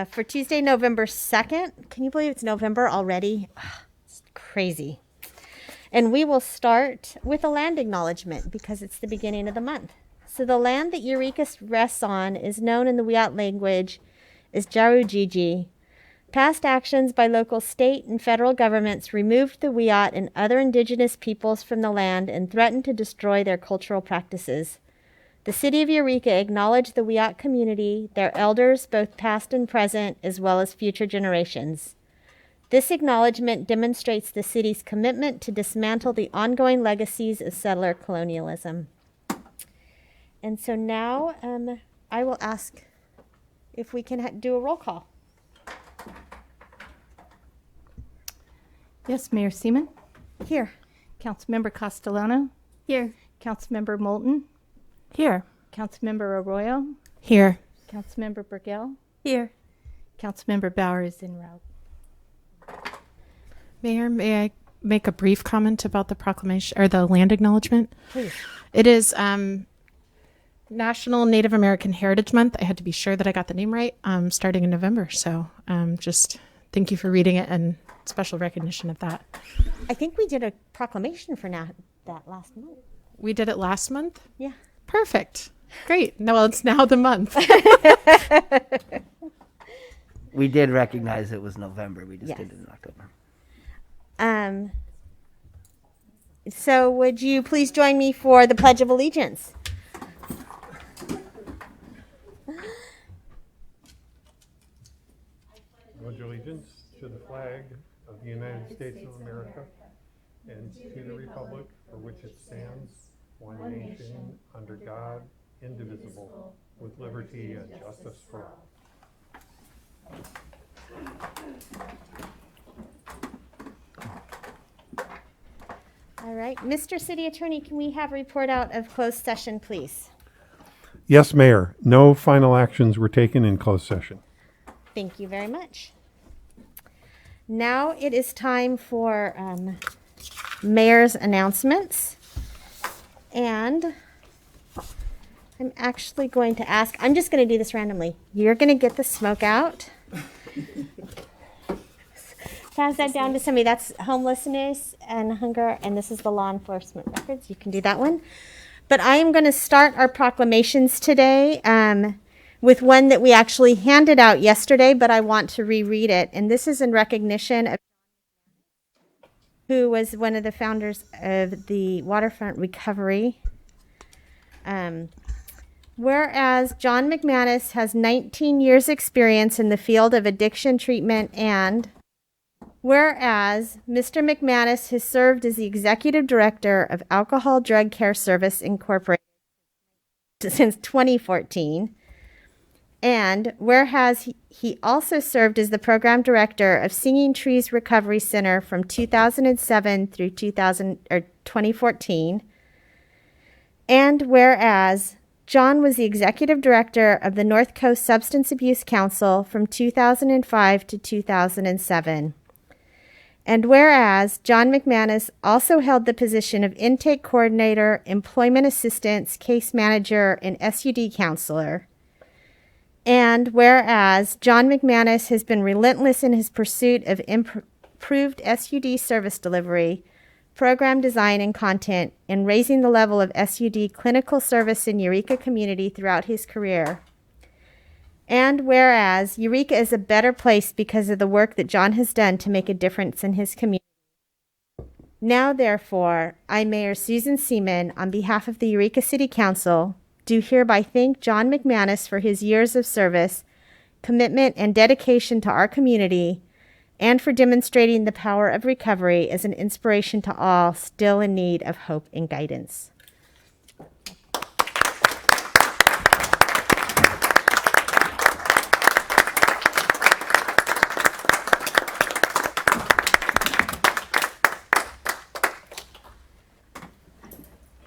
For Tuesday, November 2nd. Can you believe it's November already? It's crazy. And we will start with a land acknowledgement because it's the beginning of the month. So the land that Eureka rests on is known in the Wiyot language as Jarujiji. Past actions by local, state, and federal governments removed the Wiyot and other indigenous peoples from the land and threatened to destroy their cultural practices. The city of Eureka acknowledged the Wiyot community, their elders, both past and present, as well as future generations. This acknowledgement demonstrates the city's commitment to dismantle the ongoing legacies of settler colonialism. And so now I will ask if we can do a roll call. Yes, Mayor Seaman. Here. Councilmember Castellano. Here. Councilmember Moulton. Here. Councilmember Arroyo. Here. Councilmember Burgell. Here. Councilmember Bauer is en route. Mayor, may I make a brief comment about the proclamation or the land acknowledgement? Please. It is National Native American Heritage Month. I had to be sure that I got the name right, starting in November. So just thank you for reading it and special recognition of that. I think we did a proclamation for that last month. We did it last month? Yeah. Perfect. Great. No, well, it's now the month. We did recognize it was November. We just Yes. did it in October. So would you please join me for the Pledge of Allegiance? Pledge allegiance to the flag of the United States of America and to the republic for which it stands, one nation, under God, indivisible, with liberty and justice for all. All right. Mr. City Attorney, can we have a report out of closed session, please? Yes, Mayor. No final actions were taken in closed session. Thank you very much. Now it is time for mayor's announcements. And I'm actually going to ask, I'm just going to do this randomly. You're going to get the smoke out. Pass that down to somebody. That's homelessness and hunger, and this is the law enforcement records. You can do that one. But I am going to start our proclamations today with one that we actually handed out yesterday, but I want to reread it. And this is in recognition of who was one of the founders of the waterfront recovery. Whereas John McManus has 19 years experience in the field of addiction treatment, and whereas Mr. McManus has served as the executive director of Alcohol Drug Care Service Incorporated since 2014, and whereas he also served as the program director of Singing Trees Recovery Center from 2007 through 2014, and whereas John was the executive director of the North Coast Substance Abuse Council from 2005 to 2007. And whereas John McManus also held the position of intake coordinator, employment assistance, case manager, and SUD counselor. And whereas John McManus has been relentless in his pursuit of improved SUD service delivery, program design, and content, and raising the level of SUD clinical service in Eureka community throughout his career. And whereas Eureka is a better place because of the work that John has done to make a difference in his community. Now, therefore, I, Mayor Susan Seaman, on behalf of the Eureka City Council, do hereby thank John McManus for his years of service, commitment, and dedication to our community, and for demonstrating the power of recovery as an inspiration to all still in need of hope and guidance.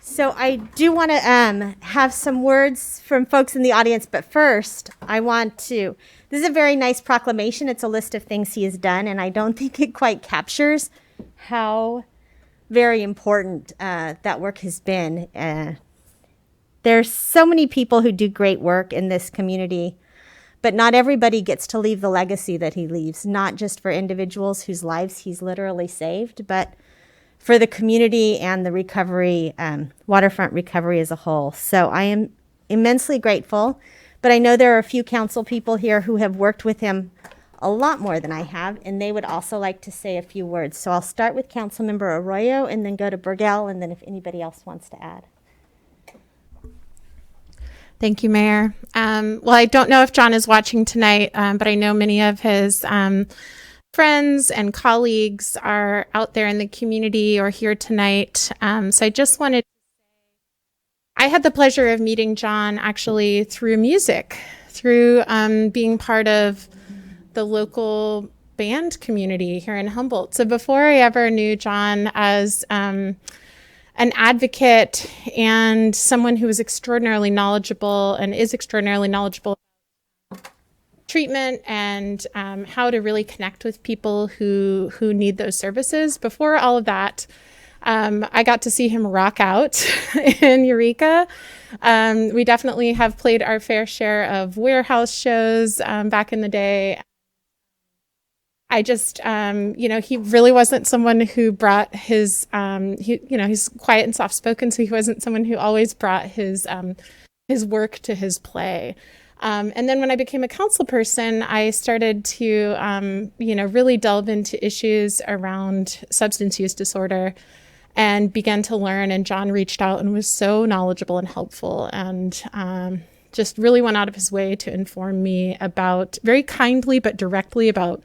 So I do want to have some words from folks in the audience, but first this is a very nice proclamation. It's a list of things he has done, and I don't think it quite captures how very important that work has been. There's so many people who do great work in this community, But not everybody gets to leave the legacy that he leaves, not just for individuals whose lives he's literally saved, but for the community and the recovery, waterfront recovery as a whole. So I am immensely grateful, but I know there are a few council people here who have worked with him a lot more than I have, and they would also like to say a few words. So I'll start with Councilmember Arroyo and then go to Burgell, and then if anybody else wants to add. Thank you, Mayor. Well, I don't know if John is watching tonight, but I know many of his friends and colleagues are out there in the community or here tonight. So I just wanted to say, I had the pleasure of meeting John actually through music, through being part of the local band community here in Humboldt. So before I ever knew John as an advocate and someone who was extraordinarily knowledgeable and is extraordinarily knowledgeable about treatment and how to really connect with people who need those services. Before all of that, I got to see him rock out in Eureka. We definitely have played our fair share of warehouse shows back in the day. I just, he really wasn't someone who brought his, he's quiet and soft-spoken, so he wasn't someone who always brought his work to his play. And then when I became a council person, I started to, really delve into issues around substance use disorder and began to learn. And John reached out and was so knowledgeable and helpful and just really went out of his way to inform me about, very kindly but directly, about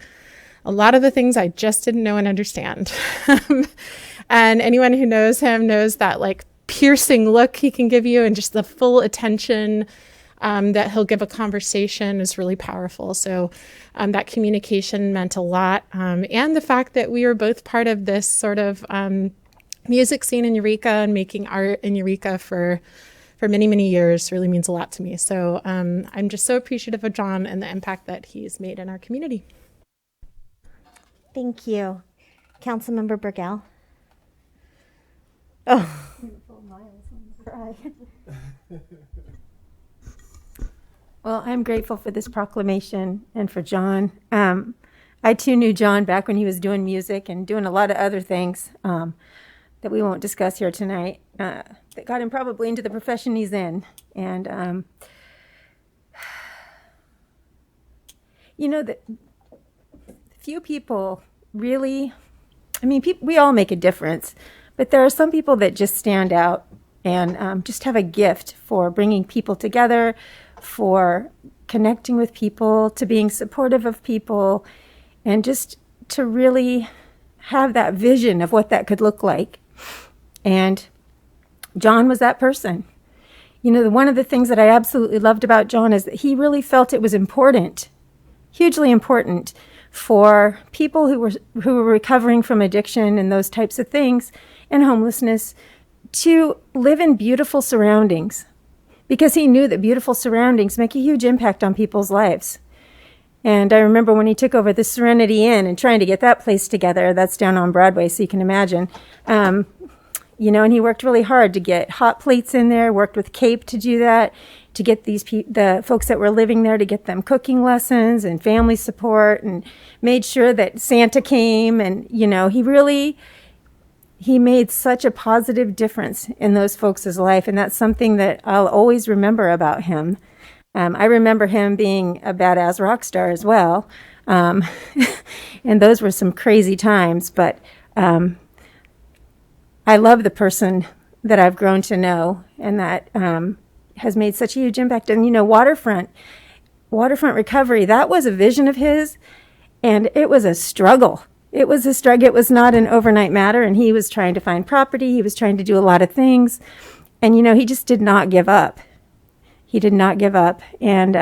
a lot of the things I just didn't know and understand. And anyone who knows him knows that like piercing look he can give you and just the full attention that he'll give a conversation is really powerful. So that communication meant a lot. And the fact that we were both part of this sort of music scene in Eureka and making art in Eureka for many, many years really means a lot to me. So I'm just so appreciative of John and the impact that he's made in our community. Thank you. Councilmember Burgell. Oh. Well, I'm grateful for this proclamation and for John. I too knew John back when he was doing music and doing a lot of other things that we won't discuss here tonight that got him probably into the profession he's in. And, the few people really, we all make a difference, but there are some people that just stand out and just have a gift for bringing people together, for connecting with people, to being supportive of people, and just to really have that vision of what that could look like. And John was that person. One of the things that I absolutely loved about John is that he really felt it was important, hugely important, for people who were recovering from addiction and those types of things and homelessness to live in beautiful surroundings, because he knew that beautiful surroundings make a huge impact on people's lives. And I remember when he took over the Serenity Inn and trying to get that place together. That's down on Broadway, so you can imagine. And he worked really hard to get hot plates in there, worked with CAPE to do that, to get the folks that were living there, to get them cooking lessons and family support, and made sure that Santa came. And, he made such a positive difference in those folks' life. And that's something that I'll always remember about him. I remember him being a badass rock star as well. And those were some crazy times, but I love the person that I've grown to know and that has made such a huge impact. And, waterfront recovery, that was a vision of his, and it was a struggle. It was a struggle. It was not an overnight matter, and he was trying to find property. He was trying to do a lot of things, and, he just did not give up. He did not give up. And,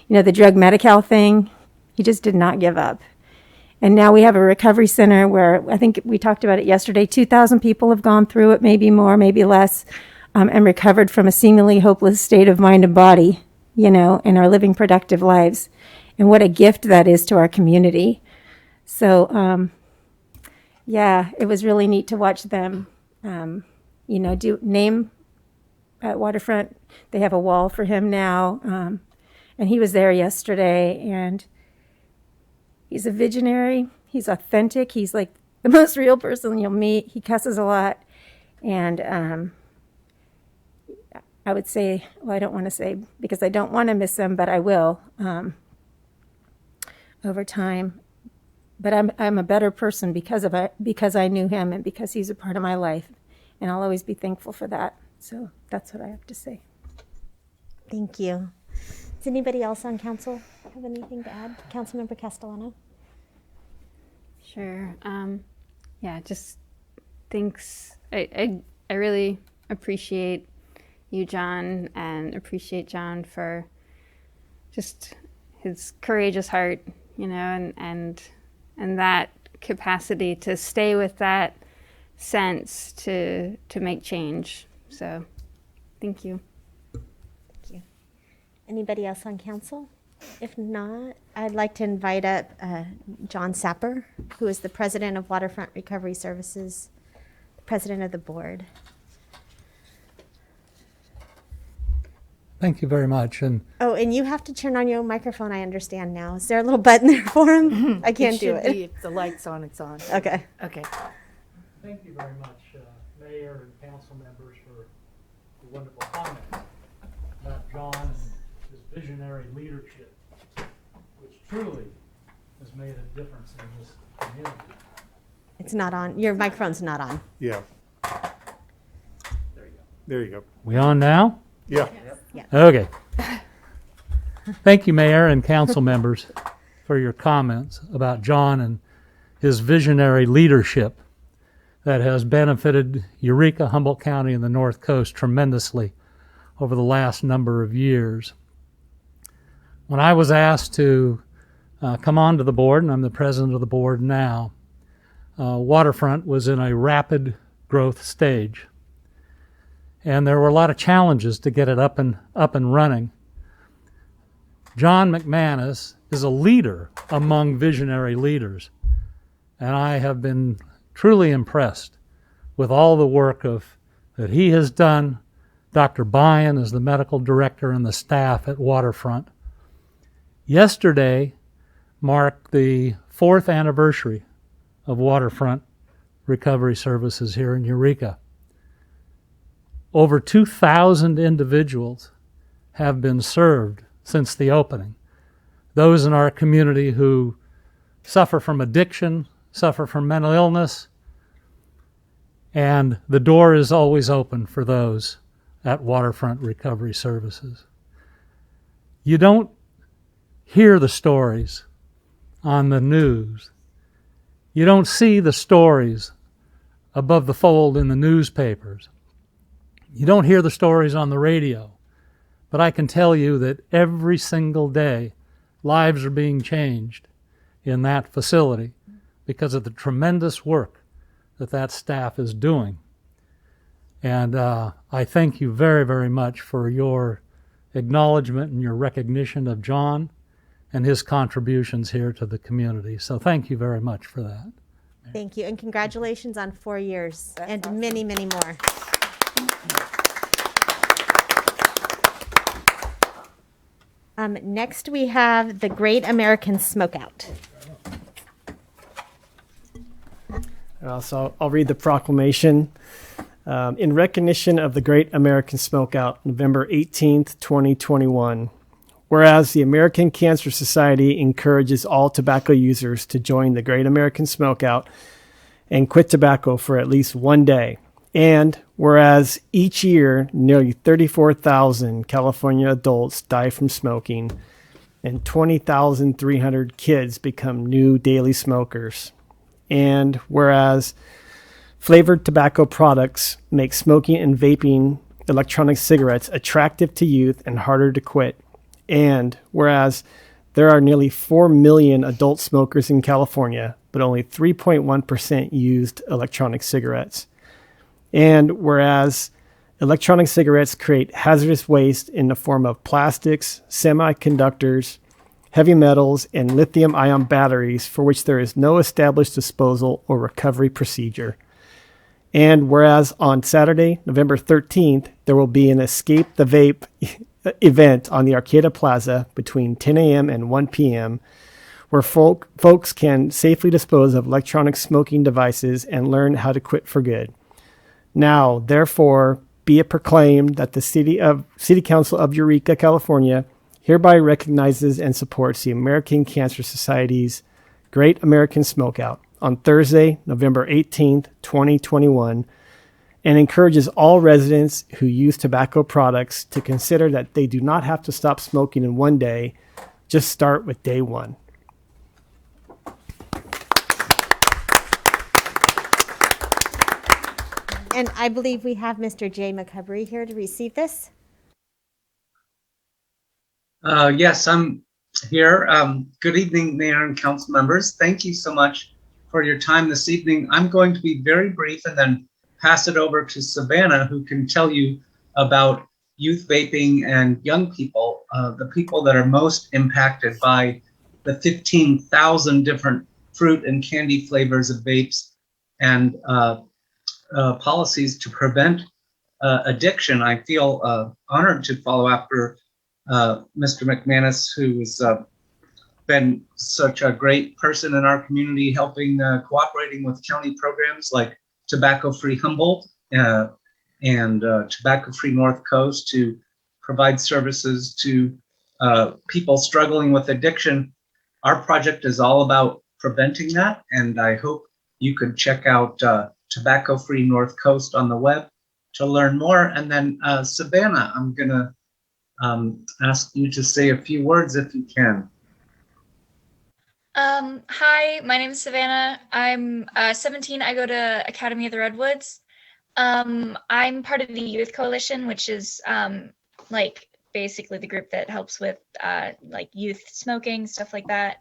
the drug Medi-Cal thing, he just did not give up. And now we have a recovery center where, I think we talked about it yesterday, 2,000 people have gone through it, maybe more, maybe less, and recovered from a seemingly hopeless state of mind and body, and are living productive lives. And what a gift that is to our community. So, it was really neat to watch them, do name at Waterfront. They have a wall for him now. And he was there yesterday, and he's a visionary. He's authentic. He's like the most real person you'll meet. He cusses a lot. And I would say, well, I don't want to say because I don't want to miss him, but I will over time. But I'm a better person because I knew him and because he's a part of my life. And I'll always be thankful for that. So that's what I have to say. Thank you. Does anybody else on council have anything to add? Councilmember Castellano? Sure. Yeah, just thanks. I really appreciate you, John, and appreciate John for just his courageous heart, you know, and that capacity to stay with that sense to make change. So thank you. Thank you. Anybody else on council? If not, I'd like to invite up John Sapper, who is the president of Waterfront Recovery Services, president of the board. Thank you very much. And And you have to turn on your microphone, I understand now. Is there a little button there for him? I can't do it. If the light's on, it's on. Okay. Okay. thank you very much, Mayor and council members, for the wonderful comments about John and his visionary leadership, which truly has made a difference in this community. It's not on. Your microphone's not on. Yeah. There you go. There you go. We on now? Yeah. Okay. Thank you, Mayor and council members, for your comments about John and his visionary leadership that has benefited Eureka, Humboldt County, and the North Coast tremendously over the last number of years. When I was asked to come onto the board, and I'm the president of the board now, Waterfront was in a rapid growth stage. And there were a lot of challenges to get it up and running. John McManus is a leader among visionary leaders, and I have been truly impressed with all the work that he has done. Dr. Byan is the medical director and the staff at Waterfront. Yesterday marked the 4th anniversary of Waterfront Recovery Services here in Eureka. Over 2,000 individuals have been served since the opening. Those in our community who suffer from addiction, suffer from mental illness, and the door is always open for those at Waterfront Recovery Services. You don't hear the stories on the news. You don't see the stories above the fold in the newspapers. You don't hear the stories on the radio, but I can tell you that every single day lives are being changed in that facility because of the tremendous work that staff is doing. And I thank you very, very much for your acknowledgement and your recognition of John and his contributions here to the community. So thank you very much for that. Thank you, and congratulations on 4 years. That's and awesome. Many, many more. Next, we have the Great American Smokeout. So I'll read the proclamation. In recognition of the Great American Smokeout, November 18th, 2021. Whereas the American Cancer Society encourages all tobacco users to join the Great American Smokeout and quit tobacco for at least one day. And whereas each year, nearly 34,000 California adults die from smoking and 20,300 kids become new daily smokers. And whereas flavored tobacco products make smoking and vaping electronic cigarettes attractive to youth and harder to quit. And whereas there are nearly 4 million adult smokers in California, but only 3.1% used electronic cigarettes. And whereas electronic cigarettes create hazardous waste in the form of plastics, semiconductors, heavy metals, and lithium-ion batteries for which there is no established disposal or recovery procedure. And whereas on Saturday, November 13th, there will be an Escape the Vape event on the Arcata Plaza between 10 a.m. and 1 p.m., where folks can safely dispose of electronic smoking devices and learn how to quit for good. Now, therefore, be it proclaimed that the City Council of Eureka, California, hereby recognizes and supports the American Cancer Society's Great American Smokeout on Thursday, November 18th, 2021, and encourages all residents who use tobacco products to consider that they do not have to stop smoking in one day. Just start with day one. And I believe we have Mr. Jay McCubbery here to receive this. Yes, I'm here. Good evening, Mayor and Council members. Thank you so much for your time this evening. I'm going to be very brief and then pass it over to Savannah, who can tell you about youth vaping and young people, the people that are most impacted by the 15,000 different fruit and candy flavors of vapes and policies to prevent addiction. I feel honored to follow after Mr. McManus, who has been such a great person in our community, helping cooperating with county programs like Tobacco-Free Humboldt and Tobacco-Free North Coast to provide services to people struggling with addiction. Our project is all about preventing that, and I hope you could check out Tobacco-Free North Coast on the web to learn more. And then Savannah, I'm gonna ask you to say a few words if you can. Hi, my name is Savannah. I'm 17. I go to Academy of the Redwoods. I'm part of the Youth Coalition, which is like basically the group that helps with like youth smoking, stuff like that.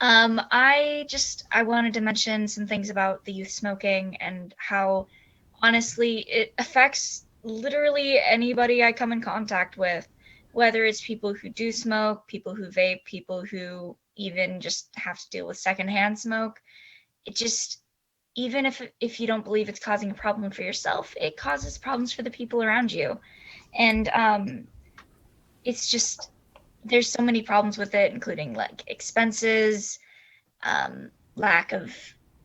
I wanted to mention some things about the youth smoking and how honestly it affects literally anybody I come in contact with, whether it's people who do smoke, people who vape, people who even just have to deal with secondhand smoke. It just, even if you don't believe it's causing a problem for yourself, it causes problems for the people around you. And it's just, there's so many problems with it, including like expenses, lack of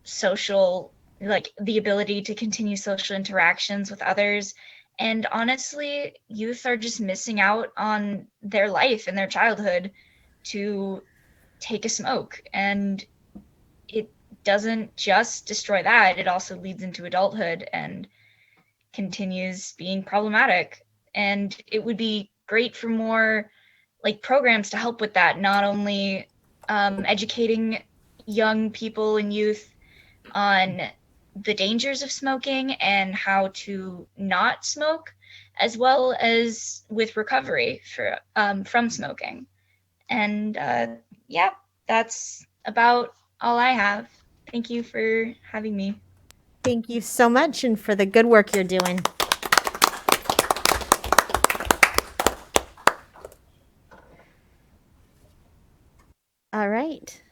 social, like the ability to continue social interactions with others. And honestly, youth are just missing out on their life and their childhood to take a smoke. And it doesn't just destroy that, it also leads into adulthood and continues being problematic. And it would be great for more like programs to help with that, not only educating young people and youth on the dangers of smoking and how to not smoke, as well as with recovery from smoking. And yeah, that's about all I have. Thank you for having me. Thank you so much, and for the good work you're doing. All right.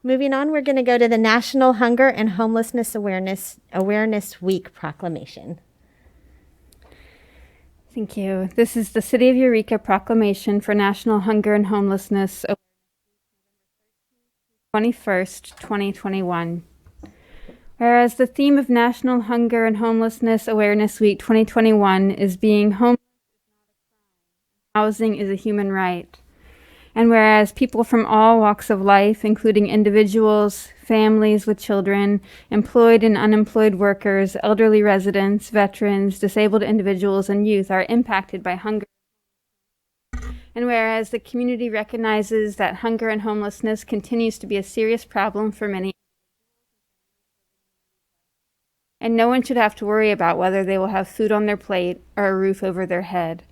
Moving on, we're going to go to the National Hunger and Homelessness Awareness Week proclamation. Thank you. This is the City of Eureka Proclamation for National Hunger and Homelessness 21st, 2021. Whereas the theme of National Hunger and Homelessness Awareness Week 2021 is being homeless is not a crime, housing is a human right. And whereas people from all walks of life, including individuals, families with children, employed and unemployed workers, elderly residents, veterans, disabled individuals, and youth are impacted by hunger. And whereas the community recognizes that hunger and homelessness continues to be a serious problem for many, and no one should have to worry about whether they will have food on their plate or a roof over their head.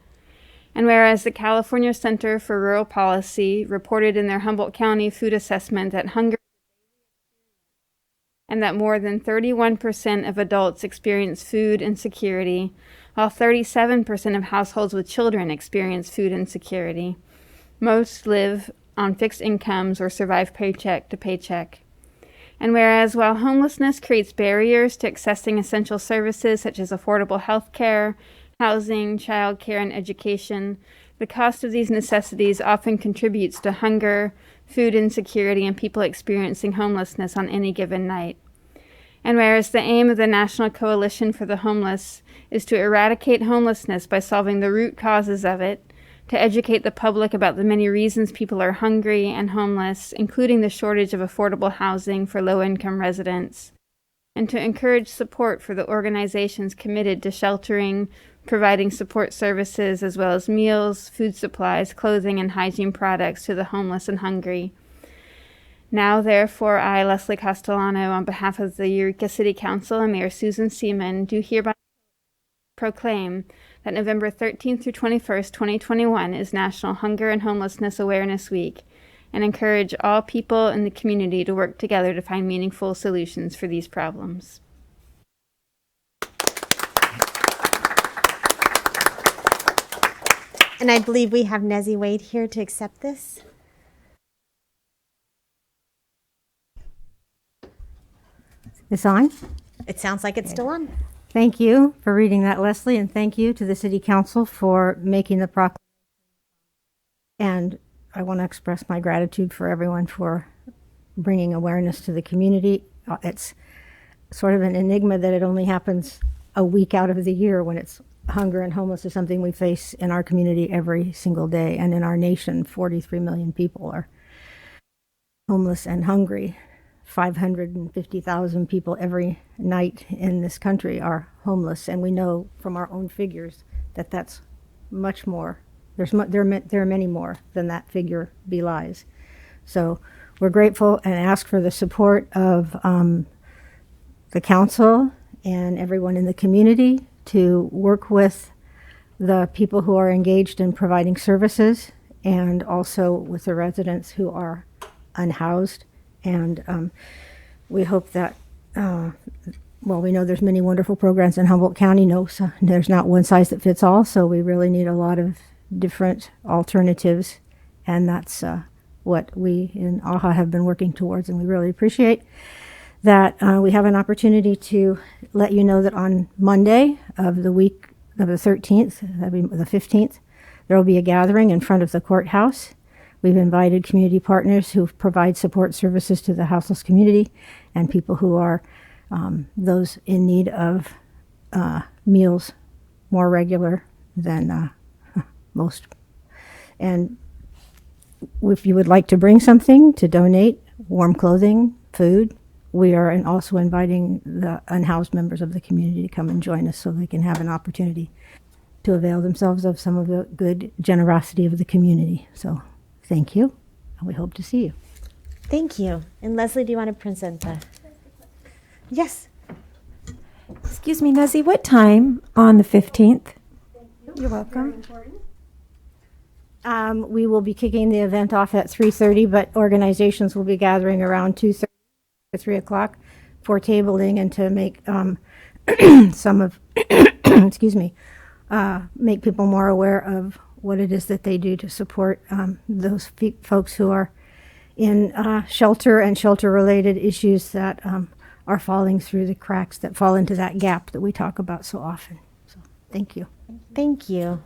And whereas the California Center for Rural Policy reported in their Humboldt County food assessment that hunger and that more than 31% of adults experience food insecurity, while 37% of households with children experience food insecurity. Most live on fixed incomes or survive paycheck to paycheck. And whereas while homelessness creates barriers to accessing essential services such as affordable health care, housing, childcare, and education, the cost of these necessities often contributes to hunger, food insecurity, and people experiencing homelessness on any given night. And whereas the aim of the National Coalition for the Homeless is to eradicate homelessness by solving the root causes of it, to educate the public about the many reasons people are hungry and homeless, including the shortage of affordable housing for low-income residents, and to encourage support for the organizations committed to sheltering, providing support services as well as meals, food supplies, clothing, and hygiene products to the homeless and hungry. Now, therefore, I, Leslie Castellano, on behalf of the Eureka City Council and Mayor Susan Seaman, do hereby proclaim that November 13th through 21st, 2021 is National Hunger and Homelessness Awareness Week, and encourage all people in the community to work together to find meaningful solutions for these problems. And I believe we have Nezzy Wade here to accept this. It's on? It sounds like it's still on. Thank you for reading that, Leslie, and thank you to the City Council for making the proclamation. And I want to express my gratitude for everyone for bringing awareness to the community. It's sort of an enigma that it only happens a week out of the year when it's hunger and homeless is something we face in our community every single day. And in our nation, 43 million people are homeless and hungry. 550,000 people every night in this country are homeless, and we know from our own figures that that's much more. There are many more than that figure belies. So we're grateful and ask for the support of the council and everyone in the community to work with the people who are engaged in providing services and also with the residents who are unhoused. And we hope that, we know there's many wonderful programs in Humboldt County. No, so there's not one size that fits all, so we really need a lot of different alternatives. And that's what we in AHA have been working towards, and we really appreciate that we have an opportunity to let you know that on Monday of the week of the 13th, that'd be the 15th, there will be a gathering in front of the courthouse. We've invited community partners who provide support services to the houseless community and people who are those in need of meals more regular than most. And if you would like to bring something to donate, warm clothing, food, we are also inviting the unhoused members of the community to come and join us so they can have an opportunity to avail themselves of some of the good generosity of the community. So thank you, and we hope to see you. Thank you. And Leslie, do you want to present the? Yes. Excuse me, Nezzy, what time on the 15th? You're welcome. We will be kicking the event off at 3:30, but organizations will be gathering around 2:30 to 3 o'clock for tabling and to make some of, make people more aware of what it is that they do to support those folks who are in shelter and shelter-related issues that are falling through the cracks, that fall into that gap that we talk about so often. So, thank you. Thank you.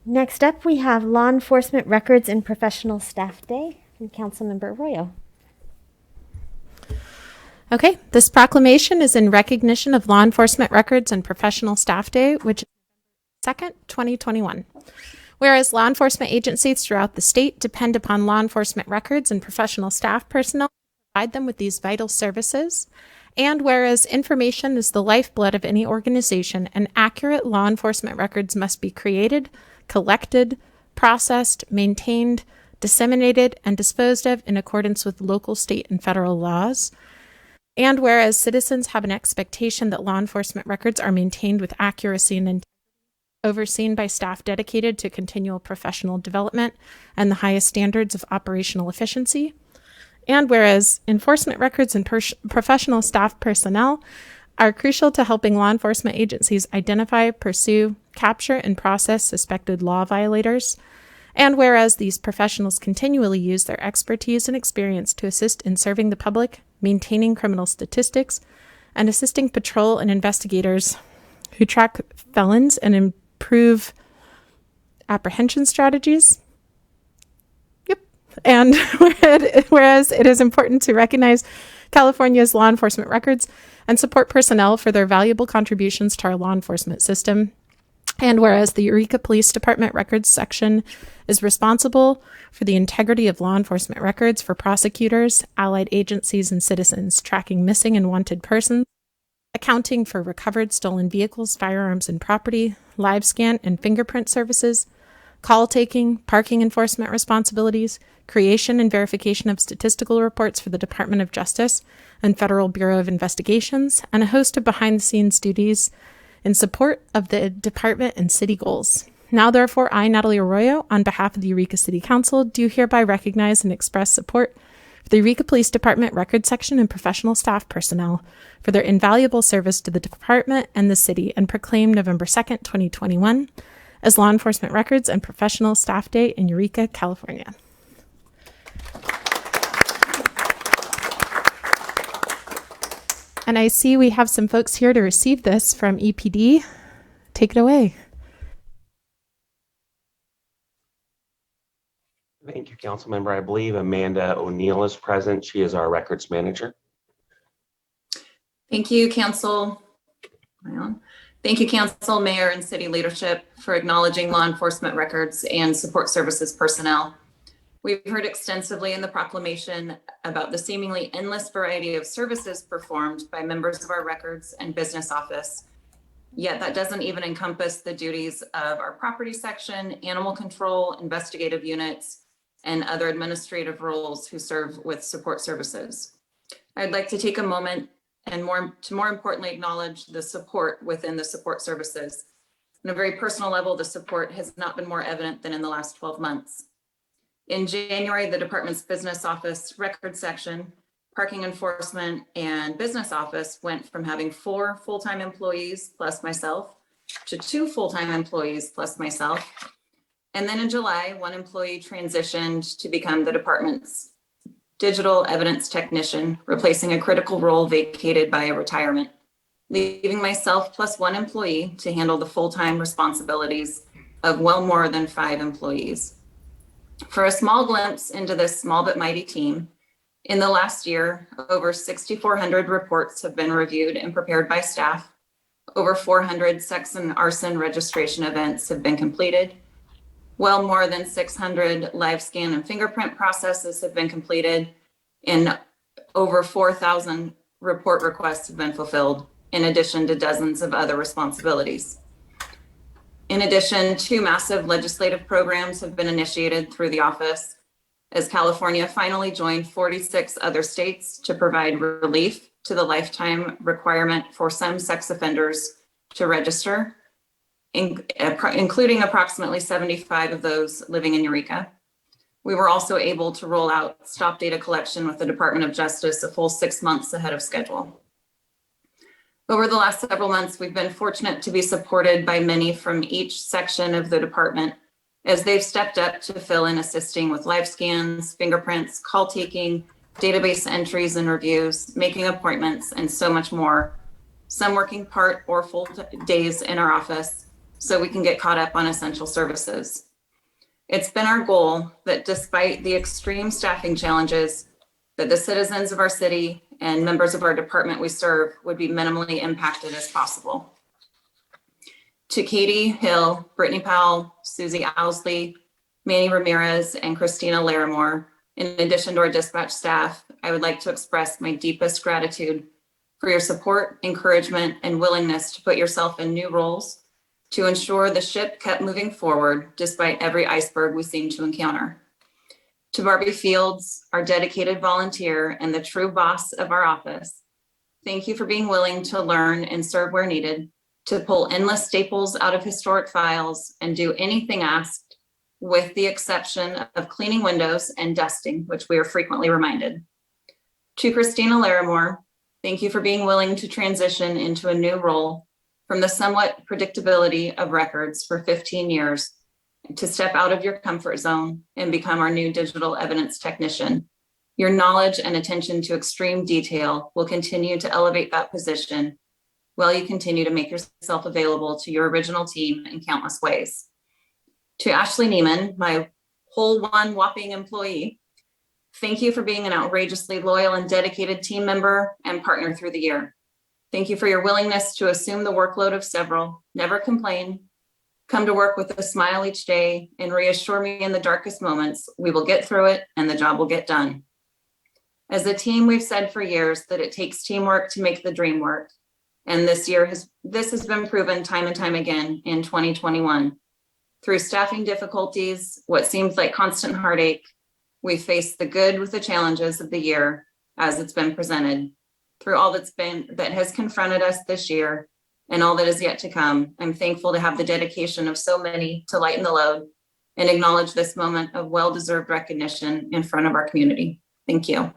Next up, we have Law Enforcement Records and Professional Staff Day from Councilmember Arroyo. Okay, this proclamation is in recognition of Law Enforcement Records and Professional Staff Day, which is 2nd, 2021. Whereas law enforcement agencies throughout the state depend upon law enforcement records and professional staff personnel to provide them with these vital services, and whereas information is the lifeblood of any organization and accurate law enforcement records must be created, collected, processed, maintained, disseminated, and disposed of in accordance with local, state, and federal laws. And whereas citizens have an expectation that law enforcement records are maintained with accuracy and integrity, overseen by staff dedicated to continual professional development and the highest standards of operational efficiency. And whereas enforcement records and professional staff personnel are crucial to helping law enforcement agencies identify, pursue, capture, and process suspected law violators. And whereas these professionals continually use their expertise and experience to assist in serving the public, maintaining criminal statistics, and assisting patrol and investigators who track felons and improve apprehension strategies. Yep. And whereas it is important to recognize California's law enforcement records and support personnel for their valuable contributions to our law enforcement system. And whereas the Eureka Police Department Records Section is responsible for the integrity of law enforcement records for prosecutors, allied agencies, and citizens, tracking missing and wanted persons, accounting for recovered stolen vehicles, firearms, and property, live scan and fingerprint services, call taking, parking enforcement responsibilities, creation and verification of statistical reports for the Department of Justice and Federal Bureau of Investigations, and a host of behind-the-scenes duties in support of the department and city goals. Now, therefore, I, Natalie Arroyo, on behalf of the Eureka City Council, do hereby recognize and express support for the Eureka Police Department Record Section and professional staff personnel for their invaluable service to the department and the city, and proclaim November 2nd, 2021 as Law Enforcement Records and Professional Staff Day in Eureka, California. And I see we have some folks here to receive this from EPD. Take it away. Thank you, Council Member. I believe Amanda O'Neill is present. She is our records manager. Thank you, Council. Thank you, Council, Mayor, and City leadership for acknowledging law enforcement records and support services personnel. We've heard extensively in the proclamation about the seemingly endless variety of services performed by members of our records and business office. Yet that doesn't even encompass the duties of our property section, animal control, investigative units, and other administrative roles who serve with support services. I'd like to take a moment and more importantly acknowledge the support within the support services. On a very personal level, the support has not been more evident than in the last 12 months. In January, the department's business office record section, parking enforcement, and business office went from having 4 full-time employees plus myself to 2 full-time employees plus myself. And then in July, 1 employee transitioned to become the department's digital evidence technician, replacing a critical role vacated by a retirement, leaving myself plus 1 employee to handle the full-time responsibilities of well more than 5 employees. For a small glimpse into this small but mighty team, in the last year, over 6,400 reports have been reviewed and prepared by staff. Over 400 sex and arson registration events have been completed. Well more than 600 live scan and fingerprint processes have been completed, and over 4,000 report requests have been fulfilled, in addition to dozens of other responsibilities. In addition, 2 massive legislative programs have been initiated through the office, as California finally joined 46 other states to provide relief to the lifetime requirement for some sex offenders to register, including approximately 75 of those living in Eureka. We were also able to roll out stop data collection with the Department of Justice a full 6 months ahead of schedule. Over the last several months, we've been fortunate to be supported by many from each section of the department as they've stepped up to fill in assisting with live scans, fingerprints, call taking, database entries and reviews, making appointments, and so much more. Some working part or full days in our office so we can get caught up on essential services. It's been our goal that despite the extreme staffing challenges, that the citizens of our city and members of our department we serve would be minimally impacted as possible. To Katie Hill, Brittany Powell, Susie Owsley, Manny Ramirez, and Christina Larimore, in addition to our dispatch staff, I would like to express my deepest gratitude for your support, encouragement, and willingness to put yourself in new roles to ensure the ship kept moving forward despite every iceberg we seem to encounter. To Barbie Fields, our dedicated volunteer and the true boss of our office, thank you for being willing to learn and serve where needed, to pull endless staples out of historic files and do anything asked, with the exception of cleaning windows and dusting, which we are frequently reminded. To Christina Larimore, thank you for being willing to transition into a new role from the somewhat predictability of records for 15 years to step out of your comfort zone and become our new digital evidence technician. Your knowledge and attention to extreme detail will continue to elevate that position while you continue to make yourself available to your original team in countless ways. To Ashley Neiman, my whole one whopping employee, thank you for being an outrageously loyal and dedicated team member and partner through the year. Thank you for your willingness to assume the workload of several, never complain, come to work with a smile each day, and reassure me in the darkest moments, we will get through it and the job will get done. As a team, we've said for years that it takes teamwork to make the dream work. And this has been proven time and time again in 2021. Through staffing difficulties, what seems like constant heartache, we faced the good with the challenges of the year as it's been presented. Through all that has confronted us this year and all that is yet to come, I'm thankful to have the dedication of so many to lighten the load and acknowledge this moment of well-deserved recognition in front of our community. Thank you.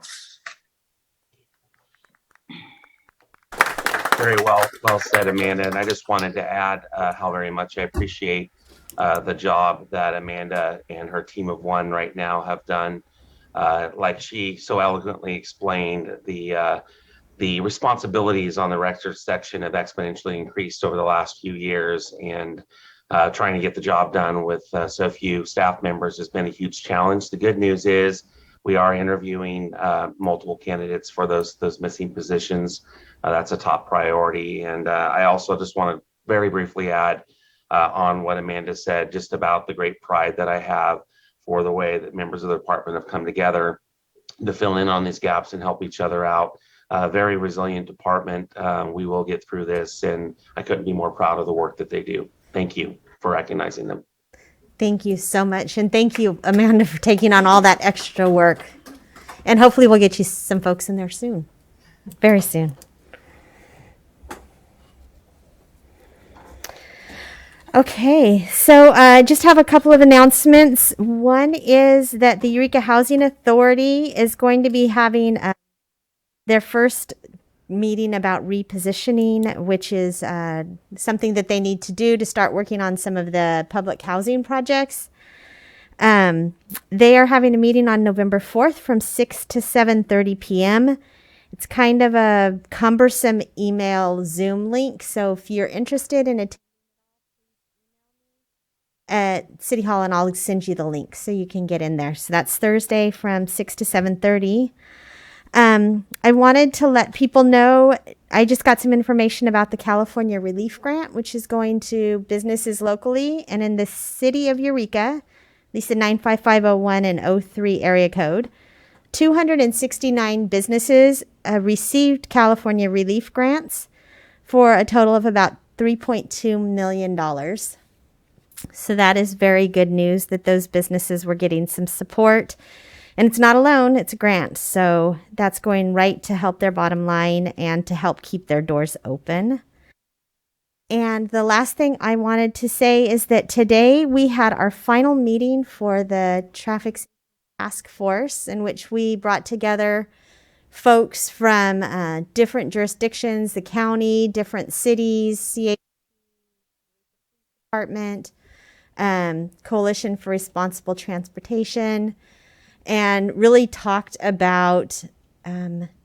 Very well said, Amanda. And I just wanted to add how very much I appreciate the job that Amanda and her team of one right now have done. Like she so eloquently explained, the responsibilities on the records section have exponentially increased over the last few years, and trying to get the job done with so few staff members has been a huge challenge. The good news is we are interviewing multiple candidates for those missing positions. That's a top priority. And I also just want to very briefly add on what Amanda said, just about the great pride that I have for the way that members of the department have come together to fill in on these gaps and help each other out. Very resilient department. We will get through this, and I couldn't be more proud of the work that they do. Thank you for recognizing them. Thank you so much. And thank you, Amanda, for taking on all that extra work. And hopefully we'll get you some folks in there soon, very soon. Okay, so I just have a couple of announcements. One is that the Eureka Housing Authority is going to be having their first meeting about repositioning, which is something that they need to do to start working on some of the public housing projects. They are having a meeting on November 4th from 6 to 7:30 p.m. It's kind of a cumbersome email Zoom link, so if you're interested in attending at City Hall, and I'll send you the link so you can get in there. So that's Thursday from 6 to 7:30. I wanted to let people know, I just got some information about the California Relief Grant, which is going to businesses locally and in the city of Eureka, at least the 95501 and 03 area code. 269 businesses received California relief grants for a total of about $3.2 million. So that is very good news that those businesses were getting some support. And it's not a loan, it's a grant. So that's going right to help their bottom line and to help keep their doors open. And the last thing I wanted to say is that today we had our final meeting for the Traffic Task Force, in which we brought together folks from different jurisdictions, the county, different cities, CA Department, Coalition for Responsible Transportation, and really talked about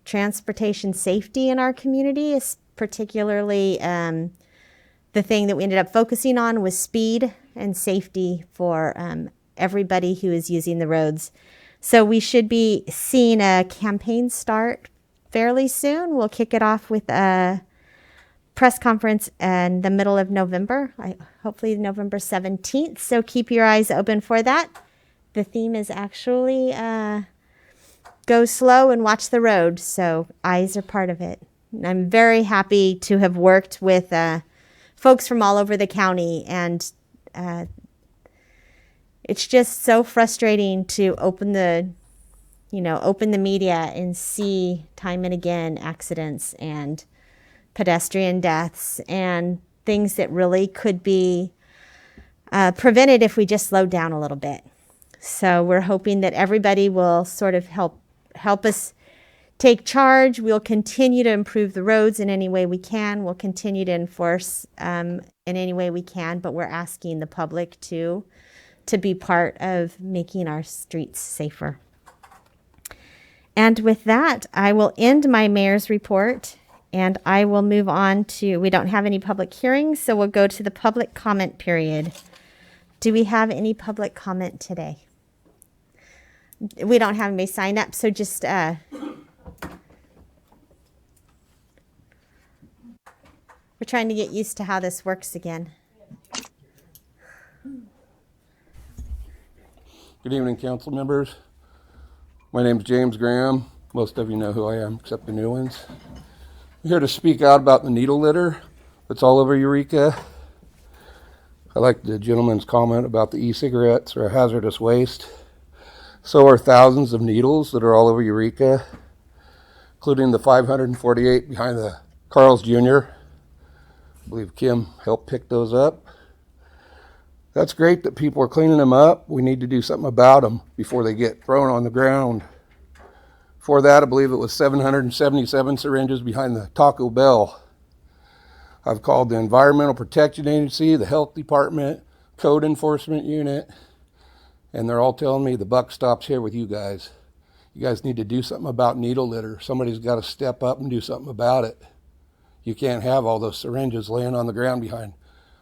transportation safety in our community, particularly the thing that we ended up focusing on was speed and safety for everybody who is using the roads. So we should be seeing a campaign start fairly soon. We'll kick it off with a press conference in the middle of November, hopefully November 17th. So keep your eyes open for that. The theme is actually go slow and watch the road. So eyes are part of it. And I'm very happy to have worked with folks from all over the county, and it's just so frustrating to open the media and see time and again accidents and pedestrian deaths and things that really could be prevented if we just slowed down a little bit. So we're hoping that everybody will sort of help us take charge. We'll continue to improve the roads in any way we can. We'll continue to enforce in any way we can, but we're asking the public to be part of making our streets safer. And with that, I will end my mayor's report, and I will move on to, we don't have any public hearings, so we'll go to the public comment period. Do we have any public comment today? We don't have anybody sign up, so just we're trying to get used to how this works again. Good evening, council members. My name is James Graham. Most of you know who I am, except the new ones. I'm here to speak out about the needle litter that's all over Eureka. I like the gentleman's comment about the e-cigarettes are a hazardous waste. So are thousands of needles that are all over Eureka, including the 548 behind the Carl's Jr. I believe Kim helped pick those up. That's great that people are cleaning them up. We need to do something about them before they get thrown on the ground. Before that, I believe it was 777 syringes behind the Taco Bell. I've called the Environmental Protection Agency, the Health Department, Code Enforcement Unit, and they're all telling me the buck stops here with you guys. You guys need to do something about needle litter. Somebody's got to step up and do something about it. You can't have all those syringes laying on the ground behind,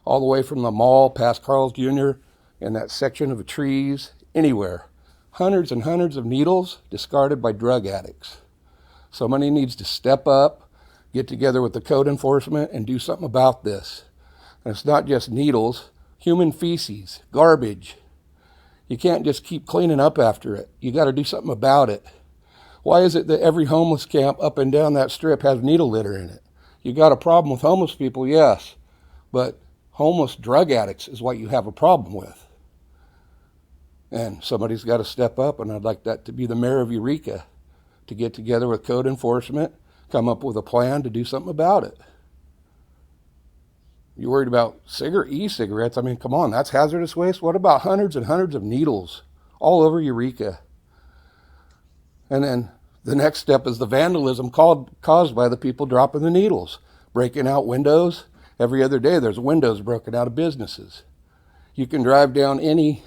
all the way from the mall past Carl's Jr. and that section of the trees, anywhere. Hundreds and hundreds of needles discarded by drug addicts. Somebody needs to step up, get together with the code enforcement, and do something about this. And it's not just needles, human feces, garbage. You can't just keep cleaning up after it. You got to do something about it. Why is it that every homeless camp up and down that strip has needle litter in it? You got a problem with homeless people, yes, but homeless drug addicts is what you have a problem with. And somebody's got to step up, and I'd like that to be the mayor of Eureka, to get together with code enforcement, come up with a plan to do something about it. You're worried about e-cigarettes? I mean, come on, that's hazardous waste. What about hundreds and hundreds of needles all over Eureka? And then the next step is the vandalism caused by the people dropping the needles, breaking out windows. Every other day there's windows broken out of businesses. You can drive down any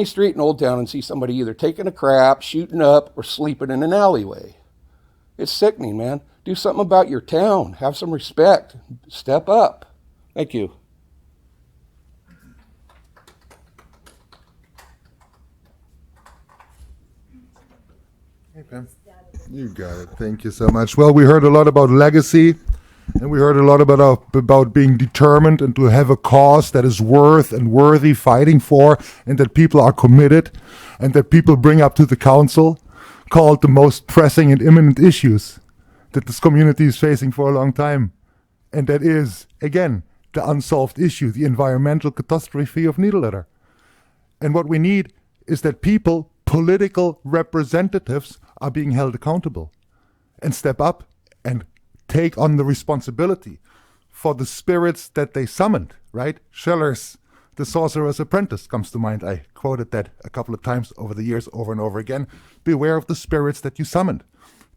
street in Old Town and see somebody either taking a crap, shooting up, or sleeping in an alleyway. It's sickening, man. Do something about your town. Have some respect. Step up. Thank you. Hey, Pam. You got it. Thank you so much. Well, we heard a lot about legacy, and we heard a lot about being determined and to have a cause that is worth and worthy fighting for, and that people are committed, and that people bring up to the council, called the most pressing and imminent issues that this community is facing for a long time. And that is, again, the unsolved issue, the environmental catastrophe of needle litter. And what we need is that people, political representatives, are being held accountable and step up and take on the responsibility for the spirits that they summoned, right? Schiller's The Sorcerer's Apprentice comes to mind. I quoted that a couple of times over the years, over and over again. Beware of the spirits that you summoned.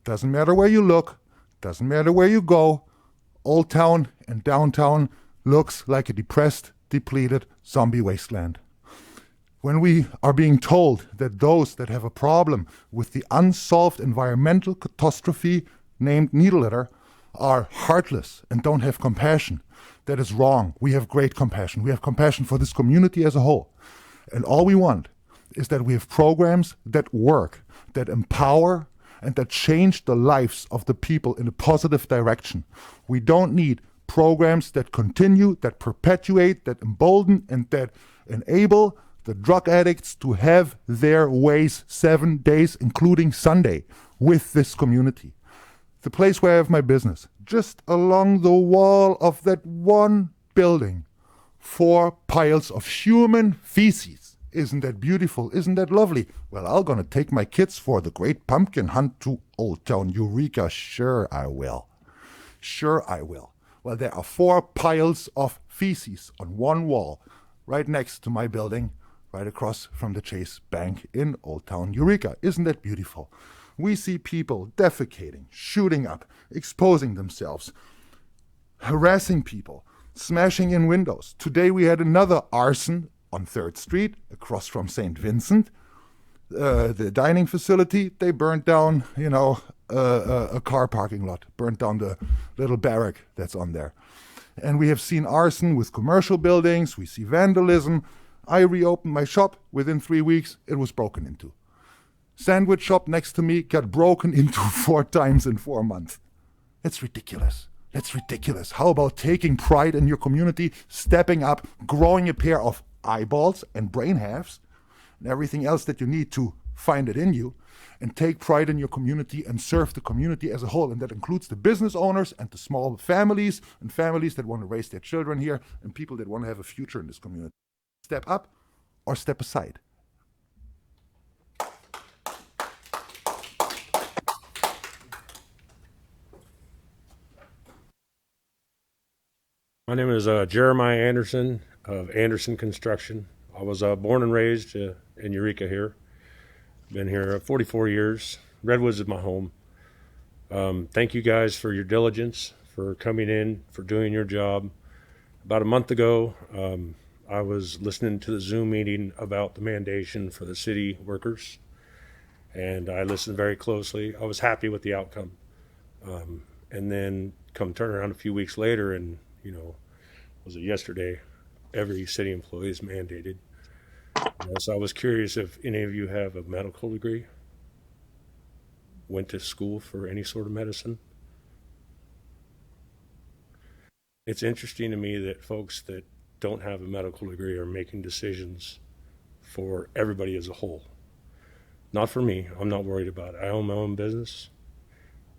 Doesn't matter where you look, doesn't matter where you go, Old Town and downtown looks like a depressed, depleted zombie wasteland. When we are being told that those that have a problem with the unsolved environmental catastrophe named needle litter are heartless and don't have compassion, that is wrong. We have great compassion. We have compassion for this community as a whole. And all we want is that we have programs that work, that empower, and that change the lives of the people in a positive direction. We don't need programs that continue, that perpetuate, that embolden, and that enable the drug addicts to have their ways 7 days, including Sunday, with this community. The place where I have my business, just along the wall of that one building, 4 piles of human feces. Isn't that beautiful? Isn't that lovely? Well, I'm gonna take my kids for the great pumpkin hunt to Old Town Eureka. Sure I will. Sure I will. Well, there are 4 piles of feces on one wall, right next to my building, right across from the Chase Bank in Old Town Eureka. Isn't that beautiful? We see people defecating, shooting up, exposing themselves, harassing people, smashing in windows. Today we had another arson on 3rd Street, across from St. Vincent. the dining facility, they burned down, a car parking lot, burned down the little barrack that's on there. And we have seen arson with commercial buildings. We see vandalism. I reopened my shop. Within 3 weeks, it was broken into. Sandwich shop next to me got broken into 4 times in 4 months. That's ridiculous. That's ridiculous. How about taking pride in your community, stepping up, growing a pair of eyeballs and brain halves, and everything else that you need to find it in you, and take pride in your community and serve the community as a whole. And that includes the business owners and the small families and families that want to raise their children here and people that want to have a future in this community. Step up or step aside. My name is Jeremiah Anderson of Anderson Construction. I was born and raised in Eureka here. Been here 44 years. Redwoods is my home. Thank you guys for your diligence, for coming in, for doing your job. About a month ago, I was listening to the Zoom meeting about the mandation for the city workers, and I listened very closely. I was happy with the outcome. And then come turn around a few weeks later, and was it yesterday, every city employee is mandated. So I was curious if any of you have a medical degree, went to school for any sort of medicine. It's interesting to me that folks that don't have a medical degree are making decisions for everybody as a whole. Not for me. I'm not worried about it. I own my own business.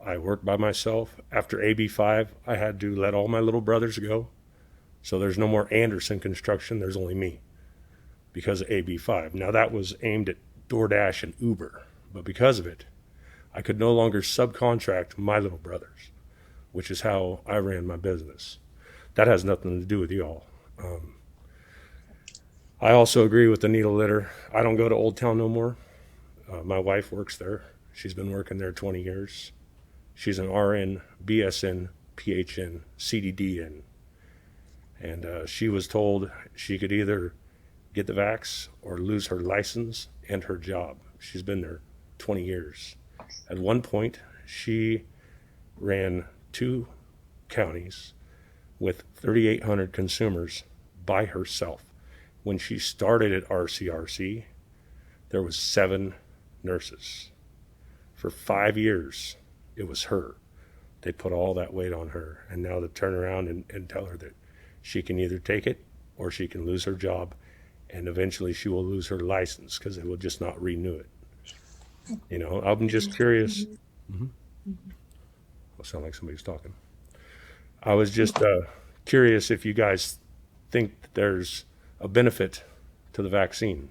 I work by myself. After AB5, I had to let all my little brothers go. So there's no more Anderson Construction. There's only me because of AB5. Now that was aimed at DoorDash and Uber, but because of it, I could no longer subcontract my little brothers, which is how I ran my business. That has nothing to do with y'all. I also agree with the needle litter. I don't go to Old Town no more. My wife works there. She's been working there 20 years. She's an RN, BSN, PHN, CDDN. And she was told she could either get the vax or lose her license and her job. She's been there 20 years. At one point, she ran 2 counties with 3,800 consumers by herself. When she started at RCRC, there was 7 nurses. For 5 years, it was her. They put all that weight on her. And now to turn around and tell her that she can either take it or she can lose her job, and eventually she will lose her license because they will just not renew it. I'm just curious. I'll sound like somebody's talking. I was just curious if you guys think that there's a benefit to the vaccine.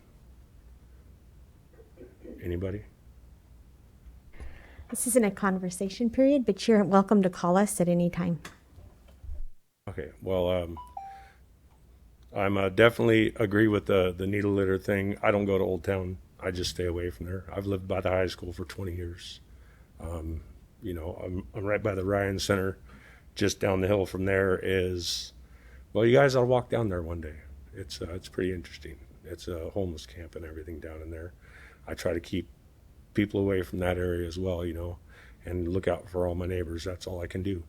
Anybody? This isn't a conversation period, but you're welcome to call us at any time. Okay, well, I'm definitely agree with the needle litter thing. I don't go to Old Town. I just stay away from there. I've lived by the high school for 20 years. I'm right by the Ryan Center. Just down the hill from there is, well, you guys ought to walk down there one day. It's pretty interesting. It's a homeless camp and everything down in there. I try to keep people away from that area as well, and look out for all my neighbors. That's all I can do,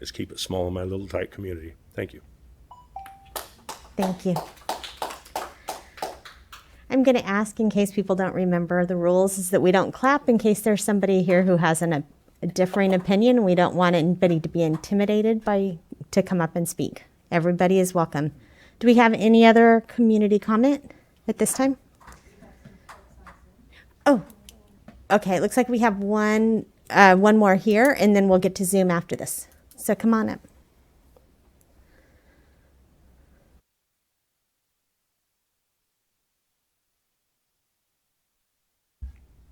is keep it small in my little tight community. Thank you. Thank you. I'm going to ask, in case people don't remember the rules, is that we don't clap in case there's somebody here who has a differing opinion. We don't want anybody to be intimidated to come up and speak. Everybody is welcome. Do we have any other community comment at this time? Oh, okay. It looks like we have one more here, and then we'll get to Zoom after this. So come on up.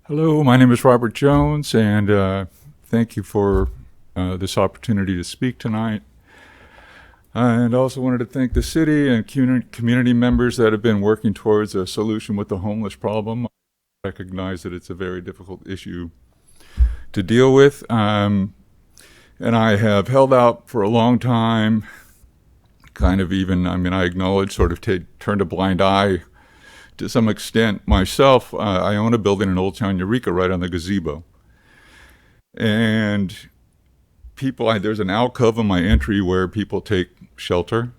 Hello, my name is Robert Jones, and thank you for this opportunity to speak tonight. And also wanted to thank the city and community members that have been working towards a solution with the homeless problem. I recognize that it's a very difficult issue to deal with. And I have held out for a long time, I acknowledge, turned a blind eye to some extent myself. I own a building in Old Town Eureka right on the gazebo. And people, there's an alcove on my entry where people take shelter.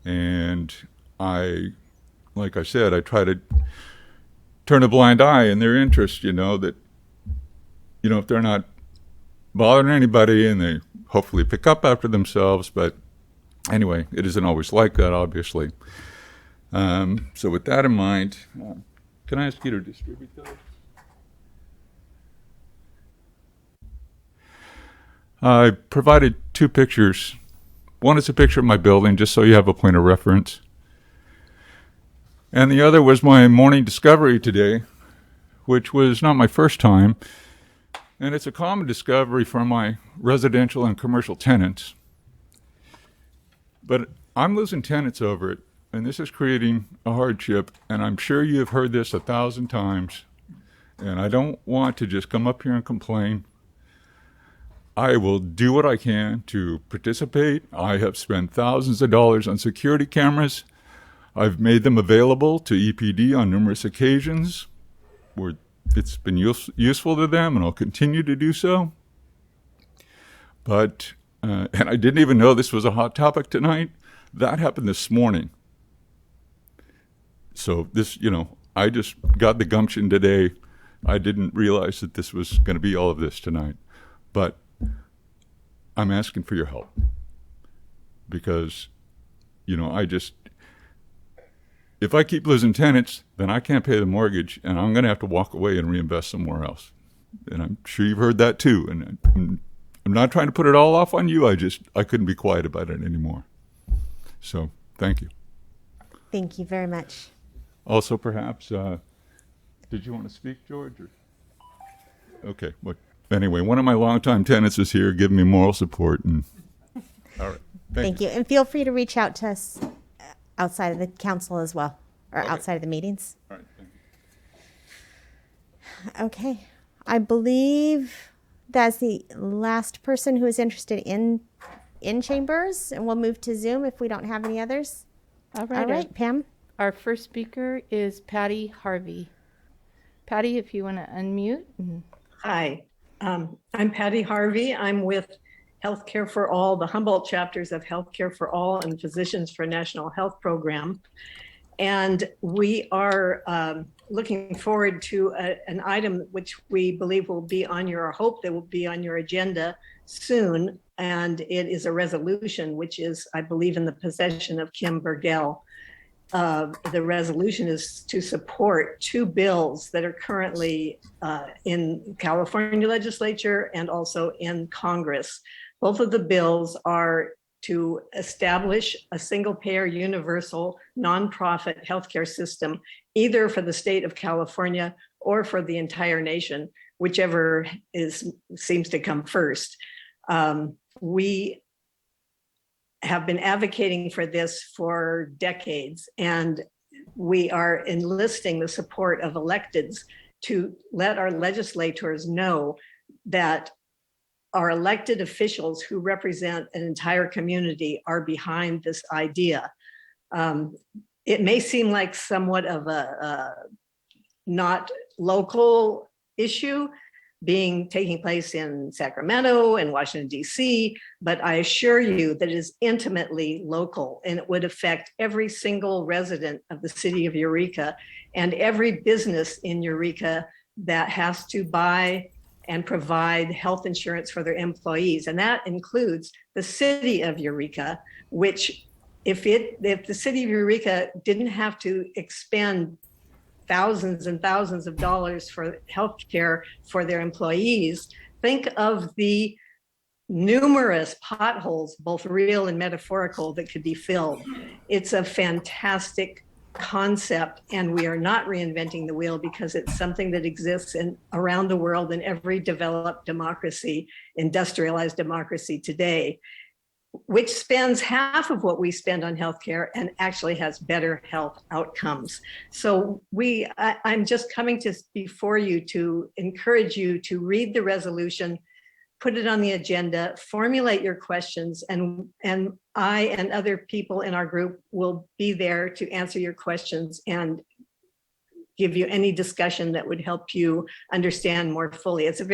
And like I said, I try to turn a blind eye in their interest, that, if they're not bothering anybody and they hopefully pick up after themselves. But anyway, it isn't always like that, obviously. So with that in mind, can I ask you to distribute those? I provided 2 pictures. One is a picture of my building, just so you have a point of reference. And the other was my morning discovery today, which was not my first time. And it's a common discovery from my residential and commercial tenants. But I'm losing tenants over it, and this is creating a hardship. And I'm sure you have heard this 1,000 times. And I don't want to just come up here and complain. I will do what I can to participate. I have spent thousands of dollars on security cameras. I've made them available to EPD on numerous occasions where it's been useful to them, and I'll continue to do so. But, and I didn't even know this was a hot topic tonight. That happened this morning. So this, I just got the gumption today. I didn't realize that this was going to be all of this tonight. But I'm asking for your help because, if I keep losing tenants, then I can't pay the mortgage, and I'm going to have to walk away and reinvest somewhere else. And I'm sure you've heard that too. And I'm not trying to put it all off on you. I couldn't be quiet about it anymore. So thank you. Thank you very much. Also, perhaps, did you want to speak, George? Or? Okay. Well, anyway, one of my longtime tenants is here giving me moral support. And all right. Thank you. And feel free to reach out to us outside of the council as well, or outside of the meetings. All right. Thank you. Okay. I believe that's the last person who is interested in chambers, and we'll move to Zoom if we don't have any others. All right, Pam. Our first speaker is Patty Harvey. Patty, if you want to unmute. Hi, I'm Patty Harvey. I'm with Healthcare for All, the Humboldt chapters of Healthcare for All and Physicians for National Health Program. And we are looking forward to an item which we believe will be on your, hope that will be on your agenda soon. And it is a resolution, which is, I believe, in the possession of Kim Burgell. The resolution is to support 2 bills that are currently in California legislature and also in Congress. Both of the bills are to establish a single-payer, universal, nonprofit healthcare system, either for the state of California or for the entire nation, whichever seems to come first. We have been advocating for this for decades, and we are enlisting the support of electeds to let our legislators know that our elected officials who represent an entire community are behind this idea. It may seem like somewhat of a not local issue taking place in Sacramento and Washington, D.C., but I assure you that it is intimately local, and it would affect every single resident of the city of Eureka and every business in Eureka that has to buy and provide health insurance for their employees. And that includes the city of Eureka, which if the city of Eureka didn't have to expend thousands and thousands of dollars for healthcare for their employees, think of the numerous potholes, both real and metaphorical, that could be filled. It's a fantastic concept, and we are not reinventing the wheel because it's something that exists around the world in every developed democracy, industrialized democracy today, which spends half of what we spend on healthcare and actually has better health outcomes. So I'm just coming before you to encourage you to read the resolution, put it on the agenda, formulate your questions, and I and other people in our group will be there to answer your questions and give you any discussion that would help you understand more fully. It's a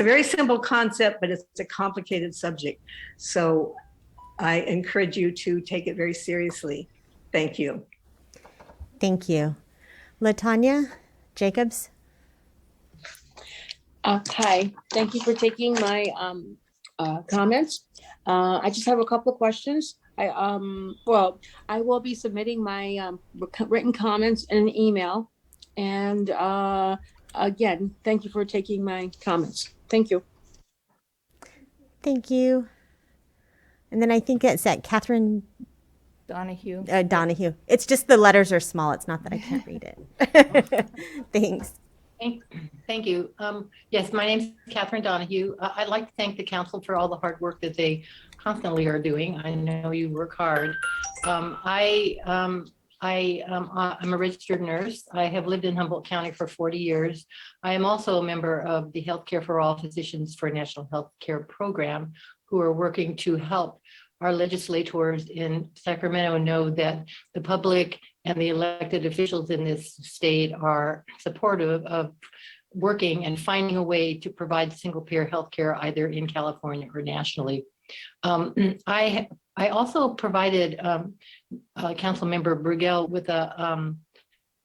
very simple concept, but it's a complicated subject. So I encourage you to take it very seriously. Thank you. Thank you. LaTanya Jacobs. Hi, thank you for taking my comments. I just have a couple of questions. I will be submitting my written comments in an email. And again, thank you for taking my comments. Thank you. Thank you. And then I think it's at Catherine Donahue. Donahue. It's just the letters are small. It's not that I can't read it. Thanks. Thank you. Yes, my name is Catherine Donahue. I'd like to thank the council for all the hard work that they constantly are doing. I know you work hard. I'm a registered nurse. I have lived in Humboldt County for 40 years. I am also a member of the Healthcare for All Physicians for National Healthcare Program, who are working to help our legislators in Sacramento know that the public and the elected officials in this state are supportive of working and finding a way to provide single-payer health care either in California or nationally. I also provided Councilmember Brugel with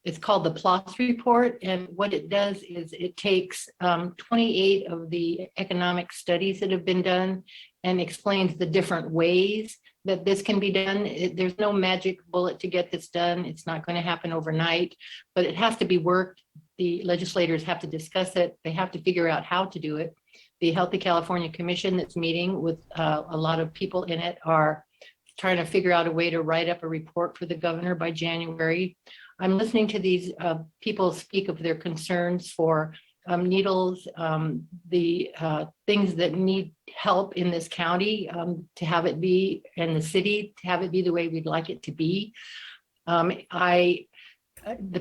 it's called the PLOS report, and what it does is it takes 28 of the economic studies that have been done and explains the different ways that this can be done. There's no magic bullet to get this done. It's not going to happen overnight, but it has to be worked. The legislators have to discuss it. They have to figure out how to do it. The Healthy California Commission that's meeting with a lot of people in it are trying to figure out a way to write up a report for the governor by January. I'm listening to these people speak of their concerns for needles, the things that need help in this county to have it be, in the city, to have it be the way we'd like it to be. The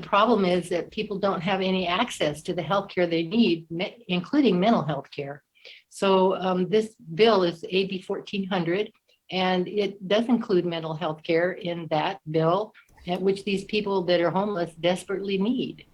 problem is that people don't have any access to the healthcare they need, including mental health care. So this bill is AB 1400, and it does include mental health care in that bill, which these people that are homeless desperately need.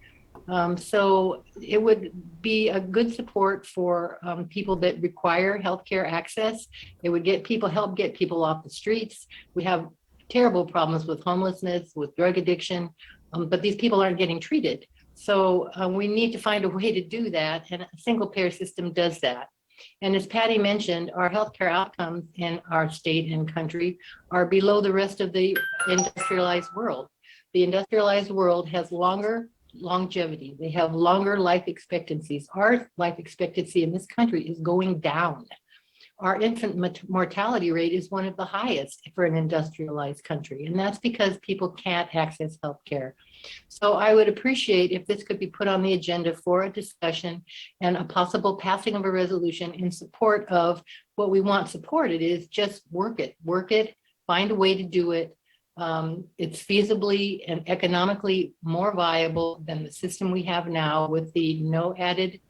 So it would be a good support for people that require healthcare access. It would help get people off the streets. We have terrible problems with homelessness, with drug addiction, but these people aren't getting treated. So we need to find a way to do that, and a single payer system does that. And as Patty mentioned, our healthcare outcomes in our state and country are below the rest of the industrialized world. The industrialized world has longer longevity. They have longer life expectancies. Our life expectancy in this country is going down. Our infant mortality rate is one of the highest for an industrialized country, and that's because people can't access health care. So I would appreciate if this could be put on the agenda for a discussion and a possible passing of a resolution in support of what we want supported is just work it, find a way to do it. It's feasibly and economically more viable than the system we have now with the no added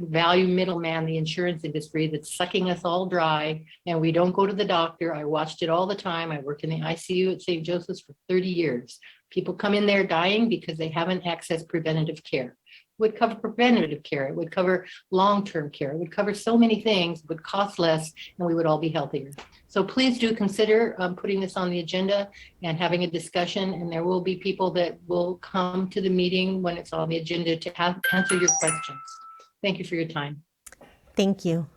value middleman, the insurance industry that's sucking us all dry, and we don't go to the doctor. I watched it all the time. I worked in the ICU at St. Joseph's for 30 years. People come in there dying because they haven't accessed preventative care. It would cover preventative care. It would cover long-term care. It would cover so many things, would cost less, and we would all be healthier. So please do consider putting this on the agenda and having a discussion, and there will be people that will come to the meeting when it's on the agenda to answer your questions. Thank you for your time. Thank you.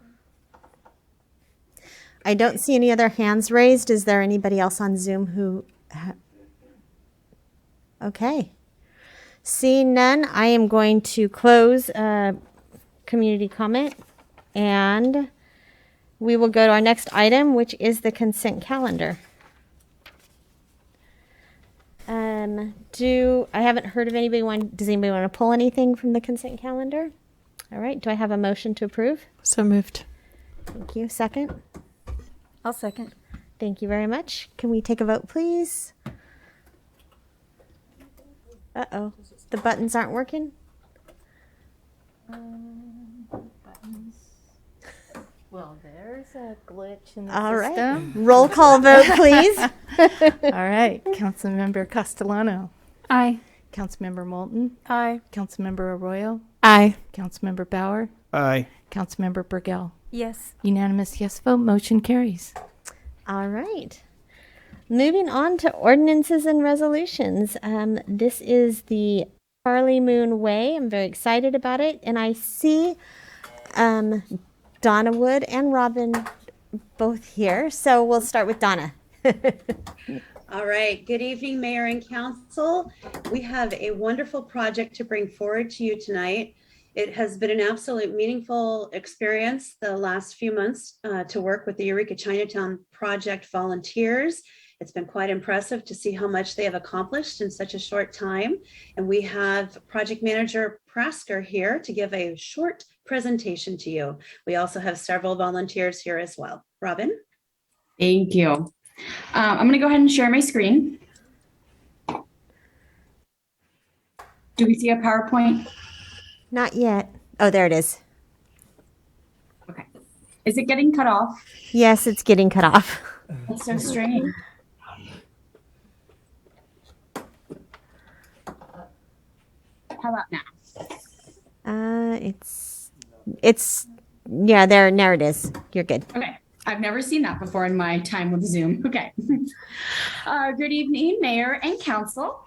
I don't see any other hands raised. Is there anybody else on Zoom who... Okay. Seeing none, I am going to close community comment, and we will go to our next item, which is the consent calendar. I haven't heard of anybody does anybody want to pull anything from the consent calendar? All right. Do I have a motion to approve? So moved. Thank you. Second? I'll second. Thank you very much. Can we take a vote, please? Uh-oh. The buttons aren't working? Buttons. Well, there's a glitch in the All system. right. Roll call vote, please. All right. Councilmember Castellano. Aye. Councilmember Moulton. Aye. Councilmember Arroyo. Aye. Councilmember Bauer. Aye. Councilmember Burgell. Yes. Unanimous yes vote, motion carries. All right. Moving on to ordinances and resolutions. This is the Charlie Moon Way. I'm very excited about it. And I see Donna Wood and Robin both here. So we'll start with Donna. All right. Good evening, Mayor and Council. We have a wonderful project to bring forward to you tonight. It has been an absolute meaningful experience the last few months to work with the Eureka Chinatown project volunteers. It's been quite impressive to see how much they have accomplished in such a short time. And we have Project Manager Prasker here to give a short presentation to you. We also have several volunteers here as well. Robin? Thank you. I'm going to go ahead and share my screen. Do we see a PowerPoint? Not yet. Oh, there it is. Okay. Is it getting cut off? Yes, it's getting cut off. That's so strange. How about now? Yeah, there it is. You're good. Okay. I've never seen that before in my time with Zoom. Okay. Good evening, Mayor and Council.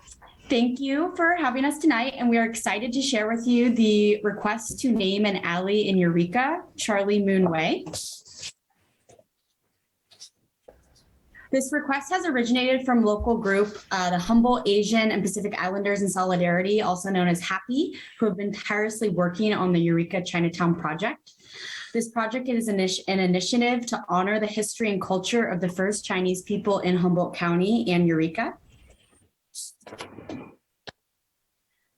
Thank you for having us tonight, and we are excited to share with you the request to name an alley in Eureka, Charlie Moon Way. This request has originated from local group, the Humboldt Asian and Pacific Islanders in Solidarity, also known as HAPPY, who have been tirelessly working on the Eureka Chinatown project. This project is an initiative to honor the history and culture of the first Chinese people in Humboldt County and Eureka.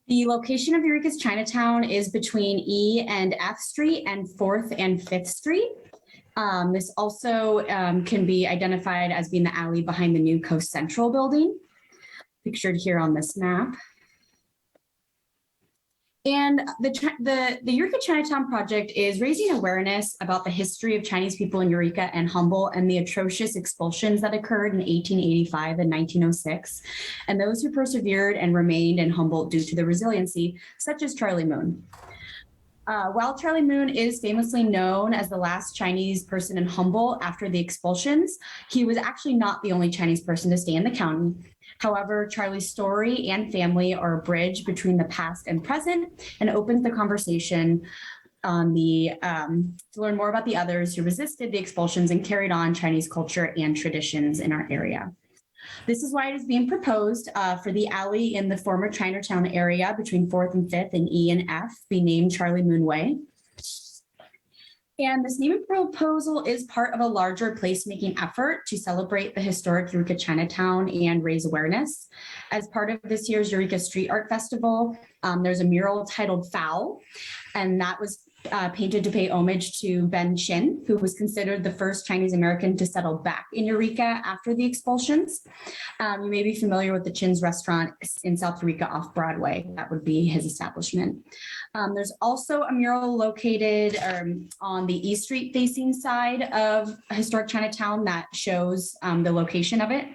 The location of Eureka's Chinatown is between E and F Street and 4th and 5th Street. This also can be identified as being the alley behind the new Coast Central building, pictured here on this map. And the Eureka Chinatown project is raising awareness about the history of Chinese people in Eureka and Humboldt and the atrocious expulsions that occurred in 1885 and 1906, and those who persevered and remained in Humboldt due to their resiliency, such as Charlie Moon. While Charlie Moon is famously known as the last Chinese person in Humboldt after the expulsions, he was actually not the only Chinese person to stay in the county. However, Charlie's story and family are a bridge between the past and present and opens the conversation on to learn more about the others who resisted the expulsions and carried on Chinese culture and traditions in our area. This is why it is being proposed for the alley in the former Chinatown area between 4th and 5th and E and F be named Charlie Moon Way. And this naming proposal is part of a larger placemaking effort to celebrate the historic Eureka Chinatown and raise awareness. As part of this year's Eureka Street Art Festival, there's a mural titled Foul, and that was painted to pay homage to Ben Chin, who was considered the first Chinese American to settle back in Eureka after the expulsions. You may be familiar with the Chin's restaurant in South Eureka off Broadway. That would be his establishment. There's also a mural located on the East Street facing side of historic Chinatown that shows the location of it.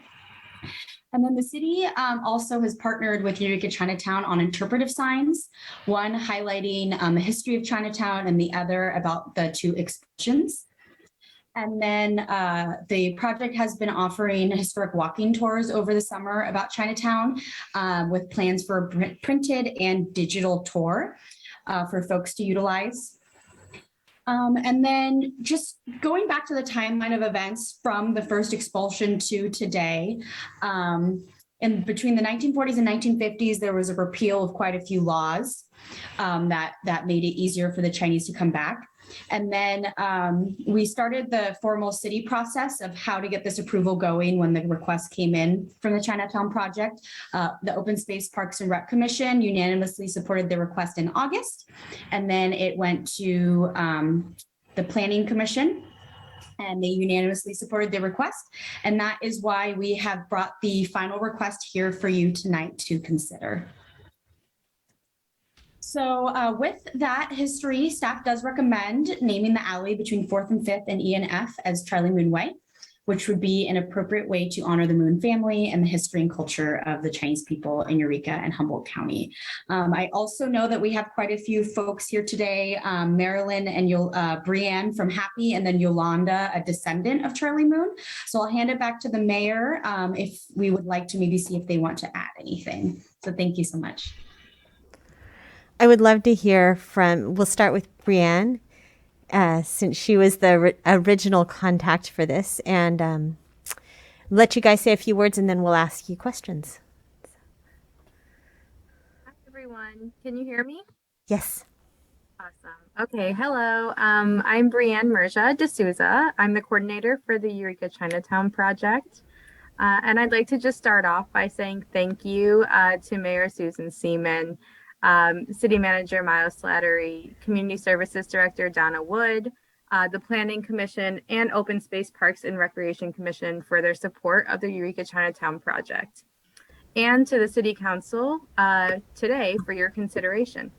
And then the city also has partnered with Eureka Chinatown on interpretive signs, one highlighting the history of Chinatown and the other about the two expulsions. And then the project has been offering historic walking tours over the summer about Chinatown with plans for a printed and digital tour for folks to utilize. And then just going back to the timeline of events from the first expulsion to today, and between the 1940s and 1950s, there was a repeal of quite a few laws that made it easier for the Chinese to come back. And then we started the formal city process of how to get this approval going when the request came in from the Chinatown project. The Open Space Parks and Rec Commission unanimously supported the request in August. And then it went to the Planning Commission, and they unanimously supported the request. And that is why we have brought the final request here for you tonight to consider. So with that history, staff does recommend naming the alley between 4th and 5th and E and F as Charlie Moon Way. which would be an appropriate way to honor the Moon family and the history and culture of the Chinese people in Eureka and Humboldt County. I also know that we have quite a few folks here today, Marilyn and Brianne from Happy, and then Yolanda, a descendant of Charlie Moon. So I'll hand it back to the mayor if we would like to maybe see if they want to add anything. So thank you so much. I would love to hear we'll start with Brianne, since she was the original contact for this, and let you guys say a few words, and then we'll ask you questions. Hi, everyone. Can you hear me? Yes. Awesome. Okay. Hello. I'm Brianne Merja D'Souza. I'm the coordinator for the Eureka Chinatown project. And I'd like to just start off by saying thank you to Mayor Susan Seaman, City Manager Miles Slattery, Community Services Director Donna Wood, the Planning Commission, and Open Space Parks and Recreation Commission for their support of the Eureka Chinatown project, and to the City Council today for your consideration.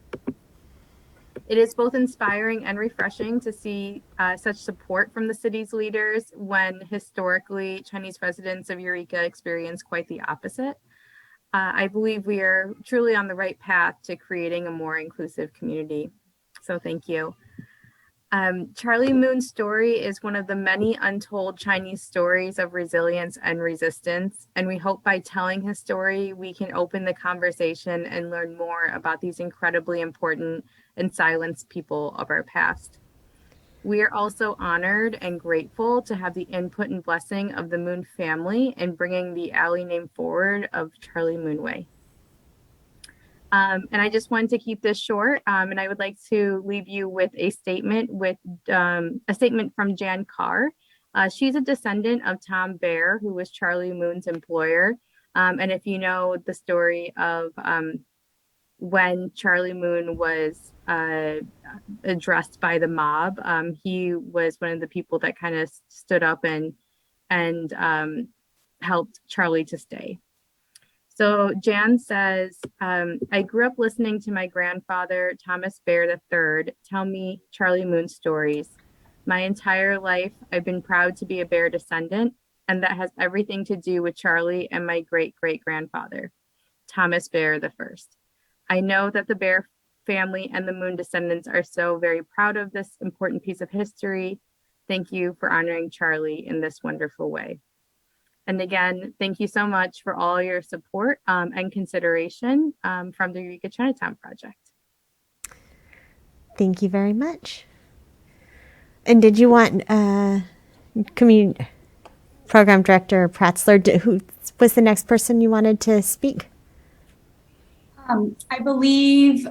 It is both inspiring and refreshing to see such support from the city's leaders when historically Chinese residents of Eureka experience quite the opposite. I believe we are truly on the right path to creating a more inclusive community. So thank you. Charlie Moon's story is one of the many untold Chinese stories of resilience and resistance. And we hope by telling his story, we can open the conversation and learn more about these incredibly important and silenced people of our past. We are also honored and grateful to have the input and blessing of the Moon family in bringing the alley name forward of Charlie Moon Way. And I just wanted to keep this short, and I would like to leave you with a statement from Jan Carr. She's a descendant of Tom Baer, who was Charlie Moon's employer. And if you know the story of when Charlie Moon was addressed by the mob, he was one of the people that kind of stood up and helped Charlie to stay. So Jan says, I grew up listening to my grandfather, Thomas Baer III, tell me Charlie Moon stories. My entire life, I've been proud to be a Baer descendant, and that has everything to do with Charlie and my great-great-grandfather, Thomas Baer I. I know that the Baer family and the Moon descendants are so very proud of this important piece of history. Thank you for honoring Charlie in this wonderful way. And again, thank you so much for all your support and consideration from the Eureka Chinatown project. Thank you very much. And did you want Community Program Director Pratzler, who was the next person you wanted to speak? I believe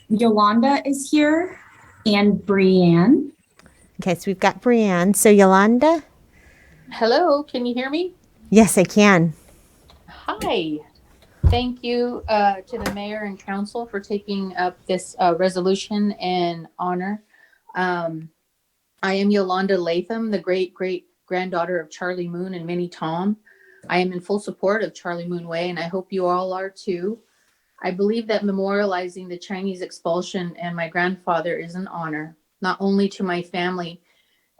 Yolanda is here and Brianne. Okay, so we've got Brianne. So Yolanda? Hello, can you hear me? Yes, I can. Hi. Thank you to the mayor and council for taking up this resolution in honor. I am Yolanda Latham, the great-great-granddaughter of Charlie Moon and Minnie Tom. I am in full support of Charlie Moon Way, and I hope you all are too. I believe that memorializing the Chinese expulsion and my grandfather is an honor, not only to my family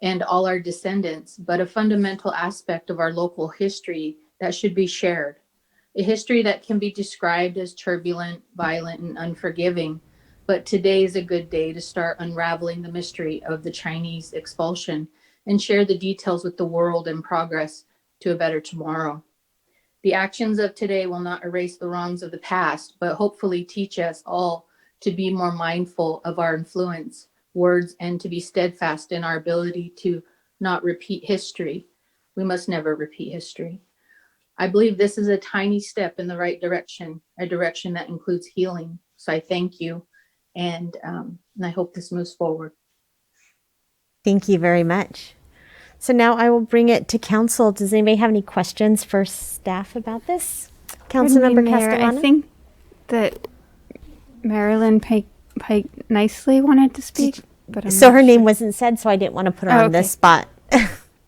and all our descendants, but a fundamental aspect of our local history that should be shared. A history that can be described as turbulent, violent, and unforgiving. But today is a good day to start unraveling the mystery of the Chinese expulsion and share the details with the world and progress to a better tomorrow. The actions of today will not erase the wrongs of the past, but hopefully teach us all to be more mindful of our influence, words, and to be steadfast in our ability to not repeat history. We must never repeat history. I believe this is a tiny step in the right direction, a direction that includes healing. So I thank you, and I hope this moves forward. Thank you very much. So now I will bring it to council. Does anybody have any questions for staff about this? Councilmember Castellano? I think that Marilyn Pike nicely wanted to speak, but I'm so not her name sure. wasn't said, so I didn't want to put her on okay. this spot.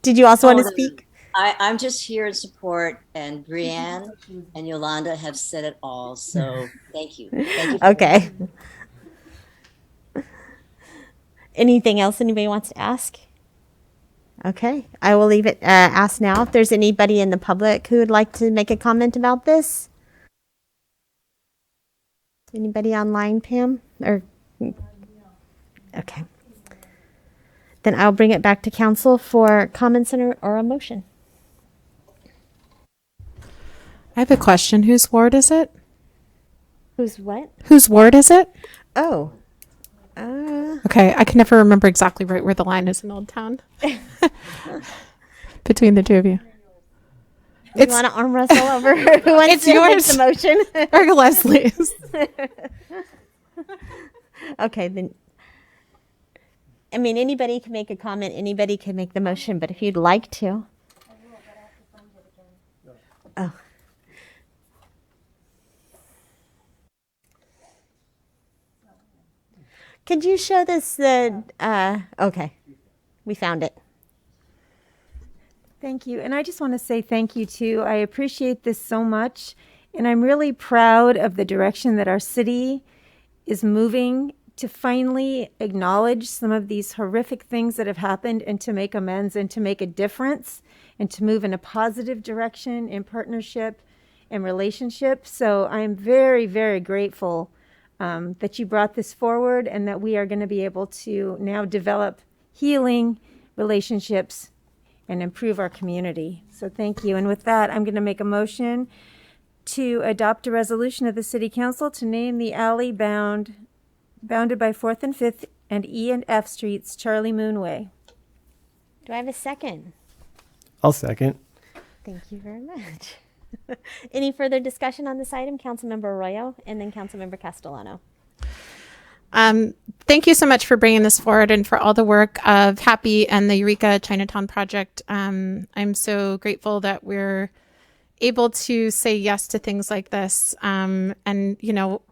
Did you also want to speak? I'm just here in support, and Brianne and Yolanda have said it all. So thank you. Thank you. Okay. Anything else anybody wants to ask? Okay, I will leave it, ask now if there's anybody in the public who would like to make a comment about this. Anybody online, Pam? Or okay. Then I'll bring it back to council for comments or a motion. I have a question. Whose ward is it? Whose what? Whose ward is it? Oh. Okay, I can never remember exactly right where the line is in Old Town. Between the two of you. You want to arm wrestle over who wants It's to yours. make the motion? Or Leslie's. Okay, then. I mean, anybody can make a comment, anybody can make the motion, but if you'd like to. Oh. Could you show this okay. We found it. Thank you. And I just want to say thank you too. I appreciate this so much. And I'm really proud of the direction that our city is moving to finally acknowledge some of these horrific things that have happened and to make amends and to make a difference and to move in a positive direction in partnership and relationship. So I'm very, very grateful that you brought this forward and that we are going to be able to now develop healing relationships and improve our community. So thank you. And with that, I'm going to make a motion to adopt a resolution of the City Council to name the alley bounded by 4th and 5th and E and F Streets Charlie Moon Way. Do I have a second? I'll second. Thank you very much. Any further discussion on this item? Councilmember Arroyo and then Councilmember Castellano. Thank you so much for bringing this forward and for all the work of Happy and the Eureka Chinatown project. I'm so grateful that we're able to say yes to things like this. And, you know,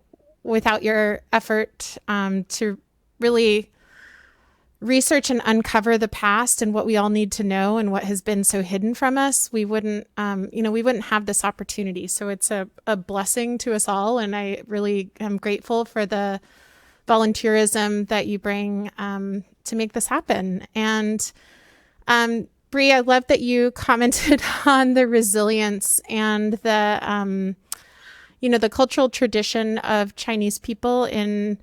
without your effort to really research and uncover the past and what we all need to know and what has been so hidden from us, we wouldn't, we wouldn't have this opportunity. So it's a blessing to us all. And I really am grateful for the volunteerism that you bring to make this happen. And Bree, I love that you commented on the resilience and the, the cultural tradition of Chinese people in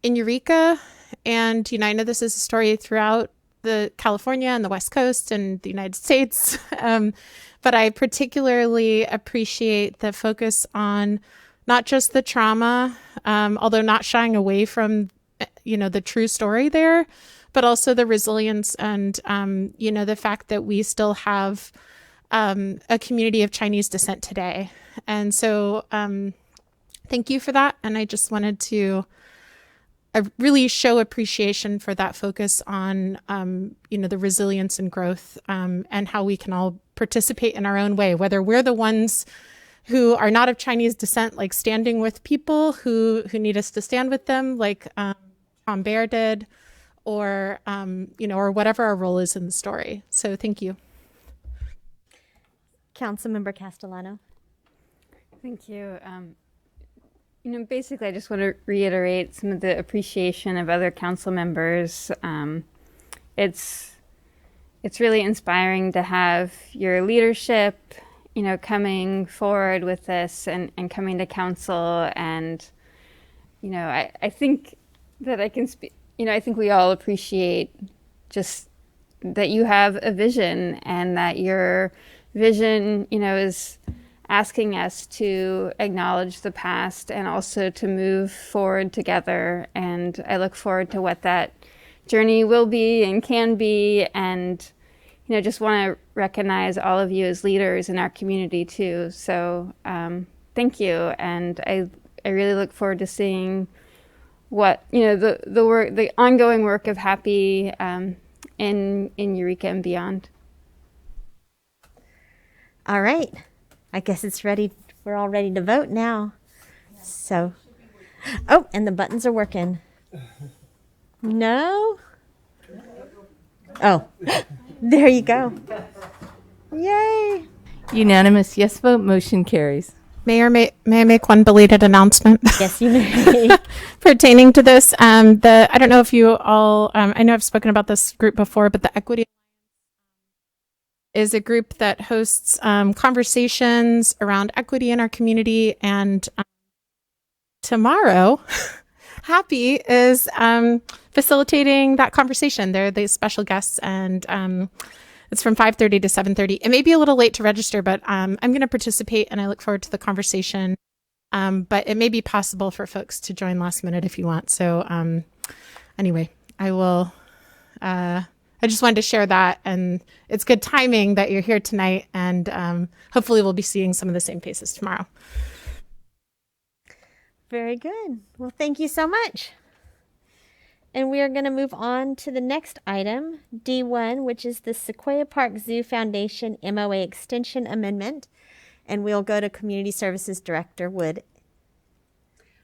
Eureka. And, I know this is a story throughout the California and the West Coast and the United States. But I particularly appreciate the focus on not just the trauma, although not shying away from, the true story there, but also the resilience and, the fact that we still have a community of Chinese descent today. And so thank you for that. And I just wanted to really show appreciation for that focus on, the resilience and growth and how we can all participate in our own way, whether we're the ones who are not of Chinese descent, like standing with people who need us to stand with them, like Tom Baer did, or, or whatever our role is in the story. So thank you. Councilmember Castellano. Thank you. Basically, I just want to reiterate some of the appreciation of other council members. It's really inspiring to have your leadership, coming forward with this and coming to council. And, I think that I can speak, I think we all appreciate just that you have a vision and that your vision, is asking us to acknowledge the past and also to move forward together. And I look forward to what that journey will be and can be. And, just want to recognize all of you as leaders in our community too. So thank you. And I really look forward to seeing what, the work, the ongoing work of Happy in Eureka and beyond. All right. I guess it's ready. We're all ready to vote now. So, and the buttons are working. No? Oh, there you go. Yay. Unanimous yes vote, motion carries. Mayor, may I make one belated announcement? Yes, you may. Pertaining to this, I don't know if you all, I know I've spoken about this group before, but the Equity is a group that hosts conversations around equity in our community. And tomorrow, Happy is facilitating that conversation. They're the special guests, and it's from 5:30 to 7:30. It may be a little late to register, but I'm going to participate, and I look forward to the conversation. But it may be possible for folks to join last minute if you want. So anyway, I will. I just wanted to share that, and it's good timing that you're here tonight, and hopefully we'll be seeing some of the same faces tomorrow. Very good. Well, thank you so much. And we are going to move on to the next item, D1, which is the Sequoia Park Zoo Foundation MOA Extension Amendment. And we'll go to Community Services Director Wood.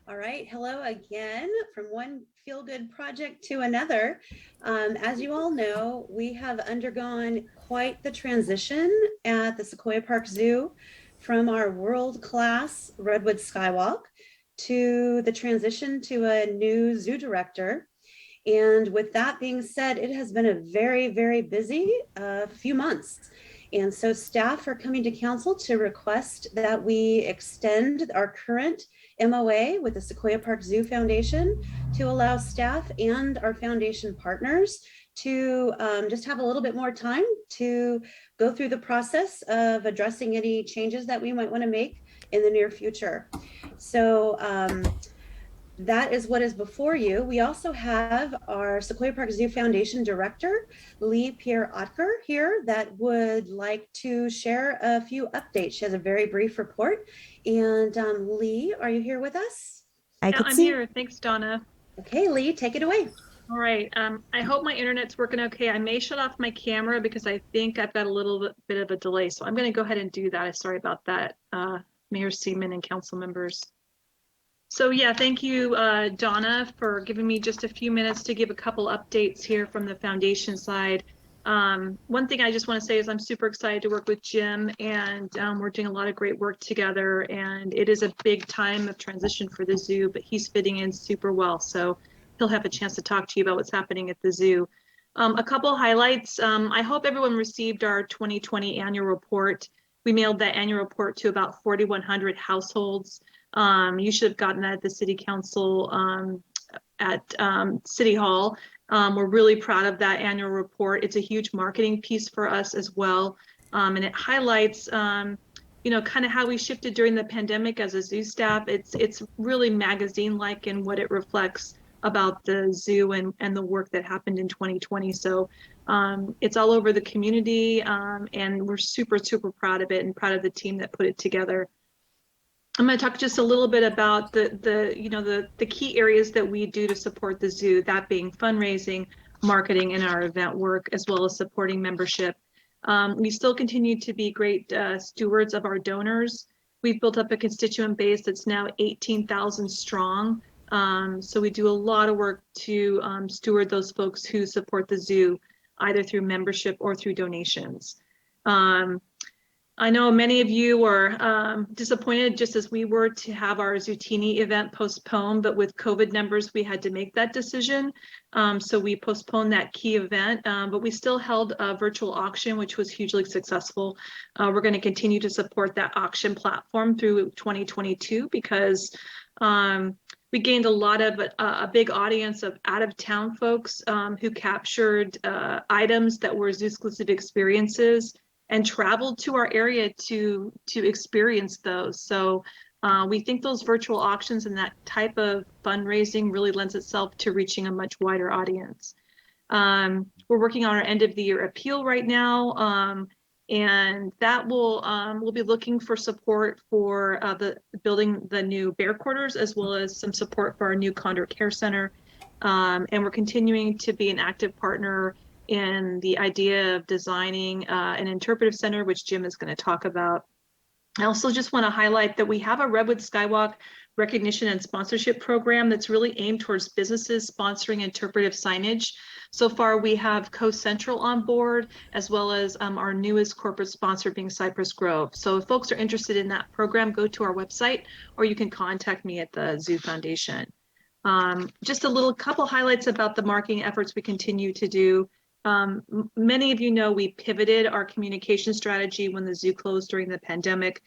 All right. Hello again from one feel-good project to another. As you all know, we have undergone quite the transition at the Sequoia Park Zoo from our world-class Redwood Skywalk to the transition to a new zoo director. And with that being said, it has been a very, very busy few months. And so staff are coming to council to request that we extend our current MOA with the Sequoia Park Zoo Foundation to allow staff and our foundation partners to just have a little bit more time to go through the process of addressing any changes that we might want to make in the near future. So that is what is before you. We also have our Sequoia Park Zoo Foundation Director, Lee Pierre-Otker, here that would like to share a few updates. She has a very brief report. And Lee, are you here with us? I'm here. Thanks, Donna. Okay, Lee, take it away. All right. I hope my internet's working okay. I may shut off my camera because I think I've got a little bit of a delay. So I'm going to go ahead and do that. Sorry about that, Mayor Seaman and council members. So yeah, thank you, Donna, for giving me just a few minutes to give a couple updates here from the foundation side. One thing I just want to say is I'm super excited to work with Jim, and we're doing a lot of great work together, and it is a big time of transition for the zoo, but he's fitting in super well. So he'll have a chance to talk to you about what's happening at the zoo. A couple highlights. I hope everyone received our 2020 annual report. We mailed that annual report to about 4,100 households. You should have gotten that at the city council at City Hall. We're really proud of that annual report. It's a huge marketing piece for us as well. And it highlights, kind of how we shifted during the pandemic as a zoo staff. It's really magazine-like in what it reflects about the zoo and the work that happened in 2020. So it's all over the community, and we're super, super proud of it and proud of the team that put it together. I'm going to talk just a little bit about the key areas that we do to support the zoo, that being fundraising, marketing, and our event work, as well as supporting membership. We still continue to be great stewards of our donors. We've built up a constituent base that's now 18,000 strong. So we do a lot of work to steward those folks who support the zoo, either through membership or through donations. I know many of you were disappointed, just as we were, to have our Zootini event postponed, but with COVID numbers, we had to make that decision. So we postponed that key event, but we still held a virtual auction, which was hugely successful. We're going to continue to support that auction platform through 2022 because we gained a lot of a big audience of out-of-town folks who captured items that were zoo-exclusive experiences and traveled to our area to experience those. So we think those virtual auctions and that type of fundraising really lends itself to reaching a much wider audience. We're working on our end of the year appeal right now, and that we'll be looking for support for building the new bear quarters, as well as some support for our new Condor Care Center. And we're continuing to be an active partner in the idea of designing an interpretive center, which Jim is going to talk about. I also just want to highlight that we have a Redwood Skywalk recognition and sponsorship program that's really aimed towards businesses sponsoring interpretive signage. So far, we have Coast Central on board, as well as our newest corporate sponsor being Cypress Grove. So if folks are interested in that program, go to our website, or you can contact me at the Zoo Foundation. Just a couple highlights about the marketing efforts we continue to do. Many of you know we pivoted our communication strategy when the zoo closed during the pandemic.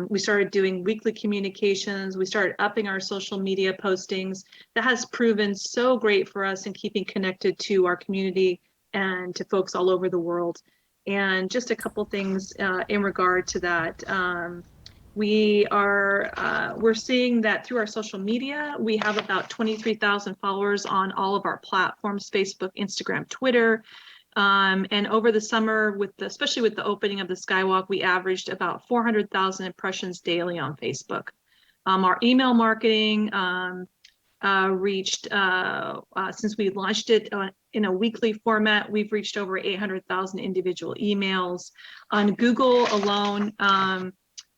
We started doing weekly communications. We started upping our social media postings. That has proven so great for us in keeping connected to our community and to folks all over the world. And just a couple things in regard to that. We're seeing that through our social media, we have about 23,000 followers on all of our platforms, Facebook, Instagram, Twitter. And over the summer, especially with the opening of the Skywalk, we averaged about 400,000 impressions daily on Facebook. Our email marketing reached, since we launched it in a weekly format, we've reached over 800,000 individual emails. On Google alone,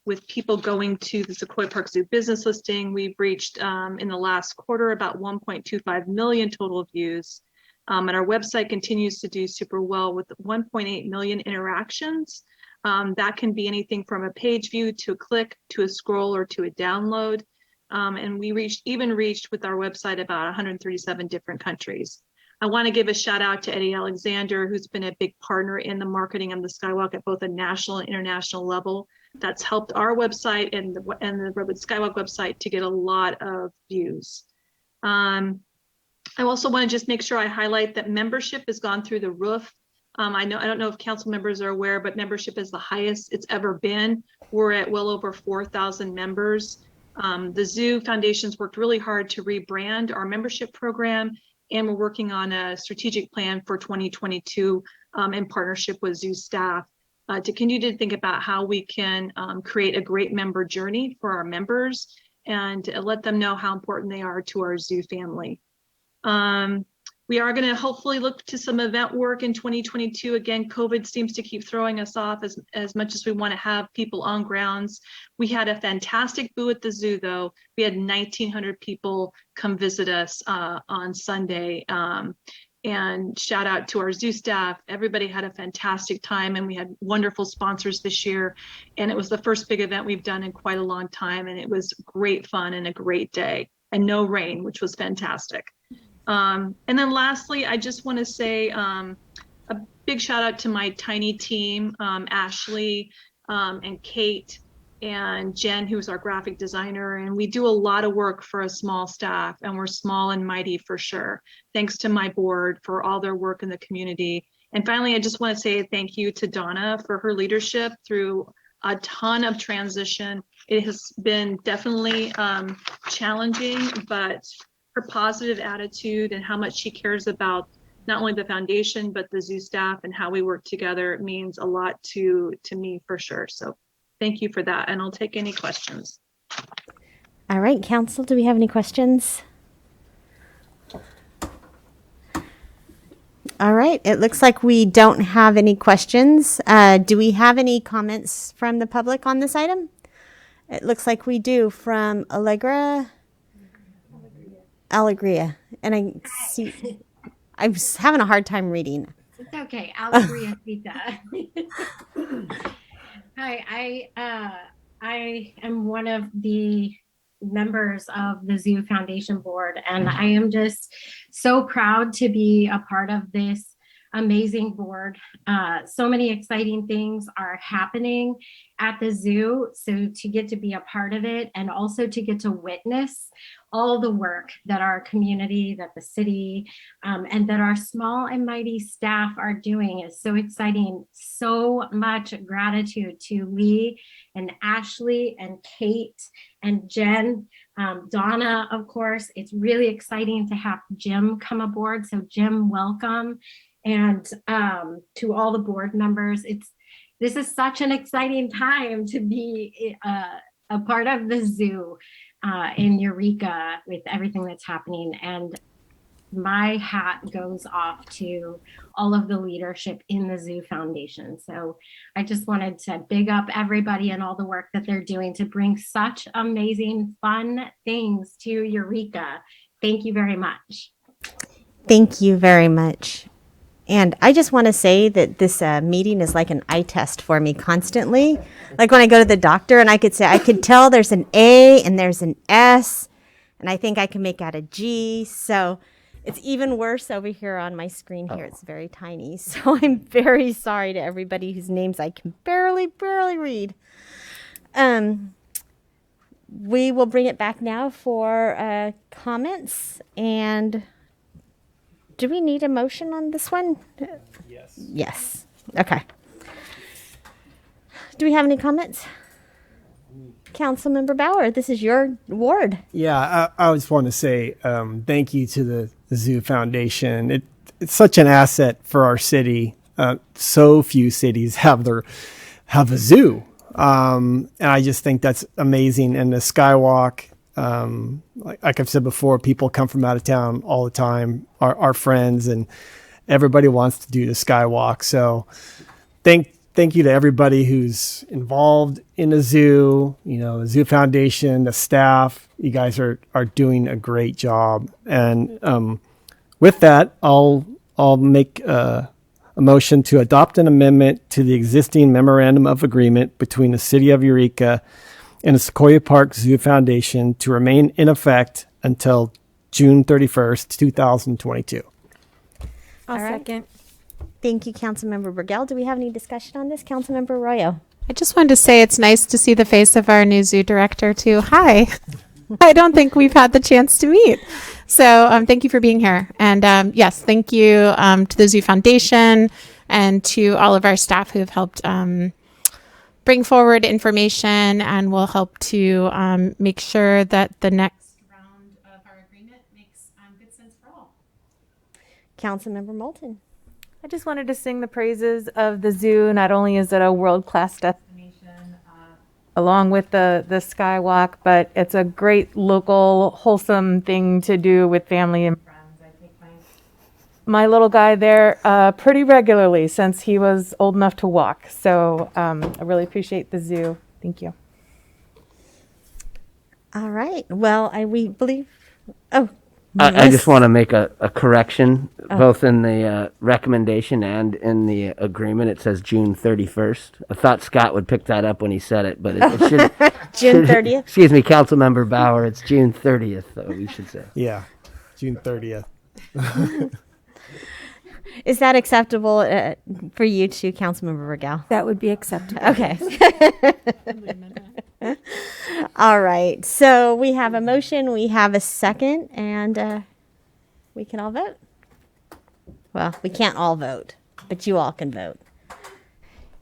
with people going to the Sequoia Park Zoo business listing, we've reached in the last quarter about 1.25 million total views. And our website continues to do super well with 1.8 million interactions. That can be anything from a page view to a click to a scroll or to a download. And we reached with our website about 137 different countries. I want to give a shout out to Eddie Alexander, who's been a big partner in the marketing of the Skywalk at both a national and international level. That's helped our website and the Skywalk website to get a lot of views. I also want to just make sure I highlight that membership has gone through the roof. I don't know if council members are aware, but membership is the highest it's ever been. We're at well over 4,000 members. The Zoo Foundation's worked really hard to rebrand our membership program, and we're working on a strategic plan for 2022 in partnership with Zoo staff to continue to think about how we can create a great member journey for our members and let them know how important they are to our Zoo family. We are going to hopefully look to some event work in 2022. Again, COVID seems to keep throwing us off as much as we want to have people on grounds. We had a fantastic boo at the zoo, though. We had 1,900 people come visit us on Sunday. And shout out to our zoo staff. Everybody had a fantastic time, and we had wonderful sponsors this year. And it was the first big event we've done in quite a long time. And it was great fun and a great day, and no rain, which was fantastic. And then lastly, I just want to say a big shout out to my tiny team, Ashley and Kate and Jen, who's our graphic designer. And we do a lot of work for a small staff, and we're small and mighty for sure. Thanks to my board for all their work in the community. And finally, I just want to say thank you to Donna for her leadership through a ton of transition. It has been definitely challenging, but her positive attitude and how much she cares about not only the foundation, but the zoo staff and how we work together means a lot to me for sure. So thank you for that. And I'll take any questions. All right, council, do we have any questions? All right, it looks like we don't have any questions. Do we have any comments from the public on this item? It looks like we do from Alegria. And I see, I was having a hard time reading. It's okay. Alegria Sita. Hi, I am one of the members of the Zoo Foundation Board, and I am just so proud to be a part of this amazing board. So many exciting things are happening at the zoo. So to get to be a part of it and also to get to witness all the work that our community, that the city, and that our small and mighty staff are doing is so exciting. So much gratitude to Lee and Ashley and Kate and Jen, Donna, of course. It's really exciting to have Jim come aboard. So Jim, welcome. And to all the board members, this is such an exciting time to be a part of the zoo in Eureka with everything that's happening. And my hat goes off to all of the leadership in the Zoo Foundation. So I just wanted to big up everybody and all the work that they're doing to bring such amazing, fun things to Eureka. Thank you very much. Thank you very much. And I just want to say that this meeting is like an eye test for me constantly. Like when I go to the doctor and I could tell there's an A and there's an S, and I think I can make out a G. So It's even worse over here on my screen here. It's very tiny. So I'm very sorry to everybody whose names I can barely read. We will bring it back now for comments. And do we need a motion on this one? Yes. Yes. Okay. Do we have any comments? Councilmember Bauer, this is your ward. Yeah, I just want to say thank you to the Zoo Foundation. It's such an asset for our city. So few cities have a zoo, and I just think that's amazing. And the Skywalk, like I've said before, people come from out of town all the time. Our friends and everybody wants to do the Skywalk. So thank you to everybody who's involved in the zoo, the Zoo Foundation, the staff. You guys are doing a great job. And with that, I'll make a motion to adopt an amendment to the existing memorandum of agreement between the City of Eureka and the Sequoia Park Zoo Foundation to remain in effect until June 31st, 2022. I'll second. Thank you, Councilmember Burgell. Do we have any discussion on this? Councilmember Arroyo. I just wanted to say it's nice to see the face of our new zoo director too. Hi. I don't think we've had the chance to meet. So thank you for being here. And yes, thank you to the Zoo Foundation and to all of our staff who have helped bring forward information and will help to make sure that the next round of our agreement makes good sense for all. Councilmember Moulton. I just wanted to sing the praises of the zoo. Not only is it a world-class destination, along with the Skywalk, but it's a great local, wholesome thing to do with family and friends. I take my little guy there pretty regularly since he was old enough to walk. So I really appreciate the zoo. Thank you. All right. Well, we believe. Oh. I just want to make a correction, both in the recommendation and in the agreement. It says June 31st. I thought Scott would pick that up when he said it, but it should. June 30th? Excuse me, Councilmember Bauer. It's June 30th, though, we should say. Yeah, June 30th. Is that acceptable for you too, Councilmember Burgell? That would be acceptable. Okay. All right. So we have a motion, we have a second, and we can all vote. Well, we can't all vote, but you all can vote.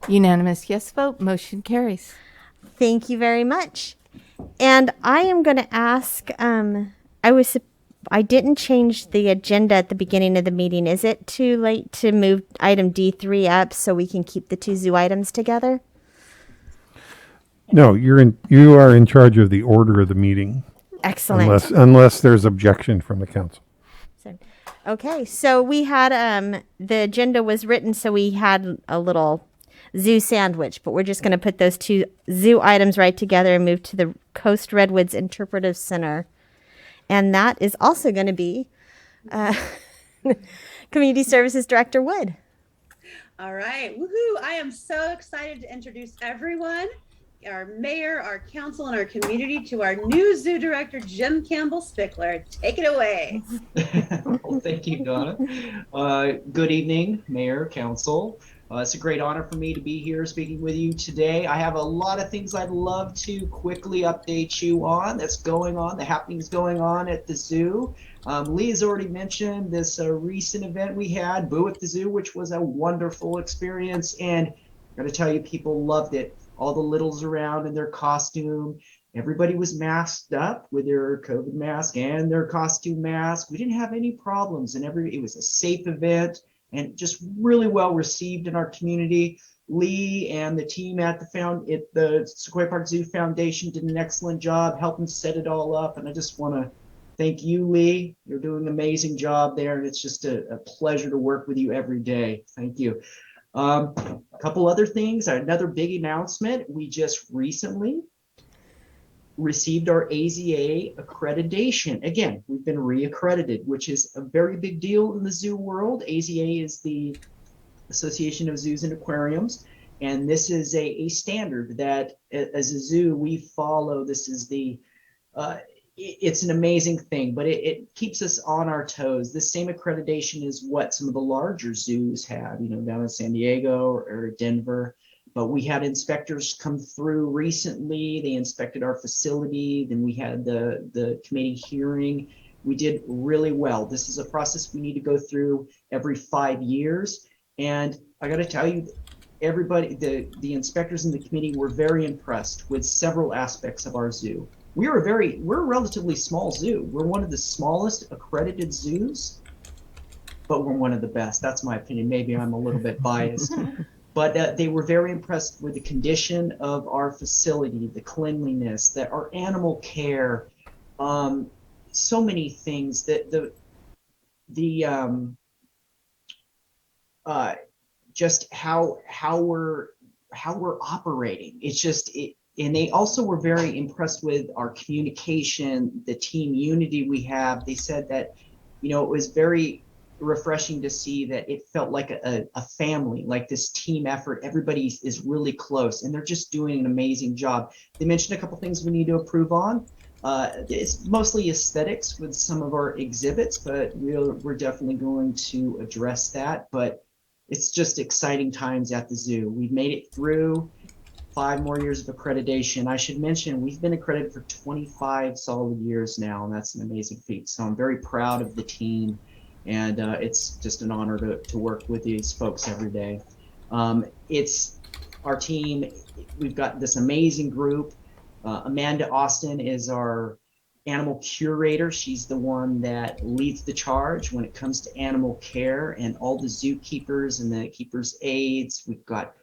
Unanimous yes vote. Motion carries. Thank you very much. And I am going to ask, I didn't change the agenda at the beginning of the meeting. Is it too late to move item D3 up so we can keep the two zoo items together? No, you are in charge of the order of the meeting. Excellent. Unless there's objection from the council. Okay, so we had the agenda was written, so we had a little zoo sandwich, but we're just going to put those two zoo items right together and move to the Coast Redwoods Interpretive Center. And that is also going to be Community Services Director Wood. All right. Woohoo. I am so excited to introduce everyone, our mayor, our council, and our community to our new zoo director, Jim Campbell Spickler. Take it away. Well, thank you, Donna. Good evening, mayor, council. It's a great honor for me to be here speaking with you today. I have a lot of things I'd love to quickly update you on that's going on, the happenings going on at the zoo. Lee has already mentioned this recent event we had, Boo at the Zoo, which was a wonderful experience. And I'm going to tell you, people loved it. All the littles around in their costume. Everybody was masked up with their COVID mask and their costume mask. We didn't have any problems, and it was a safe event and just really well received in our community. Lee and the team at the Sequoia Park Zoo Foundation did an excellent job helping set it all up, and I just want to thank you, Lee. You're doing an amazing job there, and it's just a pleasure to work with you every day. Thank you. A couple other things. Another big announcement. We just recently received our Aza Accreditation. Again, we've been reaccredited, which is a very big deal in the zoo world. Aza is the Association of Zoos and Aquariums, and this is a standard that as a zoo we follow. This is the it's an amazing thing, but it keeps us on our toes. The same accreditation is what some of the larger zoos have, down in San Diego or Denver. But we had inspectors come through recently. They inspected our facility. Then we had the committee hearing. We did really well. This is a process we need to go through every 5 years. And I got to tell you, everybody, the inspectors in the committee were very impressed with several aspects of our zoo. We're a relatively small zoo. We're one of the smallest accredited zoos, but we're one of the best. That's my opinion. Maybe I'm a little bit biased. But they were very impressed with the condition of our facility, the cleanliness, our animal care, so many things that just how we're operating. It's just and they also were very impressed with our communication, the team unity we have. They said that it was very refreshing to see that it felt like a family, like this team effort. Everybody is really close and they're just doing an amazing job. They mentioned a couple things we need to improve on. It's mostly aesthetics with some of our exhibits, but we're definitely going to address that. But it's just exciting times at the zoo. We've made it through 5 more years of accreditation. I should mention we've been accredited for 25 solid years now, and that's an amazing feat. So I'm very proud of the team. And it's just an honor to work with these folks every day. It's our team. We've got this amazing group. Amanda Austin is our animal curator. She's the one that leads the charge when it comes to animal care, and all the zookeepers and the keepers' aides. We've got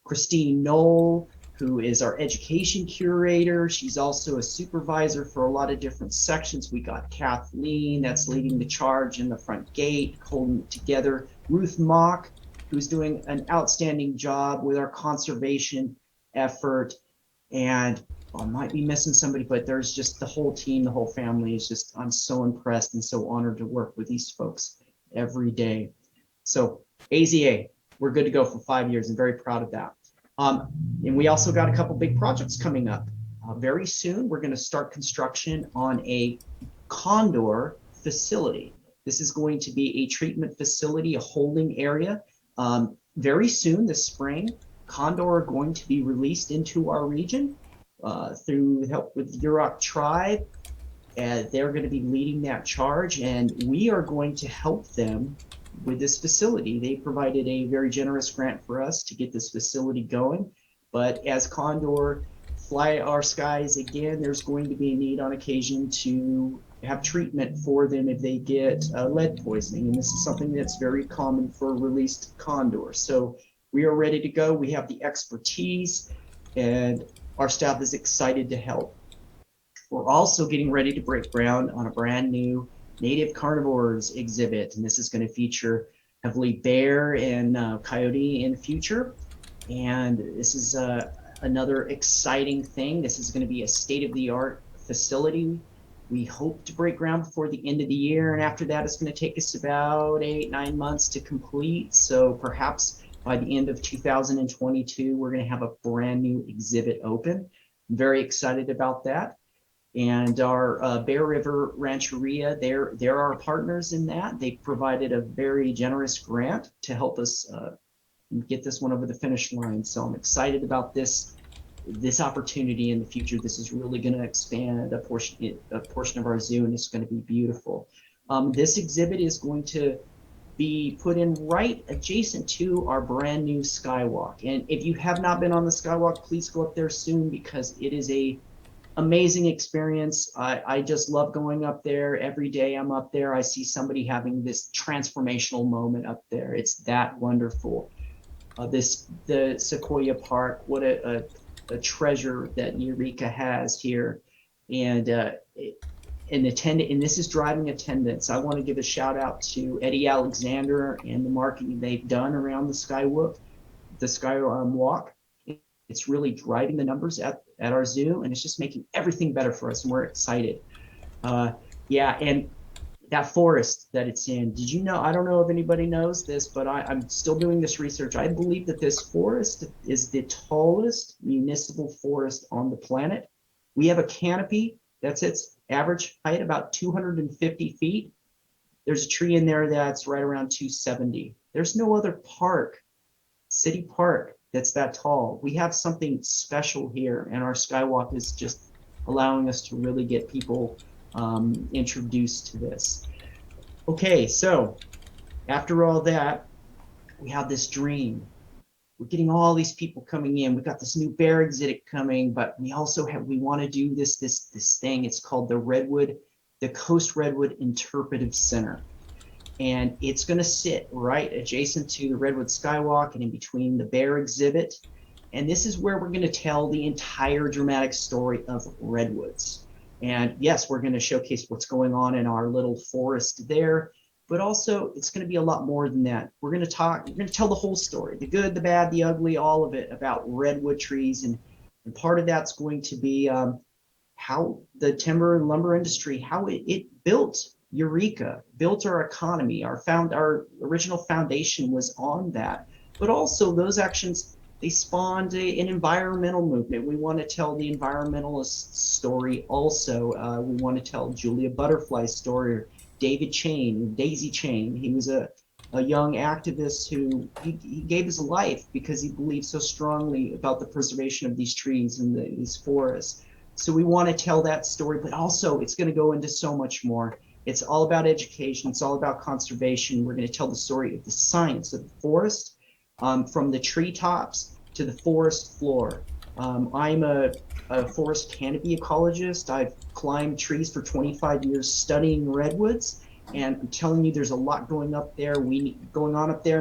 Christine Knoll, who is our education curator. She's also a supervisor for a lot of different sections. We got Kathleen, that's leading the charge in the front gate, holding it together. Ruth Mock, who's doing an outstanding job with our conservation effort. And I might be missing somebody, but there's just the whole team, the whole family is just, I'm so impressed and so honored to work with these folks every day. So AZA, we're good to go for 5 years and very proud of that. And we also got a couple big projects coming up. Very soon, we're going to start construction on a condor facility. This is going to be a treatment facility, a holding area. Very soon this spring, condor are going to be released into our region through help with the Eureka tribe. They're going to be leading that charge, and we are going to help them with this facility. They provided a very generous grant for us to get this facility going. But as condor fly our skies again, there's going to be a need on occasion to have treatment for them if they get lead poisoning. And this is something that's very common for released condors. So we are ready to go. We have the expertise and our staff is excited to help. We're also getting ready to break ground on a brand new native carnivores exhibit, and this is going to feature heavily bear and coyote in the future. And this is another exciting thing. This is going to be a state-of-the-art facility. We hope to break ground before the end of the year, and after that it's going to take us about 8-9 months to complete. So perhaps by the end of 2022 we're going to have a brand new exhibit open. I'm very excited about that. And our Bear River Rancheria, they're our partners in that. They provided a very generous grant to help us get this one over the finish line. So I'm excited about this opportunity in the future. This is really going to expand a portion of our zoo, and it's going to be beautiful. This exhibit is going to be put in right adjacent to our brand new skywalk. And if you have not been on the skywalk, please go up there soon, because it is a amazing experience. I just love going up there. Every day I'm up there, I see somebody having this transformational moment up there. It's that wonderful. The Sequoia Park, what a treasure that Eureka has here. And this is driving attendance. I want to give a shout out to Eddie Alexander and the marketing they've done around the Skywalk. It's really driving the numbers at our zoo, and it's just making everything better for us, and we're excited. Yeah, and that forest that it's in, did you know, I don't know if anybody knows this, but I'm still doing this research. I believe that this forest is the tallest municipal forest on the planet. We have a canopy that sits Average height about 250 feet. There's a tree in there that's right around 270. There's no other park, city park, that's that tall. We have something special here, and our skywalk is just allowing us to really get people introduced to this. Okay, so after all that, we have this dream. We're getting all these people coming in. We've got this new bear exhibit coming, but we also we want to do this thing. It's called the Coast Redwood Interpretive Center. And it's going to sit right adjacent to the Redwood Skywalk and in between the bear exhibit. And this is where we're going to tell the entire dramatic story of redwoods. And yes, we're going to showcase what's going on in our little forest there, but also it's going to be a lot more than that. We're going to tell the whole story, the good, the bad, the ugly, all of it about redwood trees. And part of that's going to be how the timber and lumber industry, how it built Eureka, built our economy. Our original foundation was on that, but also those actions, they spawned an environmental movement. We want to tell the environmentalist story also. We want to tell Julia Butterfly's story, or David Chain, Daisy Chain. He was a young activist who he gave his life because he believed so strongly about the preservation of these trees and these forests. So we want to tell that story, but also it's going to go into so much more. It's all about education. It's all about conservation. We're going to tell the story of the science of the forest, from the treetops to the forest floor. I'm a forest canopy ecologist. I've climbed trees for 25 years studying redwoods, and I'm telling you there's a lot going on up there,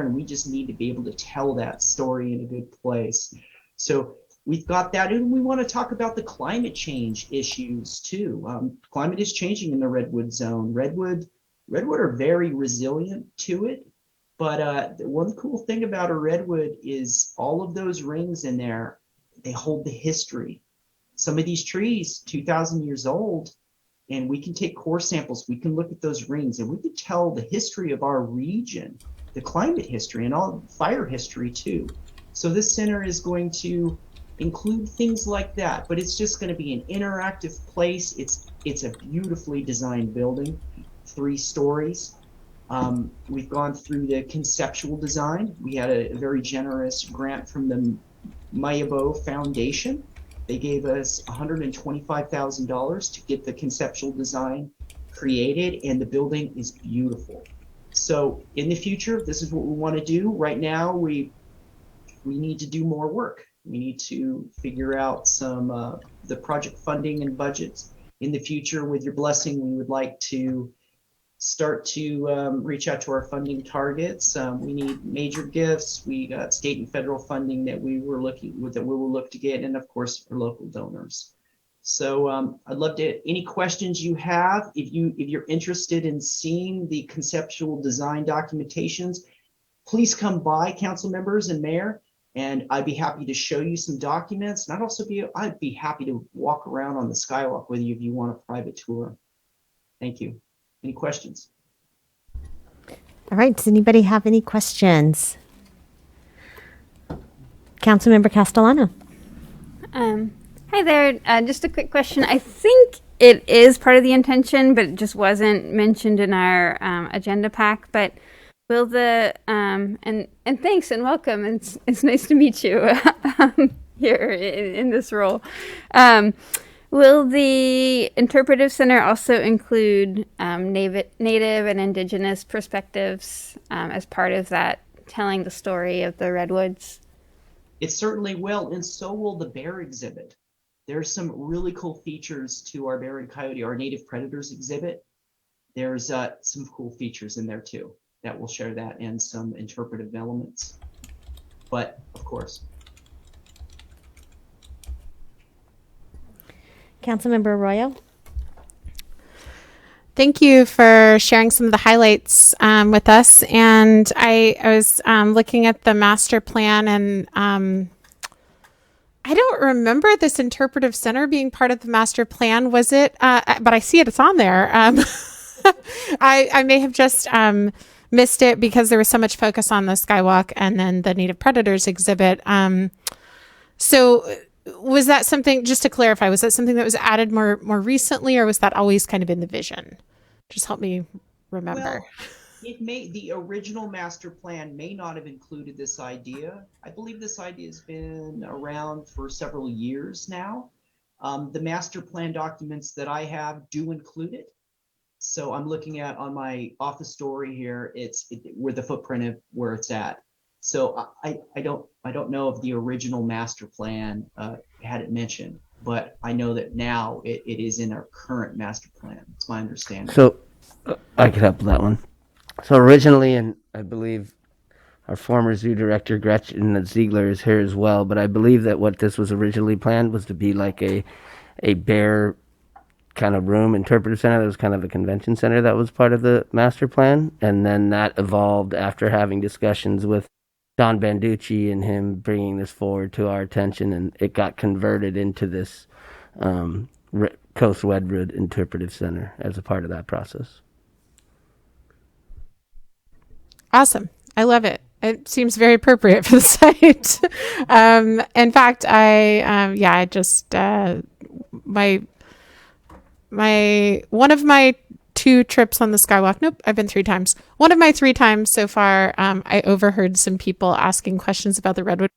and we just need to be able to tell that story in a good place. So we've got that, and we want to talk about the climate change issues too. Climate is changing in the redwood zone. Redwood are very resilient to it. But the one cool thing about a redwood is all of those rings in there, they hold the history. Some of these trees, 2,000 years old, and we can take core samples, we can look at those rings, and we can tell the history of our region, the climate history, and all fire history too. So this center is going to include things like that, but it's just going to be an interactive place. It's a beautifully designed building, 3 stories. We've gone through the conceptual design. We had a very generous grant from the Mayabo Foundation. They gave us $125,000 to get the conceptual design created, and the building is beautiful. So in the future, this is what we want to do. Right now, we need to do more work. We need to figure out some the project funding and budgets. In the future, with your blessing, we would like to start to reach out to our funding targets. We need major gifts. We got state and federal funding that we will look to get, and of course our local donors. So I'd love to any questions you have. If you're interested in seeing the conceptual design documentations, please come by, council members and mayor, and I'd be happy to show you some documents. And I'd be happy to walk around on the skywalk with you if you want a private tour. Thank you. Any questions? All right. Does anybody have any questions? Councilmember Castellano. Hi there. Just a quick question. I think it is part of the intention, but it just wasn't mentioned in our agenda pack. But will the and thanks and welcome. It's nice to meet you here in this role. Will the Interpretive Center also include Native and Indigenous perspectives as part of that, telling the story of the redwoods? It certainly will, and so will the bear exhibit. There's some really cool features to our bear and coyote, our native predators exhibit. There's some cool features in there too that will share that, and some interpretive elements. But of course. Councilmember Arroyo. Thank you for sharing some of the highlights with us. And I was looking at the master plan, and I don't remember this interpretive center being part of the master plan. Was it? But I see it's on there. I may have just missed it because there was so much focus on the skywalk and then the native predators exhibit. So was that something, just to clarify, was that something that was added more recently, or was that always kind of in the vision? Just help me remember. Well, the original master plan may not have included this idea. I believe this idea has been around for several years now. The master plan documents that I have do include it. So I'm looking at on my office story here, where the footprint of where it's at. So I don't know if the original master plan had it mentioned, but I know that now it is in our current master plan. It's my understanding. So I could help with that one. So originally, and I believe our former zoo director Gretchen Ziegler is here as well, but I believe that what this was originally planned was to be like a bare kind of room interpretive center. That was kind of a convention center that was part of the master plan, and then that evolved after having discussions with Don Banducci and him bringing this forward to our attention, and it got converted into this Coast Wedgwood Interpretive Center as a part of that process. Awesome. I love it. It seems very appropriate for the site. In fact, I just one of my 2 trips on the Skywalk. Nope, I've been 3 times. One of my 3 times so far, I overheard some people asking questions about the redwood,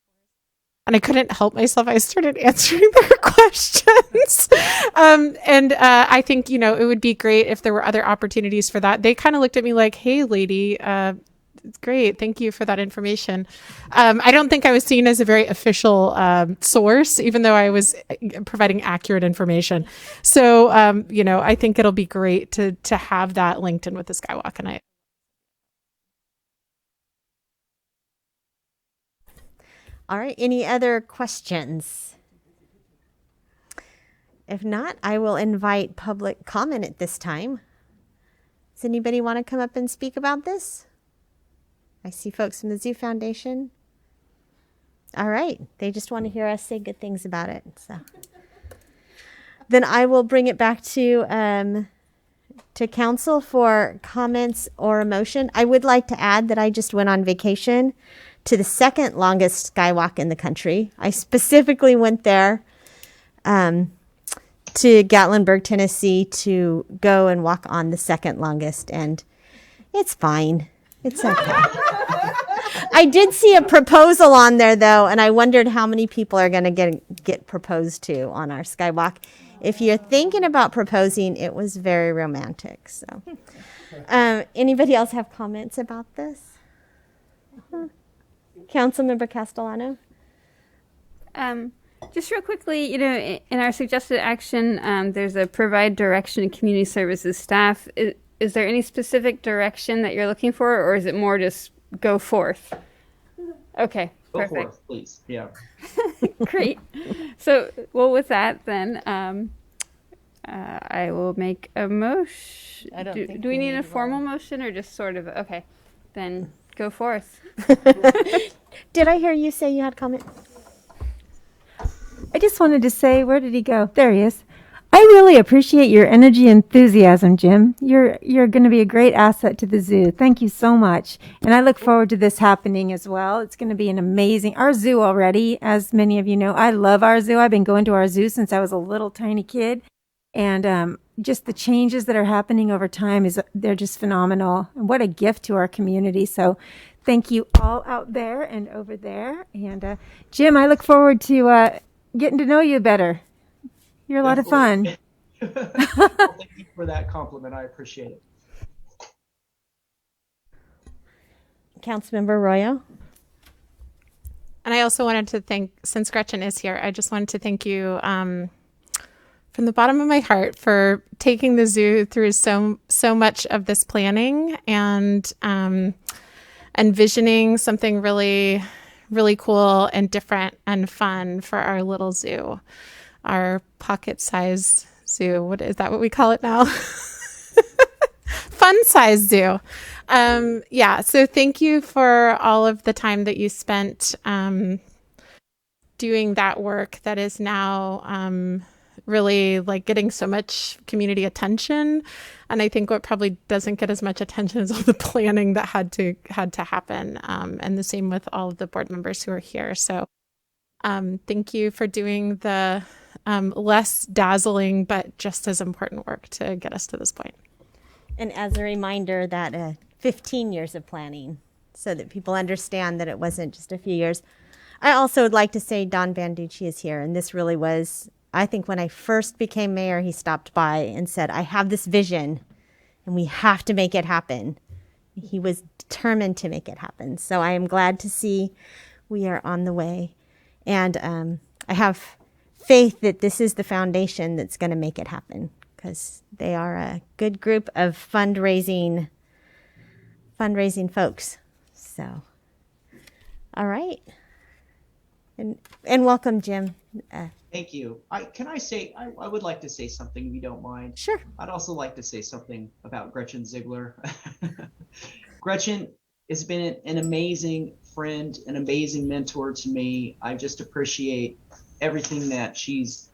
and I couldn't help myself. I started answering their questions. I think, it would be great if there were other opportunities for that. They kind of looked at me like, "Hey, lady, it's great. Thank you for that information." I don't think I was seen as a very official source, even though I was providing accurate information. So, I think it'll be great to have that linked in with the Skywalk. And All right. Any other questions? If not, I will invite public comment at this time. Does anybody want to come up and speak about this? I see folks from the Zoo Foundation. All right. They just want to hear us say good things about it. So then I will bring it back to council for comments or a motion. I would like to add that I just went on vacation to the second longest skywalk in the country. I specifically went there to Gatlinburg, Tennessee, to go and walk on the second longest, and it's fine. It's okay. I did see a proposal on there, though, and I wondered how many people are going to get proposed to on our skywalk. If you're thinking about proposing, it was very romantic. So, anybody else have comments about this? Councilmember Castellano? Just real quickly, in our suggested action, there's a provide direction to community services staff. Is there any specific direction that you're looking for, or is it more just go forth? Okay, Go perfect. forth, please. Yeah. Great. So, with that, then, I will make a motion. I don't think do we we need a need formal motion, or just sort of? Okay, then go forth. Did I hear you say you had comment? I just wanted to say, where did he go? There he is. I really appreciate your energy and enthusiasm, Jim. You're going to be a great asset to the zoo. Thank you so much. And I look forward to this happening as well. It's going to be an amazing, our zoo already, as many of you know, I love our zoo. I've been going to our zoo since I was a little tiny kid. And just the changes that are happening over time, they're just phenomenal. And what a gift to our community. So thank you all out there and over there. And Jim, I look forward to getting to know you better. You're a lot of fun. Well, thank you for that compliment. I appreciate it. Councilmember Arroyo? And I also wanted to thank, since Gretchen is here, I just wanted to thank you from the bottom of my heart for taking the zoo through so much of this planning and envisioning something really, really cool and different and fun for our little zoo. Our pocket-sized zoo. What is that? What we call it now? Fun-sized zoo. So thank you for all of the time that you spent doing that work that is now really like getting so much community attention. And I think what probably doesn't get as much attention is all the planning that had to happen. And the same with all of the board members who are here. So Thank you for doing the less dazzling but just as important work to get us to this point. And as a reminder that 15 years of planning, so that people understand that it wasn't just a few years. I also would like to say Don Banducci is here, and this really was, I think when I first became mayor, he stopped by and said, I have this vision, and we have to make it happen. He was determined to make it happen. So I am glad to see we are on the way. And I have faith that this is the foundation that's going to make it happen, because they are a good group of fundraising folks. So, all right. And welcome, Jim. Thank you. I would like to say something, if you don't mind. Sure. I'd also like to say something about Gretchen Ziegler. Gretchen has been an amazing friend, an amazing mentor to me. I just appreciate everything that she's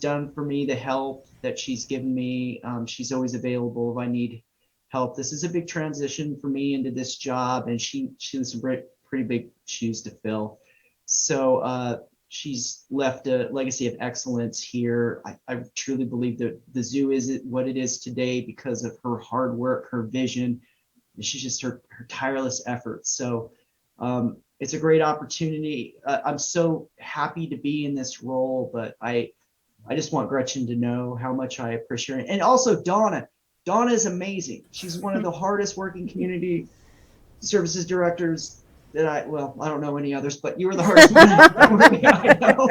done for me, the help that she's given me. She's always available if I need help. This is a big transition for me into this job, and she was some pretty big shoes to fill. So she's left a legacy of excellence here. I truly believe that the zoo is what it is today because of her hard work, her vision. She's just her tireless efforts. So it's a great opportunity. I'm so happy to be in this role, but I just want Gretchen to know how much I appreciate it. And also Donna. Donna is amazing. She's one of the hardest working community services directors that I don't know any others, but you were the hardest one I know.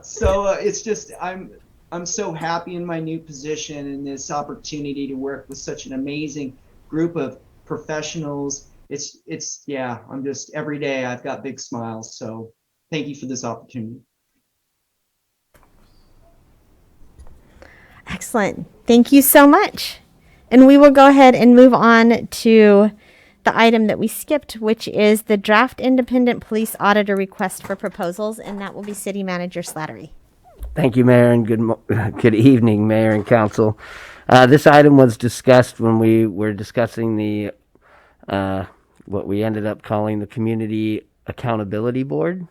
So it's just, I'm so happy in my new position and this opportunity to work with such an amazing group of professionals. I'm just, every day I've got big smiles. So thank you for this opportunity. Excellent. Thank you so much. And we will go ahead and move on to the item that we skipped, which is the draft independent police auditor request for proposals, and that will be City Manager Slattery. Thank you, Mayor, and good evening, Mayor and Council. This item was discussed when we were discussing the what we ended up calling the Community Accountability Board,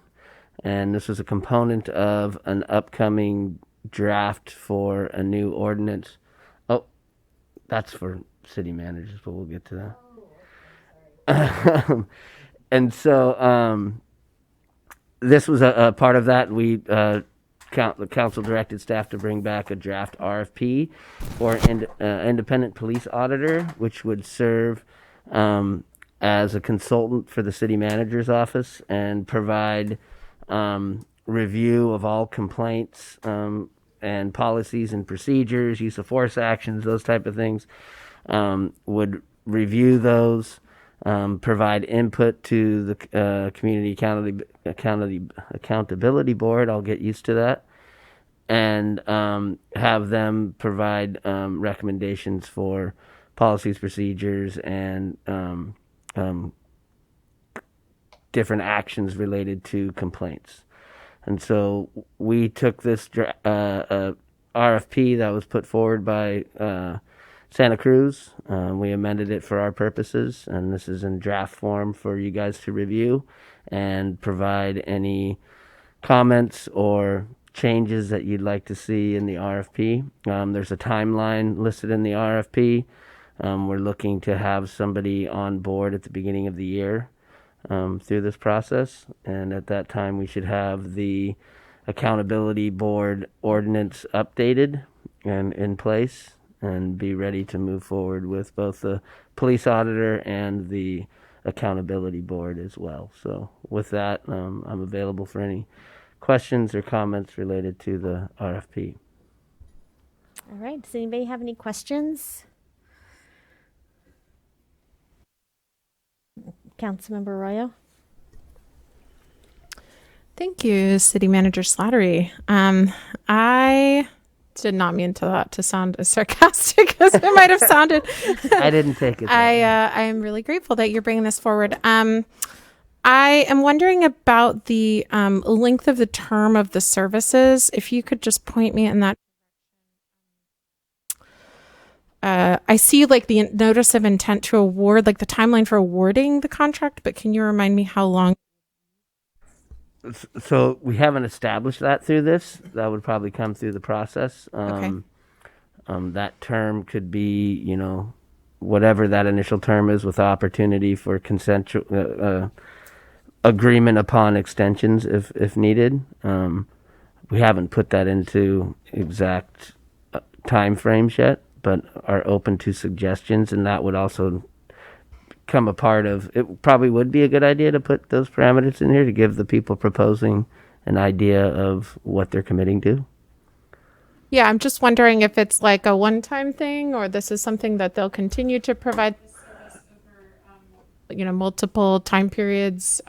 and this was a component of an upcoming draft for a new ordinance. Oh, that's for city managers, but we'll get to that. And so this was a part of that. The council directed staff to bring back a draft RFP for independent police auditor, which would serve as a consultant for the city manager's office and provide review of all complaints and policies and procedures, use of force actions, those type of things. Would review those. Provide input to the Community Accountability Board. I'll get used to that. And have them provide recommendations for policies, procedures, and different actions related to complaints. And so we took this RFP that was put forward by Santa Cruz. We amended it for our purposes, and this is in draft form for you guys to review and provide any comments or changes that you'd like to see in the RFP. There's a timeline listed in the RFP. We're looking to have somebody on board at the beginning of the year through this process, and at that time we should have the Accountability Board ordinance updated and in place, and be ready to move forward with both the police auditor and the accountability board as well. So with that, I'm available for any questions or comments related to the RFP. All right. Does anybody have any questions? Councilmember Arroyo. Thank you, City Manager Slattery. I did not mean to sound as sarcastic as it might have sounded. I didn't take it. I am really grateful that you're bringing this forward. I am wondering about the length of the term of the services. If you could just point me in that. I see like the notice of intent to award, like the timeline for awarding the contract, but can you remind me how long? So we haven't established that through this. That would probably come through the process. That term could be, whatever that initial term is, with opportunity for consensual agreement upon extensions if needed. We haven't put that into exact time frames yet, but are open to suggestions, and that would also come a part of it. Probably would be a good idea to put those parameters in here to give the people proposing an idea of what they're committing to. Yeah, I'm just wondering if it's like a one-time thing, or this is something that they'll continue to provide this service over, multiple time periods,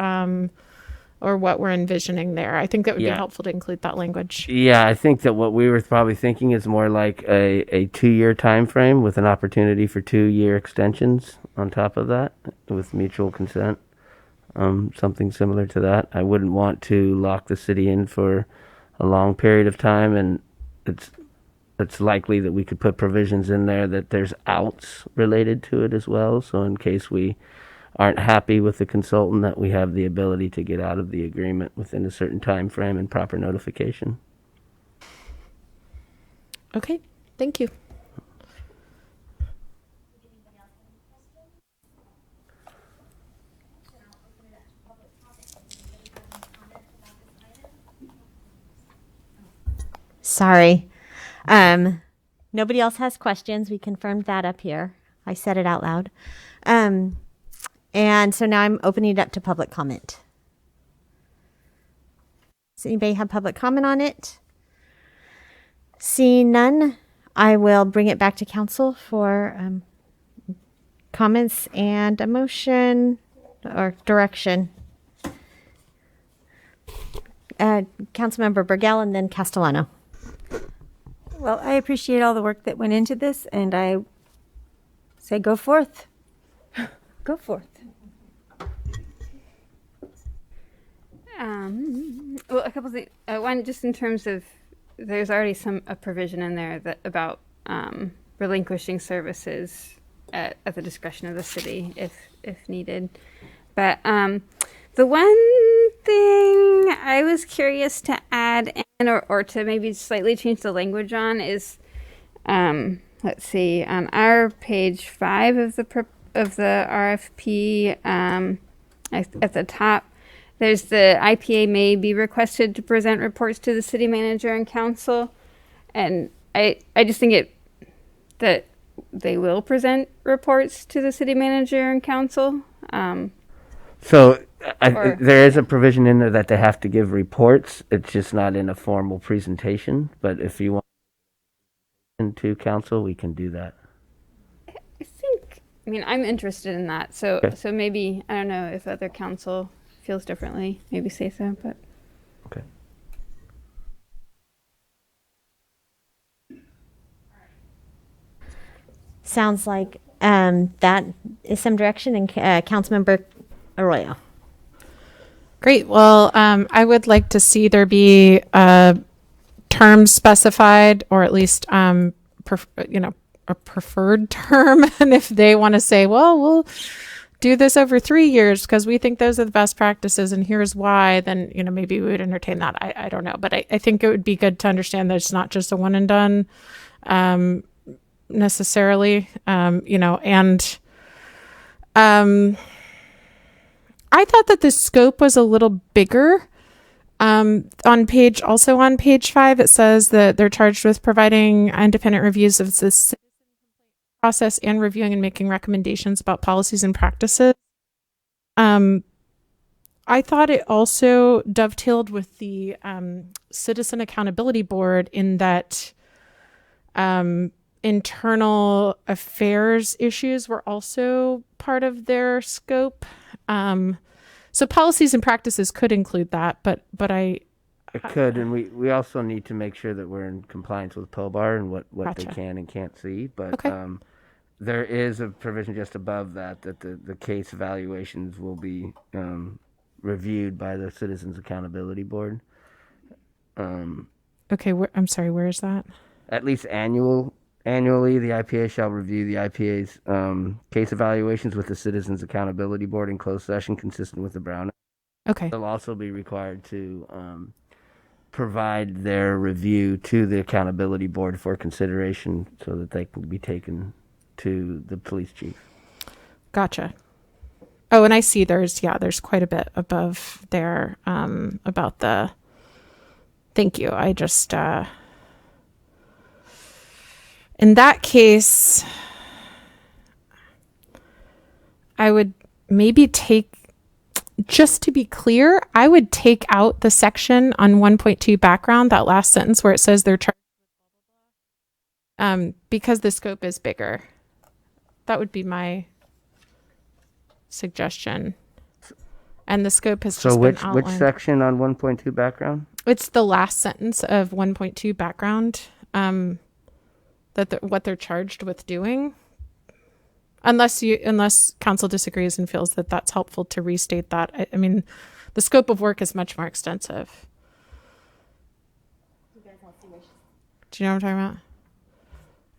or what we're envisioning there. I think that would be helpful to include that language. Yeah, I think that what we were probably thinking is more like a 2-year time frame with an opportunity for 2-year extensions on top of that with mutual consent. Something similar to that. I wouldn't want to lock the city in for a long period of time, and it's likely that we could put provisions in there that there's outs related to it as well. So in case we aren't happy with the consultant, that we have the ability to get out of the agreement within a certain time frame and proper notification. Okay, thank you. Sorry. Nobody else has questions. We confirmed that up here. I said it out loud. And so now I'm opening it up to public comment. Does anybody have public comment on it? Seeing none, I will bring it back to council for comments and a motion or direction. Councilmember Burgell and then Castellano. Well, I appreciate all the work that went into this, and I say go forth. Go forth. Well, a couple things. One, just in terms of, there's already a provision in there that about relinquishing services at the discretion of the city if needed. But the one thing I was curious to add in, or to maybe slightly change the language on, is let's see, on our page 5 of the RFP, at the top, there's the IPA may be requested to present reports to the city manager and council, and I just think that they will present reports to the city manager and council. There is a provision in there that they have to give reports. It's just not in a formal presentation. But if you want to council, we can do that. I'm interested in that. So maybe, I don't know if other council feels differently. Maybe say so. But okay. Sounds like that is some direction. And Councilmember Arroyo. Great. Well, I would like to see there be a term specified, or at least, a preferred term. And if they want to say, well, we'll do this over 3 years because we think those are the best practices and here's why, then, maybe we would entertain that. I don't know. But I think it would be good to understand that it's not just a one and done necessarily, I thought that the scope was a little bigger. On page 5, it says that they're charged with providing independent reviews of the citizen process and reviewing and making recommendations about policies and practices. I thought it also dovetailed with the Citizen Accountability Board in that internal affairs issues were also part of their scope. So policies and practices could include that, but it could, and we also need to make sure that we're in compliance with POBAR and what Gotcha. they can and can't see. But Okay. There is a provision just above that the case evaluations will be reviewed by the Citizens Accountability Board. Okay, I'm sorry, where is that? At least annually, the IPA shall review the IPA's case evaluations with the Citizens Accountability Board in closed session consistent with the Brown Act. Okay. They'll also be required to provide their review to the accountability board for consideration so that they can be taken to the police chief. Gotcha. Oh, and I see there's quite a bit above there about the, thank you. I just, in that case, I would maybe just to be clear, I would take out the section on 1.2 background, that last sentence where it says they're charged because the scope is bigger. That would be my suggestion. And the scope has just been outlined. Which section on 1.2 background? It's the last sentence of 1.2 background, what they're charged with doing. Unless council disagrees and feels that that's helpful to restate that. I mean, the scope of work is much more extensive. Do you know what I'm talking about?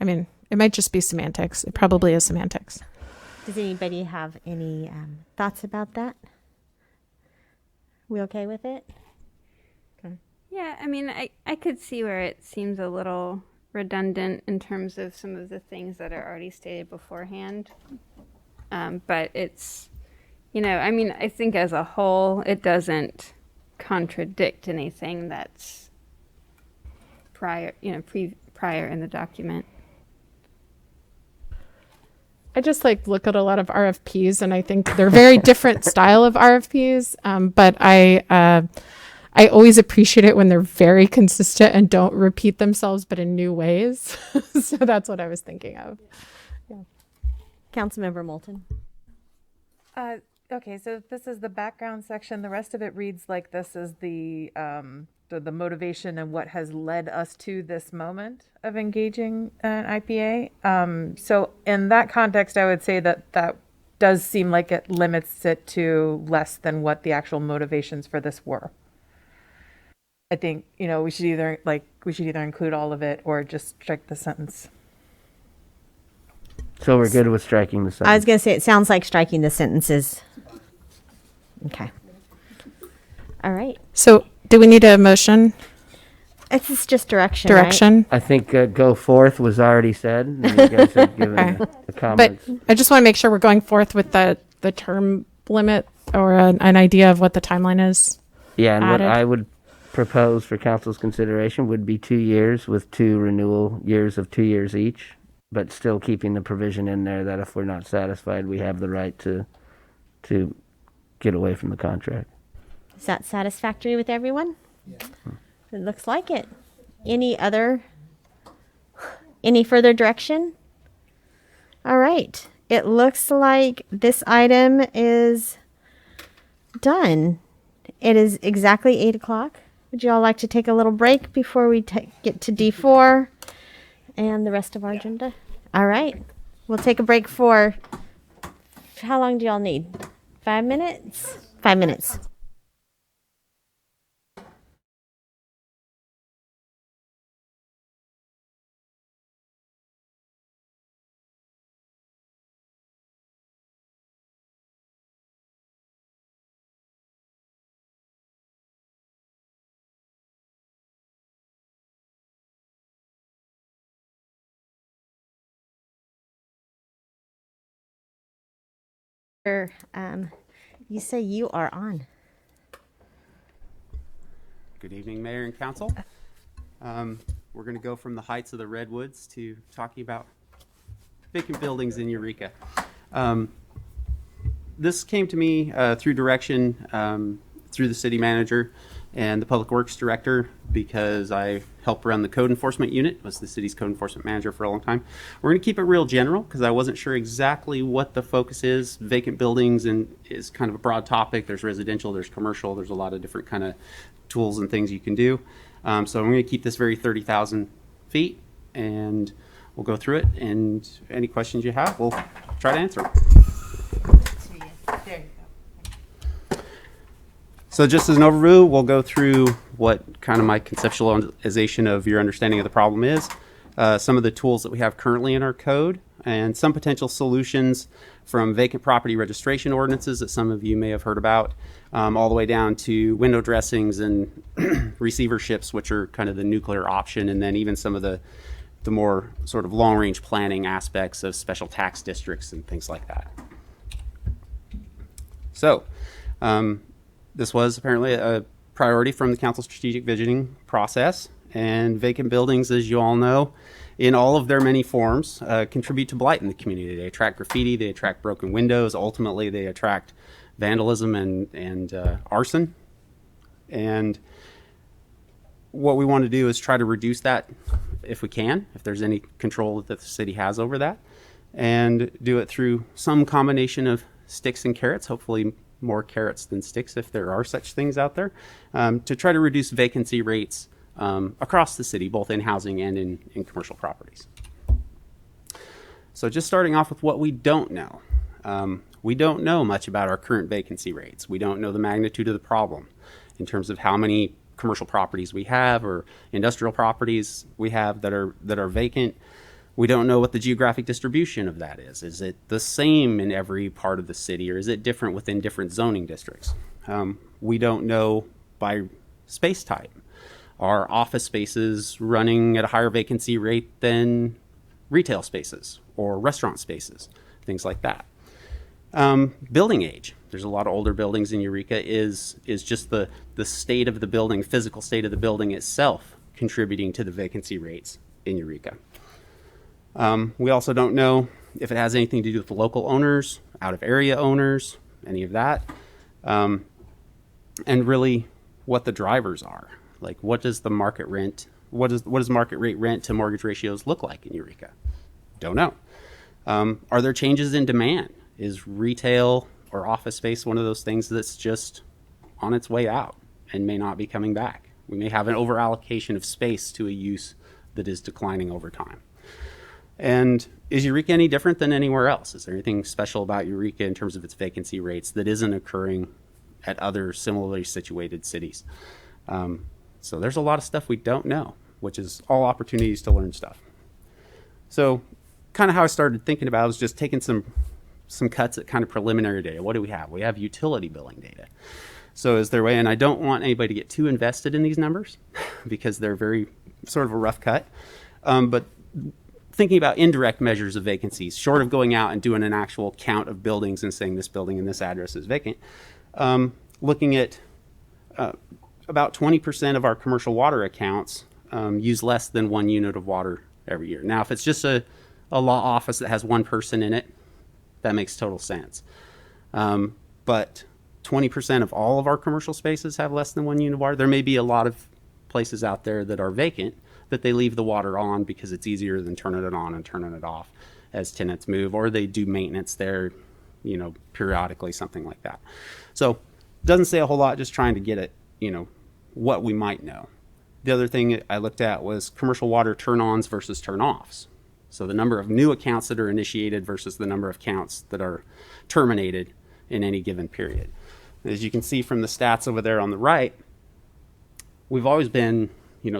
I mean, it might just be semantics. It probably is semantics. Does anybody have any thoughts about that? We okay with it? Okay. Yeah, I mean, I could see where it seems a little redundant in terms of some of the things that are already stated beforehand. But it's, I mean, I think as a whole, it doesn't contradict anything that's prior in the document. I just look at a lot of RFPs and I think they're very different style of RFPs. But I always appreciate it when they're very consistent and don't repeat themselves, but in new ways. So that's what I was thinking of. Yeah. Councilmember Moulton. Okay, so this is the background section. The rest of it reads like this is the motivation and what has led us to this moment of engaging an IPA. So in that context, I would say that does seem like it limits it to less than what the actual motivations for this were. I think, we should either include all of it or just strike the sentence. So we're good with striking the sentence. I was going to say, it sounds like striking the sentences. Okay. All right. So do we need a motion? It's just direction. Direction. Right? I think go forth was already said. And you guys have given the comments. But I just want to make sure we're going forth with the term limit or an idea of what the timeline is. Yeah, and added. what I would propose for council's consideration would be 2 years with 2 renewal years of 2 years each, but still keeping the provision in there that if we're not satisfied, we have the right to get away from the contract. Is that satisfactory with everyone? Yeah. It looks like it. Any further direction? All right. It looks like this item is done. It is exactly 8 o'clock. Would you all like to take a little break before we get to D4 and the rest of our agenda? All right. We'll take a break for, how long do y'all need? 5 minutes? 5 minutes. You say you are on. Good evening, Mayor and Council. We're going to go from the heights of the Redwoods to talking about vacant buildings in Eureka. This came to me through direction through the city manager and the public works director because I helped run the code enforcement unit, was the city's code enforcement manager for a long time. We're going to keep it real general because I wasn't sure exactly what the focus is. Vacant buildings is kind of a broad topic. There's residential, there's commercial, there's a lot of different kind of tools and things you can do. So I'm going to keep this very 30,000 feet and we'll go through it, and any questions you have, we'll try to answer. There you go. So just as an overview, we'll go through what kind of my conceptualization of your understanding of the problem is, some of the tools that we have currently in our code, and some potential solutions from vacant property registration ordinances that some of you may have heard about, all the way down to window dressings and receiverships, which are kind of the nuclear option, and then even some of the more sort of long-range planning aspects of special tax districts and things like that. So this was apparently a priority from the council strategic visioning process, and vacant buildings, as you all know, in all of their many forms, contribute to blight in the community. They attract graffiti, they attract broken windows, ultimately they attract vandalism and arson. And what we want to do is try to reduce that if we can, if there's any control that the city has over that, and do it through some combination of sticks and carrots, hopefully more carrots than sticks if there are such things out there, to try to reduce vacancy rates across the city, both in housing and in commercial properties. So just starting off with what we don't know. We don't know much about our current vacancy rates. We don't know the magnitude of the problem in terms of how many commercial properties we have or industrial properties we have that are vacant. We don't know what the geographic distribution of that is. Is it the same in every part of the city, or is it different within different zoning districts? We don't know by space type. Are office spaces running at a higher vacancy rate than retail spaces or restaurant spaces, things like that. Building age. There's a lot of older buildings in Eureka. Is just the state of the building, physical state of the building itself contributing to the vacancy rates in Eureka. We also don't know if it has anything to do with the local owners, out of area owners, any of that, and really what the drivers are. Like, what does the market rent, what does market rate rent to mortgage ratios look like in Eureka? Don't know. Are there changes in demand? Is retail or office space one of those things that's just on its way out and may not be coming back? We may have an overallocation of space to a use that is declining over time. And is Eureka any different than anywhere else? Is there anything special about Eureka in terms of its vacancy rates that isn't occurring at other similarly situated cities? So there's a lot of stuff we don't know, which is all opportunities to learn stuff. So kind of how I started thinking about it was just taking some cuts at kind of preliminary data. What do we have? We have utility billing data. So is there a way, and I don't want anybody to get too invested in these numbers because they're very sort of a rough cut, but thinking about indirect measures of vacancies, short of going out and doing an actual count of buildings and saying this building and this address is vacant, looking at about 20% of our commercial water accounts use less than 1 unit of water every year. Now, if it's just a law office that has one person in it, that makes total sense. But 20% of all of our commercial spaces have less than 1 unit of water. There may be a lot of places out there that are vacant that they leave the water on because it's easier than turning it on and turning it off as tenants move, or they do maintenance there, periodically, something like that. So doesn't say a whole lot, just trying to get at, what we might know. The other thing I looked at was commercial water turn-ons versus turn-offs. So the number of new accounts that are initiated versus the number of accounts that are terminated in any given period. As you can see from the stats over there on the right, we've always been,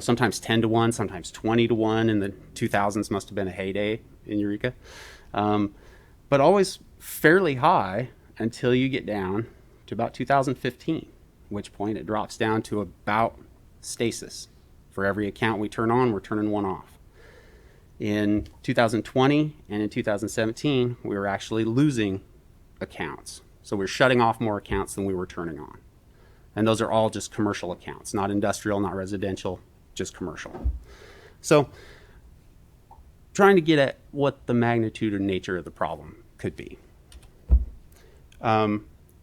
sometimes 10 to 1, sometimes 20 to 1. In the 2000s must have been a heyday in Eureka. But always fairly high until you get down to about 2015, at which point it drops down to about stasis. For every account we turn on, we're turning one off. In 2020 and in 2017, we were actually losing accounts. So we're shutting off more accounts than we were turning on. And those are all just commercial accounts, not industrial, not residential, just commercial. So trying to get at what the magnitude or nature of the problem could be.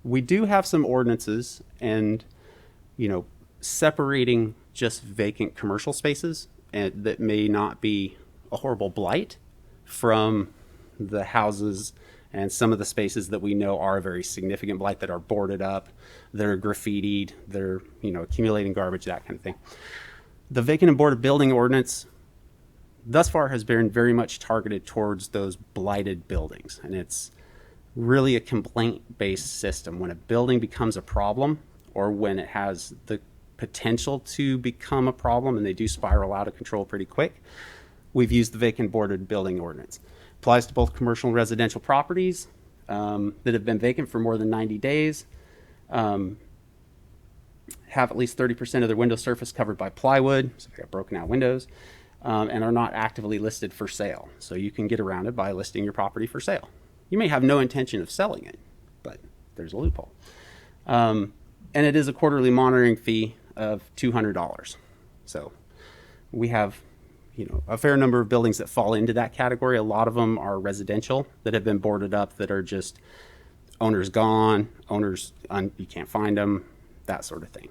We do have some ordinances and, separating just vacant commercial spaces and that may not be a horrible blight from the houses and some of the spaces that we know are a very significant blight, that are boarded up, they're graffitied, they're, accumulating garbage, that kind of thing. The vacant and boarded building ordinance thus far has been very much targeted towards those blighted buildings. And it's really a complaint-based system. When a building becomes a problem, or when it has the potential to become a problem and they do spiral out of control pretty quick, we've used the vacant boarded building ordinance. Applies to both commercial and residential properties that have been vacant for more than 90 days, have at least 30% of their window surface covered by plywood, so they got broken out windows, and are not actively listed for sale. So you can get around it by listing your property for sale. You may have no intention of selling it, but there's a loophole. And it is a quarterly monitoring fee of $200. So we have, a fair number of buildings that fall into that category. A lot of them are residential that have been boarded up that are just owners gone, you can't find them, that sort of thing.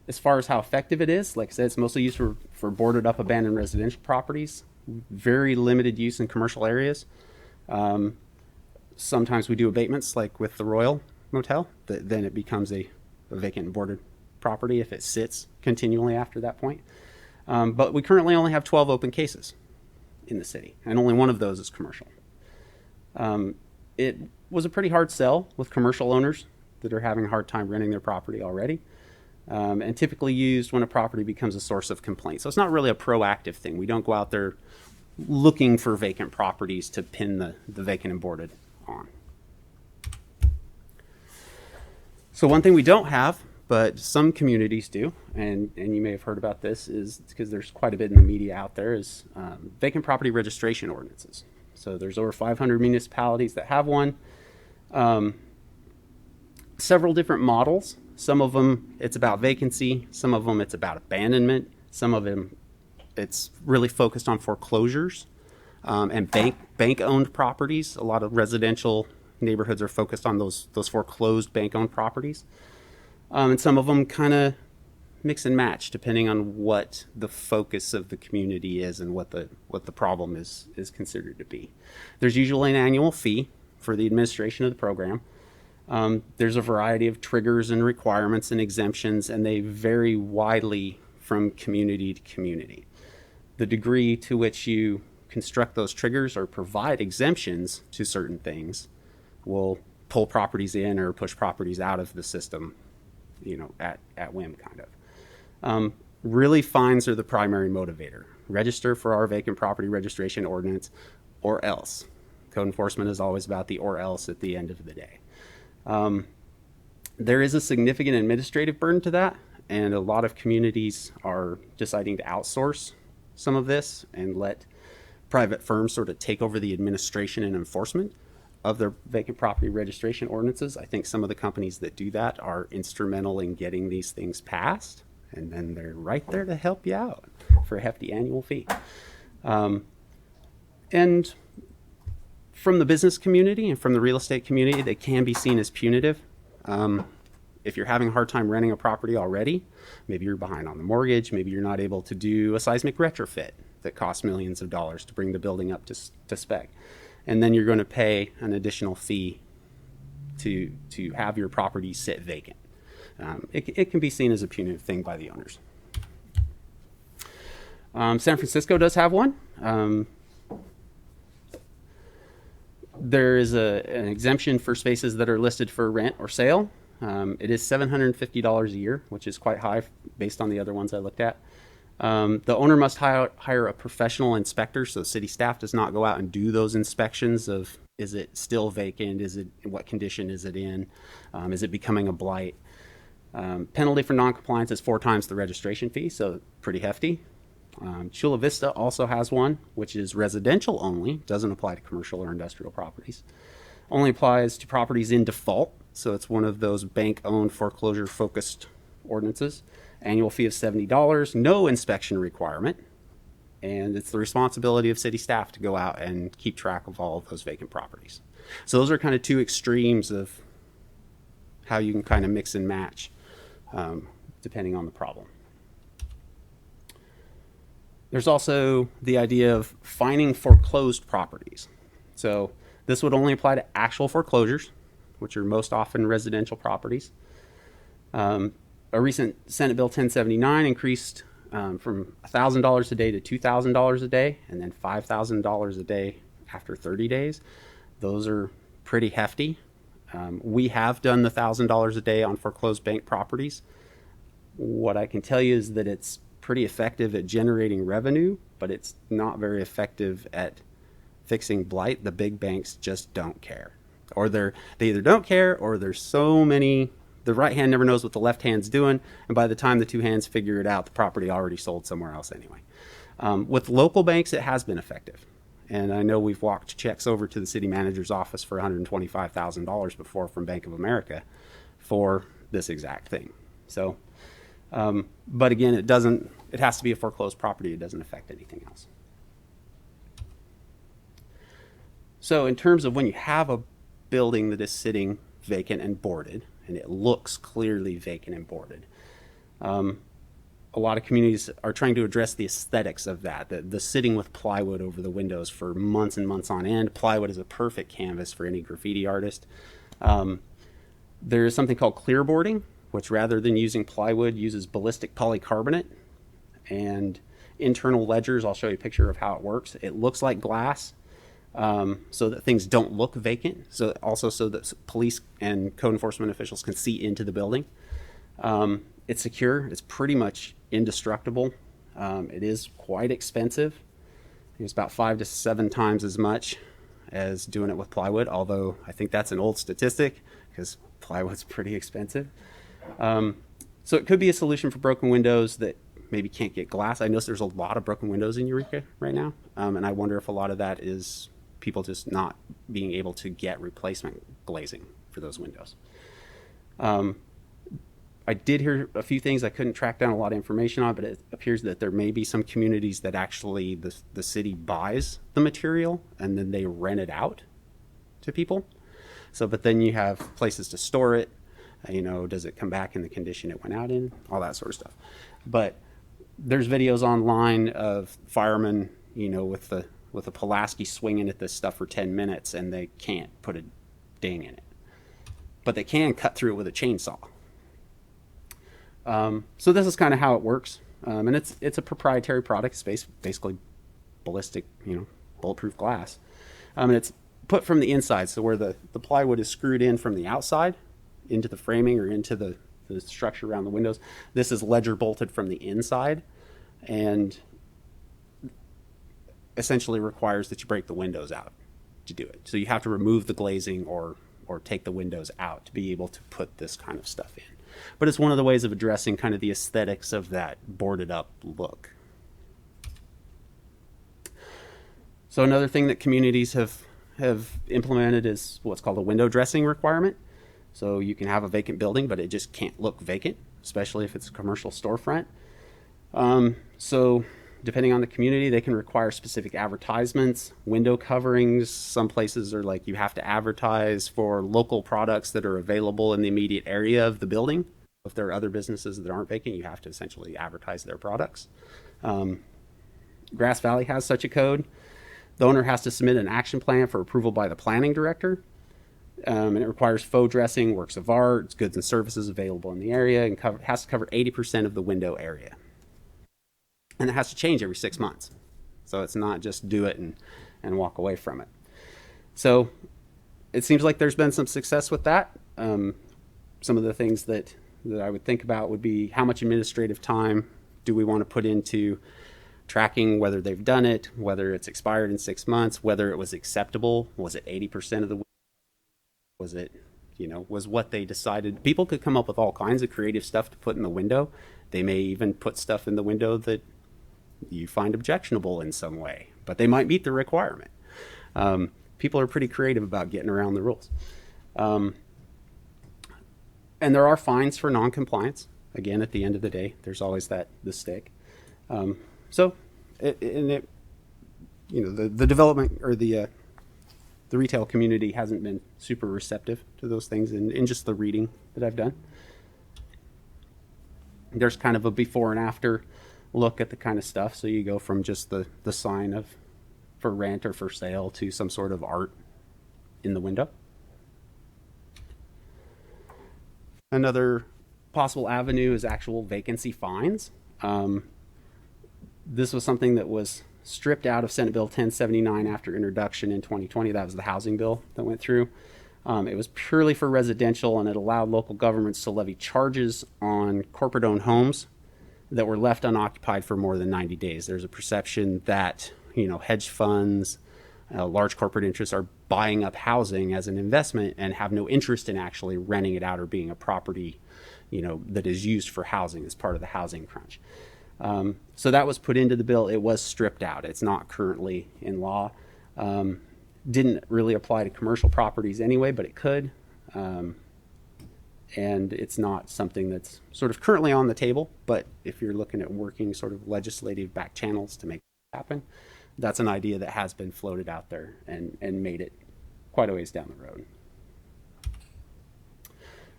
As far as how effective it is, like I said, it's mostly used for boarded up abandoned residential properties. Very limited use in commercial areas. Sometimes we do abatements, like with the Royal Motel, then it becomes a vacant and boarded property if it sits continually after that point. But we currently only have 12 open cases in the city, and only one of those is commercial. It was a pretty hard sell with commercial owners that are having a hard time renting their property already, and typically used when a property becomes a source of complaint. So it's not really a proactive thing. We don't go out there looking for vacant properties to pin the vacant and boarded on. So one thing we don't have, but some communities do, and you may have heard about this, is because there's quite a bit in the media out there, is vacant property registration ordinances. So there's over 500 municipalities that have one. Several different models. Some of them, it's about vacancy. Some of them, it's about abandonment. Some of them, it's really focused on foreclosures and bank-owned properties. A lot of residential neighborhoods are focused on those foreclosed bank-owned properties. And some of them kind of mix and match depending on what the focus of the community is and what the problem is considered to be. There's usually an annual fee for the administration of the program. There's a variety of triggers and requirements and exemptions, and they vary widely from community to community. The degree to which you construct those triggers or provide exemptions to certain things will pull properties in or push properties out of the system, at whim, kind of. Really, fines are the primary motivator. Register for our vacant property registration ordinance, or else. Code enforcement is always about the or else at the end of the day. There is a significant administrative burden to that, and a lot of communities are deciding to outsource some of this and let private firms sort of take over the administration and enforcement of their vacant property registration ordinances. I think some of the companies that do that are instrumental in getting these things passed, and then they're right there to help you out for a hefty annual fee. And from the business community and from the real estate community, they can be seen as punitive. If you're having a hard time renting a property already, maybe you're behind on the mortgage, maybe you're not able to do a seismic retrofit that costs millions of dollars to bring the building up to spec. And then you're going to pay an additional fee to have your property sit vacant. It can be seen as a punitive thing by the owners. San Francisco does have one. There is an exemption for spaces that are listed for rent or sale. It is $750 a year, which is quite high based on the other ones I looked at. The owner must hire a professional inspector, so city staff does not go out and do those inspections of, is it still vacant? What condition is it in? Is it becoming a blight? Penalty for noncompliance is 4 times the registration fee, so pretty hefty. Chula Vista also has one, which is residential only, doesn't apply to commercial or industrial properties. Only applies to properties in default, so it's one of those bank-owned foreclosure-focused ordinances. Annual fee of $70, no inspection requirement, and it's the responsibility of city staff to go out and keep track of all of those vacant properties. So those are kind of 2 extremes of how you can kind of mix and match depending on the problem. There's also the idea of fining foreclosed properties. So this would only apply to actual foreclosures, which are most often residential properties. A recent Senate Bill 1079 increased from $1,000 a day to $2,000 a day, and then $5,000 a day after 30 days. Those are pretty hefty. We have done the $1,000 a day on foreclosed bank properties. What I can tell you is that it's pretty effective at generating revenue, but it's not very effective at fixing blight. The big banks just don't care, or they either don't care, or there's so many. The right hand never knows what the left hand's doing, and by the time the two hands figure it out, the property already sold somewhere else anyway. With local banks, it has been effective, and I know we've walked checks over to the city manager's office for $125,000 before from Bank of America for this exact thing. So, but again, it has to be a foreclosed property. It doesn't affect anything else. So in terms of when you have a building that is sitting vacant and boarded, and it looks clearly vacant and boarded, a lot of communities are trying to address the aesthetics of that, the sitting with plywood over the windows for months and months on end. Plywood is a perfect canvas for any graffiti artist. There is something called clearboarding, which rather than using plywood uses ballistic polycarbonate and internal ledgers. I'll show you a picture of how it works. It looks like glass, so that things don't look vacant. So also so that police and code enforcement officials can see into the building. It's secure. It's pretty much indestructible. It is quite expensive. It's about 5 to 7 times as much as doing it with plywood, although I think that's an old statistic because plywood's pretty expensive. So it could be a solution for broken windows that maybe can't get glass. I know there's a lot of broken windows in Eureka right now, and I wonder if a lot of that is people just not being able to get replacement glazing for those windows. I did hear a few things. I couldn't track down a lot of information on, but it appears that there may be some communities that actually the city buys the material and then they rent it out to people. So, but then you have places to store it. Does it come back in the condition it went out in? All that sort of stuff. But there's videos online of firemen, with a Pulaski swinging at this stuff for 10 minutes and they can't put a ding in it. But they can cut through it with a chainsaw. So this is kind of how it works. And it's a proprietary product. It's basically ballistic, bulletproof glass. And it's put from the inside. So where the plywood is screwed in from the outside into the framing or into the structure around the windows, this is ledger bolted from the inside and essentially requires that you break the windows out to do it. So you have to remove the glazing or take the windows out to be able to put this kind of stuff in. But it's one of the ways of addressing kind of the aesthetics of that boarded up look. So another thing that communities have implemented is what's called a window dressing requirement. So you can have a vacant building, but it just can't look vacant, especially if it's a commercial storefront. So depending on the community, they can require specific advertisements, window coverings. Some places are like you have to advertise for local products that are available in the immediate area of the building. If there are other businesses that aren't vacant, you have to essentially advertise their products. Grass Valley has such a code. The owner has to submit an action plan for approval by the planning director. And it requires faux dressing, works of art, goods and services available in the area, and has to cover 80% of the window area. And it has to change every 6 months. So it's not just do it and walk away from it. So it seems like there's been some success with that. Some of the things that I would think about would be how much administrative time do we want to put into tracking whether they've done it, whether it's expired in 6 months, whether it was acceptable. Was it 80% of the was it, was what they decided. People could come up with all kinds of creative stuff to put in the window. They may even put stuff in the window that you find objectionable in some way, but they might meet the requirement. People are pretty creative about getting around the rules. And there are fines for non-compliance. Again, at the end of the day, there's always the stick. The development or the retail community hasn't been super receptive to those things in just the reading that I've done. There's kind of a before and after look at the kind of stuff. So you go from just the sign for rent or for sale to some sort of art in the window. Another possible avenue is actual vacancy fines. This was something that was stripped out of Senate Bill 1079 after introduction in 2020. That was the housing bill that went through. It was purely for residential, and it allowed local governments to levy charges on corporate-owned homes that were left unoccupied for more than 90 days. There's a perception that, hedge funds, large corporate interests are buying up housing as an investment and have no interest in actually renting it out or being a property, that is used for housing as part of the housing crunch. So that was put into the bill. It was stripped out. It's not currently in law. Didn't really apply to commercial properties anyway, but it could. And it's not something that's sort of currently on the table, but if you're looking at working sort of legislative back channels to make it happen, that's an idea that has been floated out there and made it quite a ways down the road.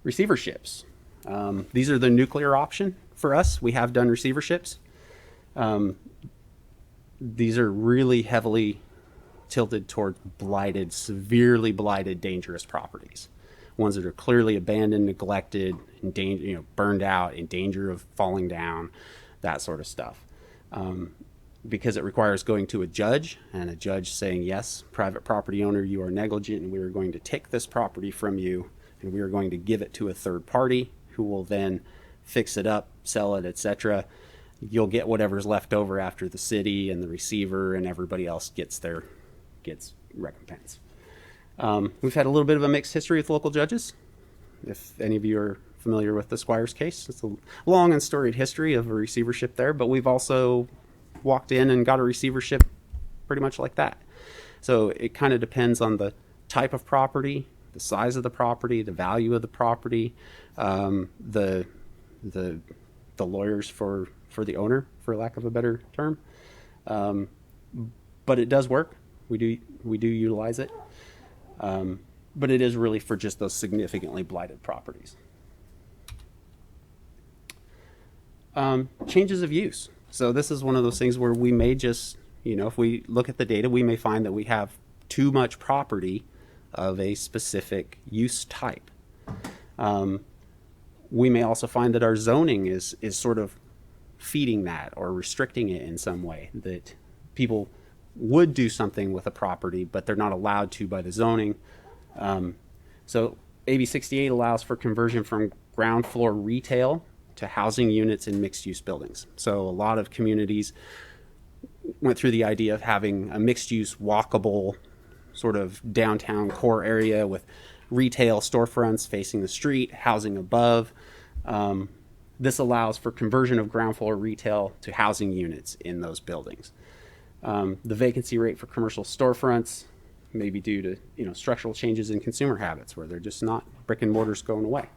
Receiverships. These are the nuclear option for us. We have done receiverships. These are really heavily tilted toward blighted, severely blighted, dangerous properties. Ones that are clearly abandoned, neglected, burned out, in danger of falling down, that sort of stuff. Because it requires going to a judge, and a judge saying, yes, private property owner, you are negligent, and we are going to take this property from you, and we are going to give it to a third party who will then fix it up, sell it, etc. You'll get whatever's left over after the city and the receiver and everybody else gets recompense. We've had a little bit of a mixed history with local judges. If any of you are familiar with the Squires case, it's a long and storied history of a receivership there, but we've also walked in and got a receivership pretty much like that. So it kind of depends on the type of property, the size of the property, the value of the property, the lawyers for the owner, for lack of a better term. But it does work. We do utilize it. But it is really for just those significantly blighted properties. Changes of use. So this is one of those things where we may just, if we look at the data, we may find that we have too much property of a specific use type. We may also find that our zoning is sort of feeding that or restricting it in some way, that people would do something with a property, but they're not allowed to by the zoning. So AB 68 allows for conversion from ground floor retail to housing units in mixed use buildings. So a lot of communities went through the idea of having a mixed use walkable sort of downtown core area with retail storefronts facing the street, housing above. This allows for conversion of ground floor retail to housing units in those buildings. The vacancy rate for commercial storefronts may be due to structural changes in consumer habits where they're just not brick and mortars going away.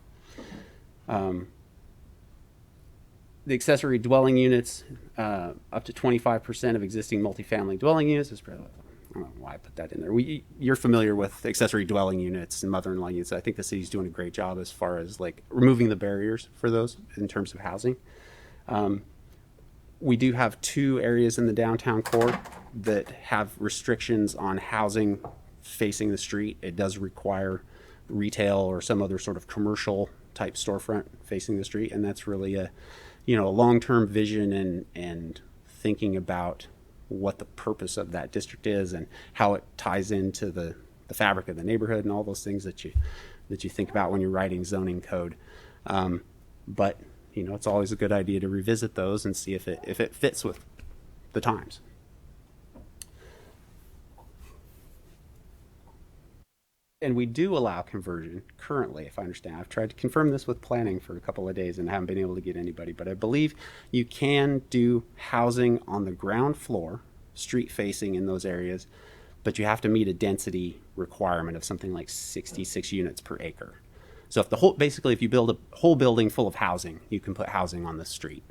The accessory dwelling units, up to 25% of existing multifamily dwelling units is probably, I don't know why I put that in there. You're familiar with accessory dwelling units and mother-in-law units. I think the city's doing a great job as far as like removing the barriers for those in terms of housing. We do have 2 areas in the downtown core that have restrictions on housing facing the street. It does require retail or some other sort of commercial type storefront facing the street, and that's really a long-term vision and thinking about what the purpose of that district is and how it ties into the fabric of the neighborhood and all those things that you think about when you're writing zoning code. But it's always a good idea to revisit those and see if it fits with the times. And we do allow conversion currently, if I understand. I've tried to confirm this with planning for a couple of days and haven't been able to get anybody, but I believe you can do housing on the ground floor, street facing in those areas, but you have to meet a density requirement of something like 66 units per acre. So if you build a whole building full of housing, you can put housing on the street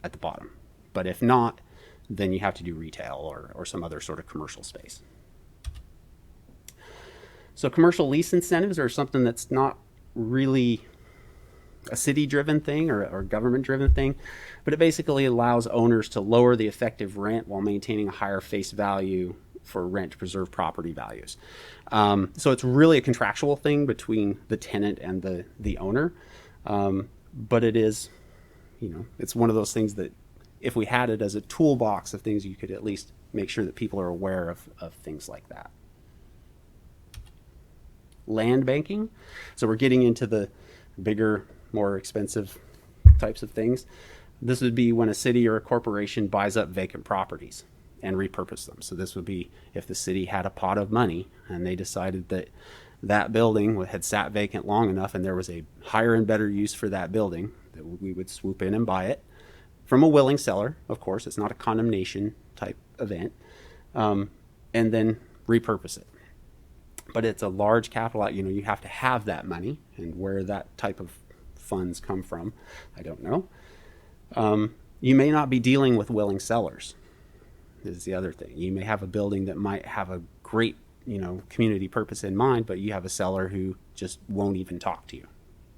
at the bottom. But if not, then you have to do retail or some other sort of commercial space. So commercial lease incentives are something that's not really a city-driven thing or government-driven thing, but it basically allows owners to lower the effective rent while maintaining a higher face value for rent to preserve property values. So it's really a contractual thing between the tenant and the owner, but it is, it's one of those things that if we had it as a toolbox of things, you could at least make sure that people are aware of things like that. Land banking. So we're getting into the bigger, more expensive types of things. This would be when a city or a corporation buys up vacant properties and repurpose them. So this would be if the city had a pot of money and they decided that that building had sat vacant long enough and there was a higher and better use for that building, that we would swoop in and buy it from a willing seller. Of course, it's not a condemnation type event, and then repurpose it. But it's a large capital, you have to have that money, and where that type of funds come from, I don't know. You may not be dealing with willing sellers, is the other thing. You may have a building that might have a great, community purpose in mind, but you have a seller who just won't even talk to you.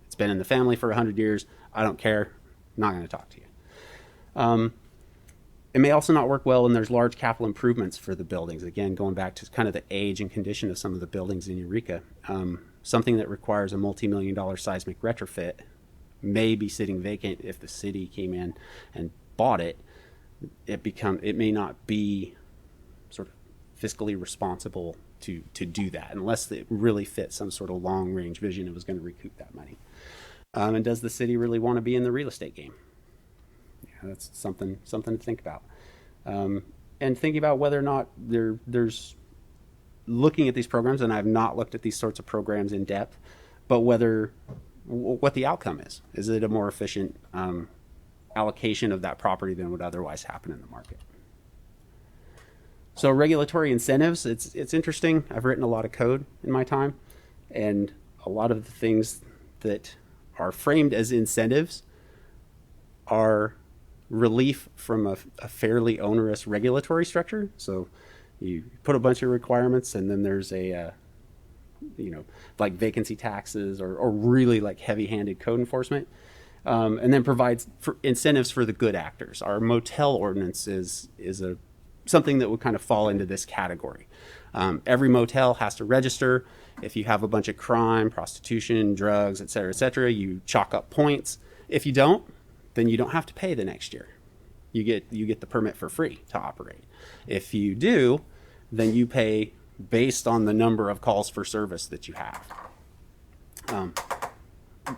It's been in the family for 100 years. I don't care. Not going to talk to you. It may also not work well when there's large capital improvements for the buildings. Again, going back to kind of the age and condition of some of the buildings in Eureka. Something that requires a multi-million-dollar seismic retrofit may be sitting vacant if the city came in and bought it. It may not be sort of fiscally responsible to do that unless it really fits some sort of long-range vision it was going to recoup that money. And does the city really want to be in the real estate game? Yeah, that's something to think about. And thinking about whether or not there's looking at these programs, and I've not looked at these sorts of programs in depth, but what the outcome is. Is it a more efficient allocation of that property than would otherwise happen in the market? So regulatory incentives, it's interesting. I've written a lot of code in my time, and a lot of the things that are framed as incentives are relief from a fairly onerous regulatory structure. So you put a bunch of requirements, and then there's like vacancy taxes or really like heavy-handed code enforcement, and then provides for incentives for the good actors. Our motel ordinance is something that would kind of fall into this category. Every motel has to register. If you have a bunch of crime, prostitution, drugs, et cetera, you chalk up points. If you don't, then you don't have to pay the next year. You get the permit for free to operate. If you do, then you pay based on the number of calls for service that you have.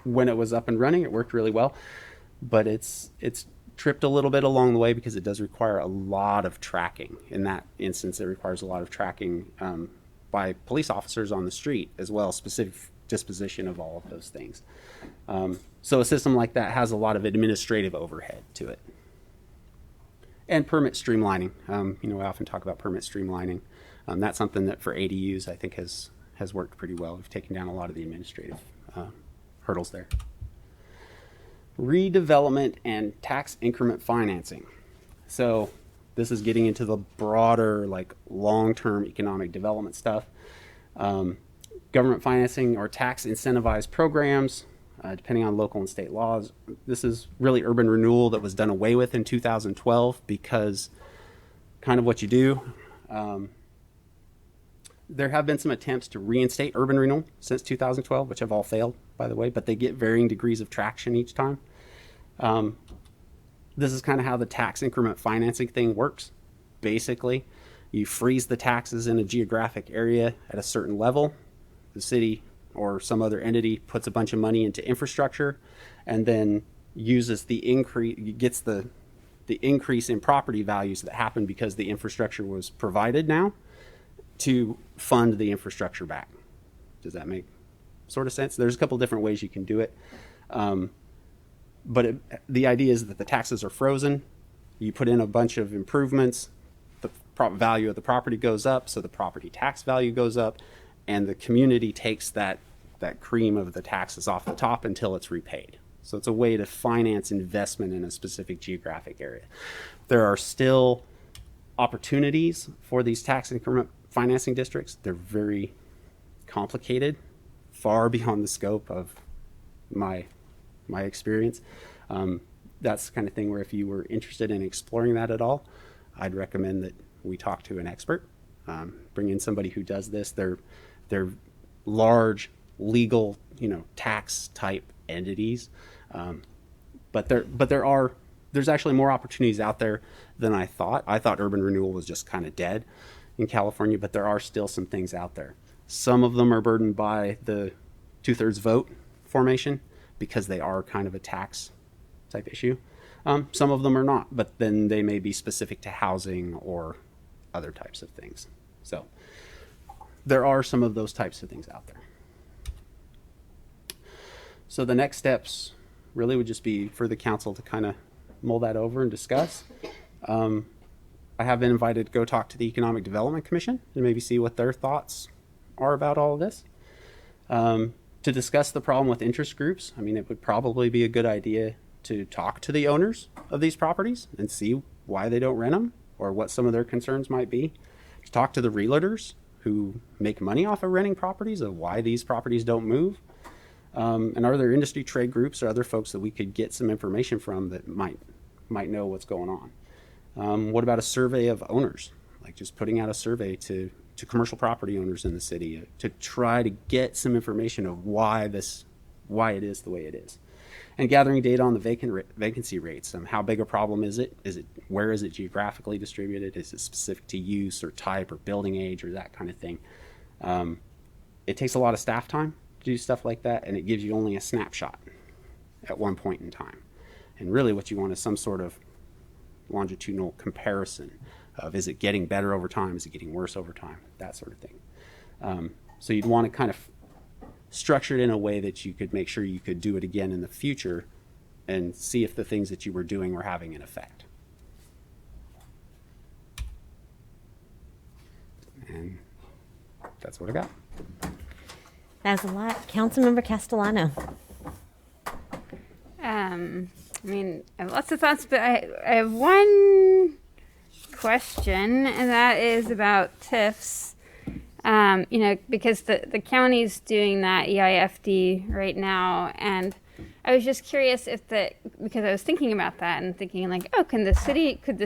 When it was up and running, it worked really well, but it's tripped a little bit along the way because it does require a lot of tracking. In that instance, it requires a lot of tracking by police officers on the street as well, specific disposition of all of those things. So a system like that has a lot of administrative overhead to it. And permit streamlining. I often talk about permit streamlining. That's something that for ADUs I think has worked pretty well. We've taken down a lot of the administrative hurdles there. Redevelopment and tax increment financing. So this is getting into the broader, like long-term economic development stuff. Government financing or tax incentivized programs, depending on local and state laws. This is really urban renewal that was done away with in 2012 because kind of what you do. There have been some attempts to reinstate urban renewal since 2012, which have all failed, by the way, but they get varying degrees of traction each time. This is kind of how the tax increment financing thing works. Basically, you freeze the taxes in a geographic area at a certain level. The city or some other entity puts a bunch of money into infrastructure and then uses the increase, gets the increase in property values that happen because the infrastructure was provided now to fund the infrastructure back. Does that make sort of sense? There's a couple different ways you can do it. But the idea is that the taxes are frozen. You put in a bunch of improvements, the value of the property goes up, so the property tax value goes up, and the community takes that cream of the taxes off the top until it's repaid. So it's a way to finance investment in a specific geographic area. There are still opportunities for these tax increment financing districts. They're very complicated, far beyond the scope of my experience. That's the kind of thing where if you were interested in exploring that at all, I'd recommend that we talk to an expert, bring in somebody who does this. They're large legal, tax type entities, but there's actually more opportunities out there than I thought. I thought urban renewal was just kind of dead in California, but there are still some things out there. Some of them are burdened by the 2/3 vote formation because they are kind of a tax type issue. Some of them are not, but then they may be specific to housing or other types of things. So there are some of those types of things out there. So the next steps really would just be for the council to kind of mull that over and discuss. I have been invited to go talk to the Economic Development Commission and maybe see what their thoughts are about all of this. To discuss the problem with interest groups, I mean, it would probably be a good idea to talk to the owners of these properties and see why they don't rent them or what some of their concerns might be. To talk to the realtors who make money off of renting properties of why these properties don't move. And are there industry trade groups or other folks that we could get some information from that might know what's going on? What about a survey of owners? Like just putting out a survey to commercial property owners in the city to try to get some information of why it is the way it is. And gathering data on the vacancy rates. How big a problem is it? Where is it geographically distributed? Is it specific to use or type or building age or that kind of thing? It takes a lot of staff time to do stuff like that, and it gives you only a snapshot at one point in time. And really what you want is some sort of longitudinal comparison of, is it getting better over time? Is it getting worse over time? That sort of thing. So you'd want to kind of structure it in a way that you could make sure you could do it again in the future and see if the things that you were doing were having an effect. And that's what I got. That's a lot. Councilmember Castellano. I mean, I have lots of thoughts, but I have one question, and that is about TIFs. Because the county's doing that EIFD right now, and I was just curious because I was thinking about that and thinking like, oh, could the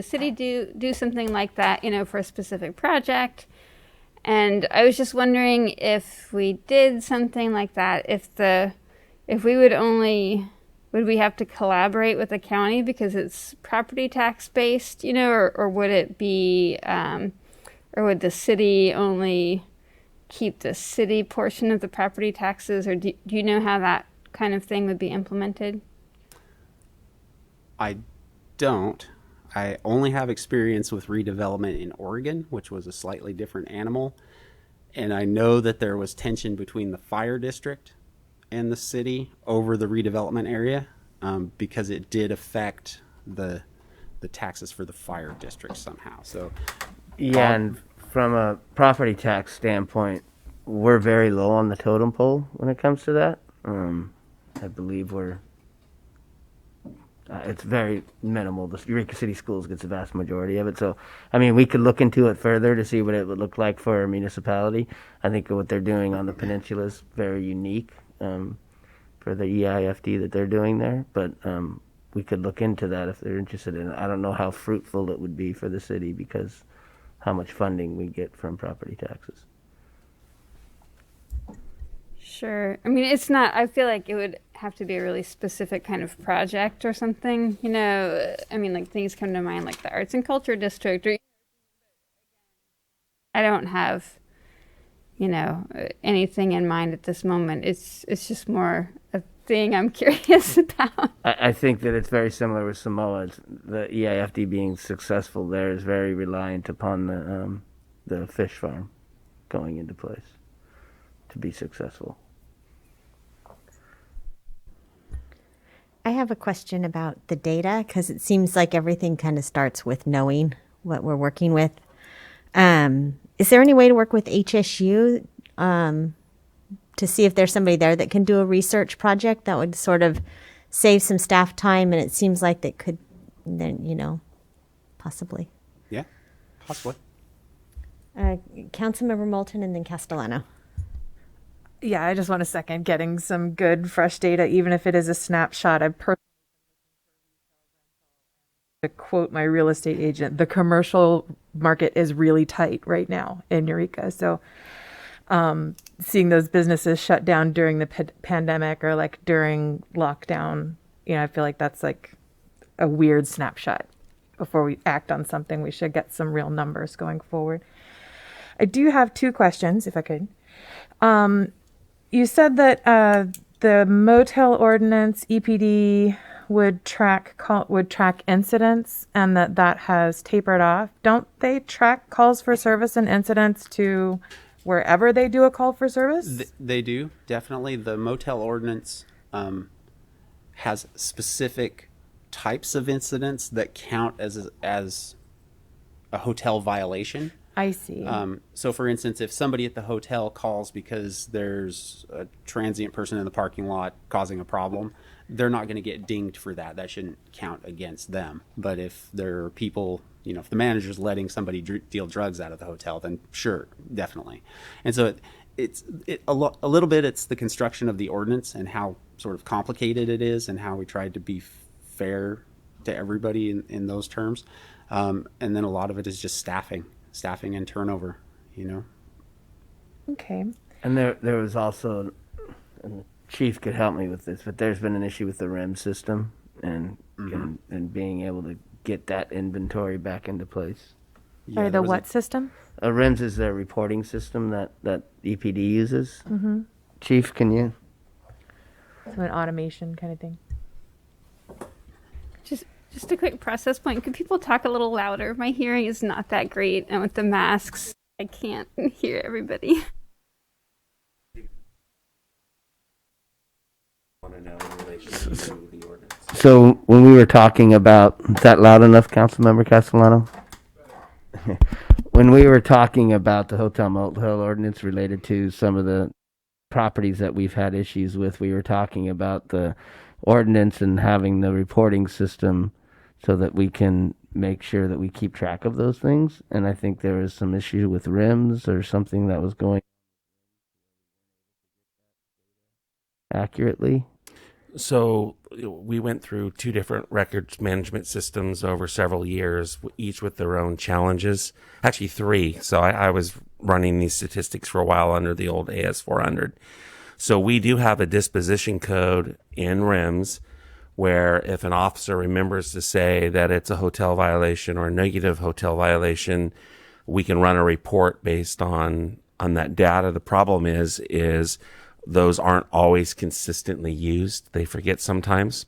city do something like that, for a specific project? And I was just wondering if we did something like that, if we would we have to collaborate with the county because it's property tax based, or would it be, or would the city only keep the city portion of the property taxes, or do you know how that kind of thing would be implemented? I don't. I only have experience with redevelopment in Oregon, which was a slightly different animal. And I know that there was tension between the fire district and the city over the redevelopment area because it did affect the taxes for the fire district somehow. So yeah, and from a property tax standpoint, we're very low on the totem pole when it comes to that. I believe it's very minimal. The Eureka City Schools gets the vast majority of it. So, I mean, we could look into it further to see what it would look like for a municipality. I think what they're doing on the peninsula is very unique for the EIFD that they're doing there. But we could look into that if they're interested in it. I don't know how fruitful it would be for the city because how much funding we get from property taxes. Sure. I mean, it's not, I feel like it would have to be a really specific kind of project or something, I mean, like things come to mind like the Arts and Culture District, or I don't have, anything in mind at this moment. It's just more a thing I'm curious about. I think that it's very similar with Samoa. The EIFD being successful there is very reliant upon the fish farm going into place to be successful. I have a question about the data because it seems like everything kind of starts with knowing what we're working with. Is there any way to work with HSU to see if there's somebody there that can do a research project that would sort of save some staff time? And it seems like that could then, possibly. Yeah, possibly. Councilmember Moulton and then Castellano. Yeah, I just want to second getting some good, fresh data, even if it is a snapshot. I personally, to quote my real estate agent, the commercial market is really tight right now in Eureka. So seeing those businesses shut down during the pandemic or like during lockdown, I feel like that's like a weird snapshot. Before we act on something, we should get some real numbers going forward. I do have two questions, if I could. You said that the motel ordinance, EPD would track incidents and that has tapered off. Don't they track calls for service and incidents to wherever they do a call for service? They do, definitely. The motel ordinance has specific types of incidents that count as a hotel violation. I see. So, for instance, if somebody at the hotel calls because there's a transient person in the parking lot causing a problem, they're not going to get dinged for that. That shouldn't count against them. But if there are people, if the manager's letting somebody deal drugs out of the hotel, then sure, definitely. And so it's a little bit, it's the construction of the ordinance and how sort of complicated it is and how we tried to be fair to everybody in those terms. And then a lot of it is just staffing and turnover, Okay. And there was also, and the chief could help me with this, but there's been an issue with the REM system and being able to get that inventory back into place. Sorry, the what system? REMS is their reporting system that EPD uses. Mm-hmm. Chief, can you? So an automation kind of thing. Just a quick process point. Could people talk a little louder? My hearing is not that great, and with the masks, I can't hear everybody. So when we were talking about, is that loud enough, Councilmember Castellano? When we were talking about the hotel motel ordinance related to some of the properties that we've had issues with, we were talking about the ordinance and having the reporting system so that we can make sure that we keep track of those things. And I think there was some issue with RIMS or something that was going accurately. So we went through 2 different records management systems over several years, each with their own challenges. Actually 3. So I was running these statistics for a while under the old AS400. So we do have a disposition code in RIMS where if an officer remembers to say that it's a hotel violation or a negative hotel violation, we can run a report based on that data. The problem is those aren't always consistently used. They forget sometimes.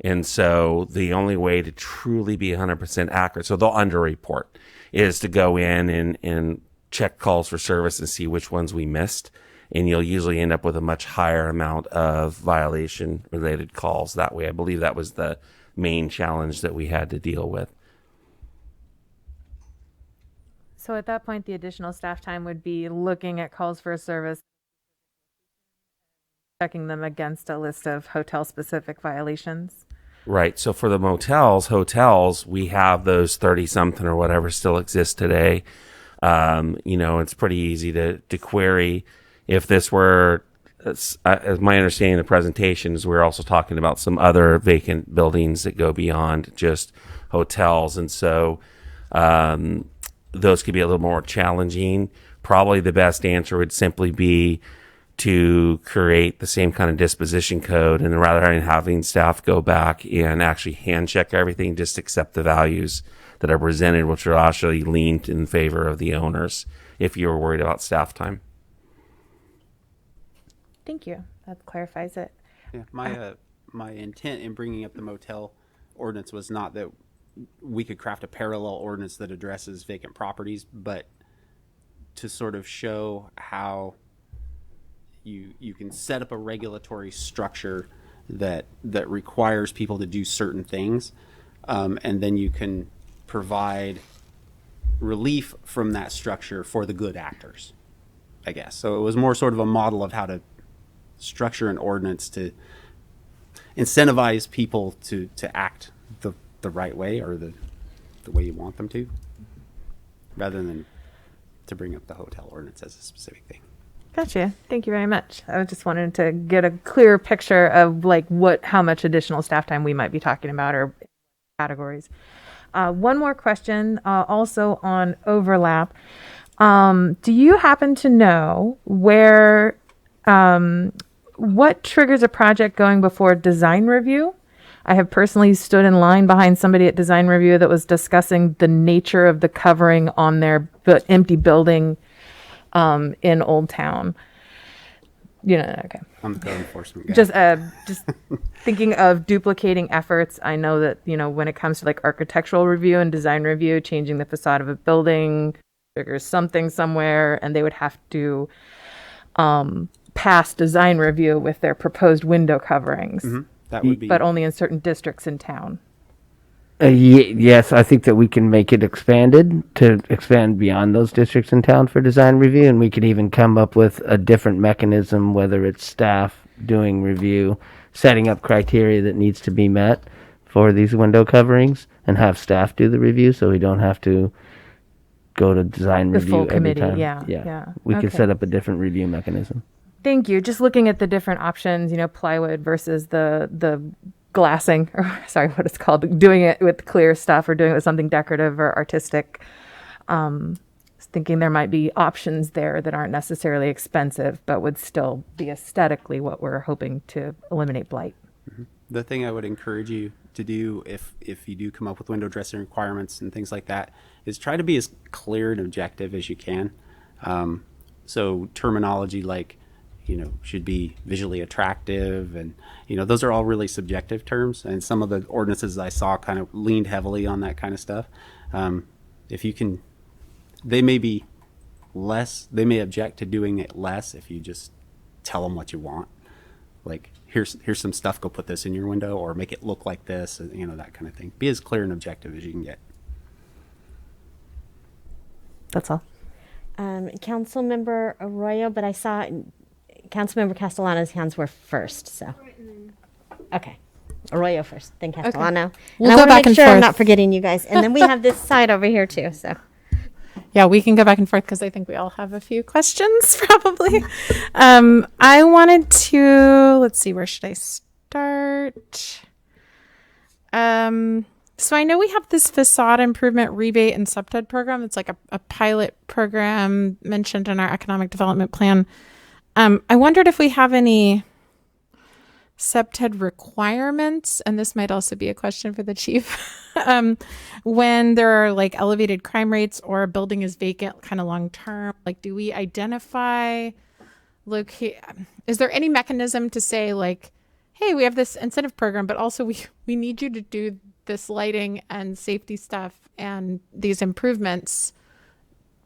And so the only way to truly be 100% accurate, so they'll underreport, is to go in and check calls for service and see which ones we missed. And you'll usually end up with a much higher amount of violation-related calls that way. I believe that was the main challenge that we had to deal with. So at that point, the additional staff time would be looking at calls for service, checking them against a list of hotel-specific violations. Right. So for the hotels, we have those 30-something or whatever still exist today. It's pretty easy to query. If this were, as my understanding of the presentation is, we're also talking about some other vacant buildings that go beyond just hotels. And so those could be a little more challenging. Probably the best answer would simply be to create the same kind of disposition code, and rather than having staff go back and actually hand check everything, just accept the values that are presented, which are actually leaned in favor of the owners if you're worried about staff time. Thank you. That clarifies it. Yeah, my intent in bringing up the motel ordinance was not that we could craft a parallel ordinance that addresses vacant properties, but to sort of show how you can set up a regulatory structure that requires people to do certain things, and then you can provide relief from that structure for the good actors, I guess. So it was more sort of a model of how to structure an ordinance to incentivize people to act the right way, or the way you want them to, rather than to bring up the hotel ordinance as a specific thing. Gotcha. Thank you very much. I just wanted to get a clear picture of how much additional staff time we might be talking about or categories. One more question, also on overlap. Do you happen to know what triggers a project going before design review? I have personally stood in line behind somebody at design review that was discussing the nature of the covering on their empty building in Old Town. Okay. I'm the code enforcement guy. Just thinking of duplicating efforts. I know that, when it comes to like architectural review and design review, changing the facade of a building, triggers something somewhere, and they would have to pass design review with their proposed window coverings. That would be, but only in certain districts in town. Yes, I think that we can make it expand beyond those districts in town for design review, and we could even come up with a different mechanism, whether it's staff doing review, setting up criteria that needs to be met for these window coverings, and have staff do the review, so we don't have to go to design The review full every committee, time. yeah. We could Okay. set up a different review mechanism. Thank you. Just looking at the different options, plywood versus the glassing, or sorry, what it's called, doing it with clear stuff or doing it with something decorative or artistic. Thinking there might be options there that aren't necessarily expensive, but would still be aesthetically what we're hoping to eliminate blight. the thing I would encourage you to do if you do come up with window dressing requirements and things like that is try to be as clear and objective as you can. So terminology like, should be visually attractive, and those are all really subjective terms, and some of the ordinances I saw kind of leaned heavily on that kind of stuff. If you can, they may object to doing it less if you just tell them what you want, like here's some stuff, go put this in your window, or make it look like this, that kind of thing. Be as clear and objective as you can get. That's all. Councilmember Arroyo, but I saw Councilmember Castellano's hands were first, so. Okay. Arroyo first, then Castellano. Okay. We'll and I go wanna back make and sure I'm forth. not forgetting you guys. And then we have this side over here too, so. Yeah, we can go back and forth because I think we all have a few questions probably. I wanted to, let's see, where should I start? So I know we have this facade improvement rebate and subted program. It's like a pilot program mentioned in our economic development plan. I wondered if we have any subted requirements, and this might also be a question for the chief, when there are like elevated crime rates or a building is vacant kind of long term, like do we identify, is there any mechanism to say like, hey, we have this incentive program, but also we need you to do this lighting and safety stuff and these improvements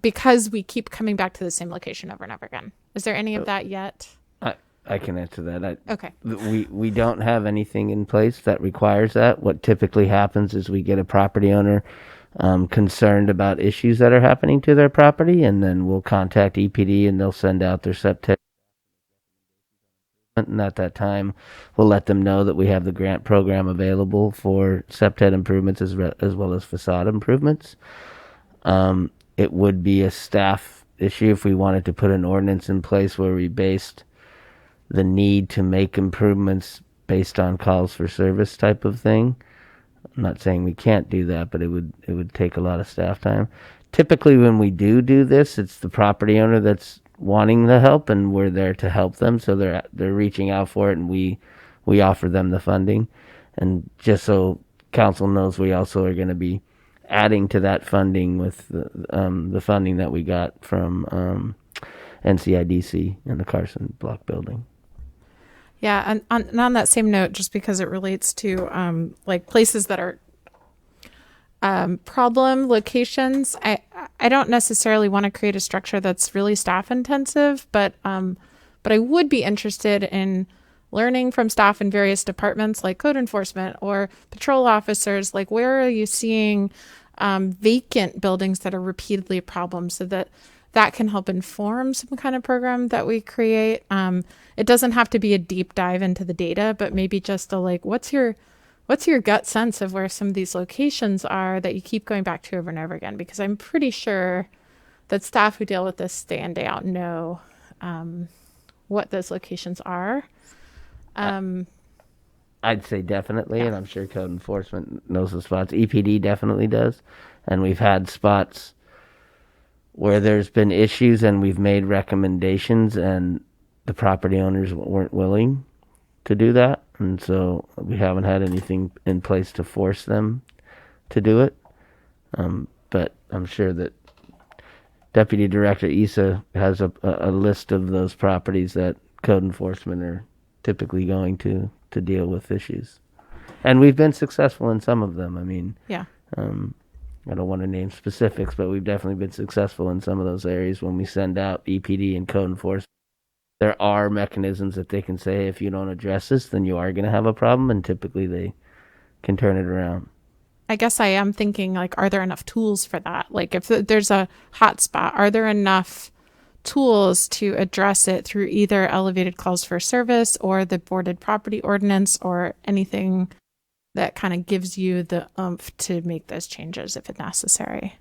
because we keep coming back to the same location over and over again. Is there any of that yet? I can answer that. Okay. We don't have anything in place that requires that. What typically happens is we get a property owner concerned about issues that are happening to their property, and then we'll contact EPD and they'll send out their septic. And at that time, we'll let them know that we have the grant program available for septic improvements as well as facade improvements. It would be a staff issue if we wanted to put an ordinance in place where we based the need to make improvements based on calls for service type of thing. I'm not saying we can't do that, but it would take a lot of staff time. Typically when we do this, it's the property owner that's wanting the help, and we're there to help them, so they're reaching out for it, and we offer them the funding. And just so council knows, we also are going to be adding to that funding with the funding that we got from NCIDC and the Carson Block building. Yeah, and on that same note, just because it relates to like places that are problem locations, I don't necessarily want to create a structure that's really staff intensive, but I would be interested in learning from staff in various departments like code enforcement or patrol officers, like where are you seeing vacant buildings that are repeatedly a problem, so that can help inform some kind of program that we create. It doesn't have to be a deep dive into the data, but maybe just a like, what's your gut sense of where some of these locations are that you keep going back to over and over again? Because I'm pretty sure that staff who deal with this day in, day out know what those locations are. I'd say definitely, and I'm sure code enforcement knows the spots. EPD definitely does. And we've had spots where there's been issues and we've made recommendations and the property owners weren't willing to do that. And so we haven't had anything in place to force them to do it. But I'm sure that Deputy Director Aza has a list of those properties that code enforcement are typically going to deal with issues. And we've been successful in some of them. I mean, Yeah. I don't want to name specifics, but we've definitely been successful in some of those areas when we send out EPD and code enforcement. There are mechanisms that they can say, if you don't address this, then you are going to have a problem, and typically they can turn it around. I guess I am thinking, like, are there enough tools for that? Like, if there's a hot spot, are there enough tools to address it through either elevated calls for service or the boarded property ordinance or anything that kind of gives you the oomph to make those changes if it's necessary?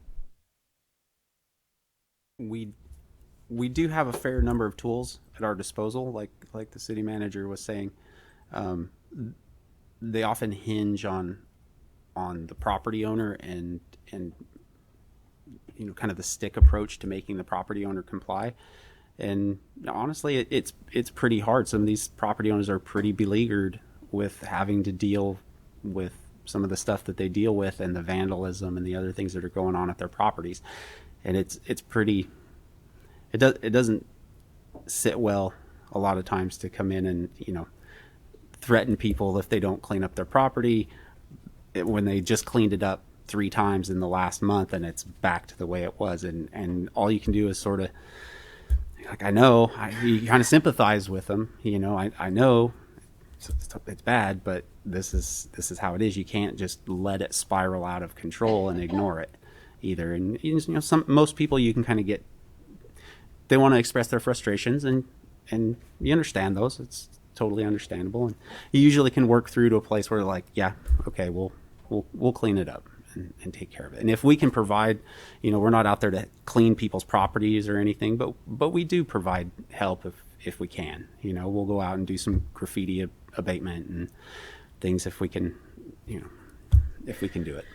We do have a fair number of tools at our disposal, like the city manager was saying. They often hinge on the property owner and kind of the stick approach to making the property owner comply. And honestly, it's pretty hard. Some of these property owners are pretty beleaguered with having to deal with some of the stuff that they deal with and the vandalism and the other things that are going on at their properties. And it's pretty, it doesn't sit well a lot of times to come in and, threaten people if they don't clean up their property when they just cleaned it up 3 times in the last month and it's back to the way it was. And all you can do is sort of, like, you kind of sympathize with them. I know it's bad, but this is how it is. You can't just let it spiral out of control and ignore it either. And most people, you can kind of get, they want to express their frustrations, and you understand those. It's totally understandable, and you usually can work through to a place where, like, yeah, okay, we'll clean it up and take care of it. And if we can provide, we're not out there to clean people's properties or anything, but we do provide help if we can. We'll go out and do some graffiti abatement and things if we can do it.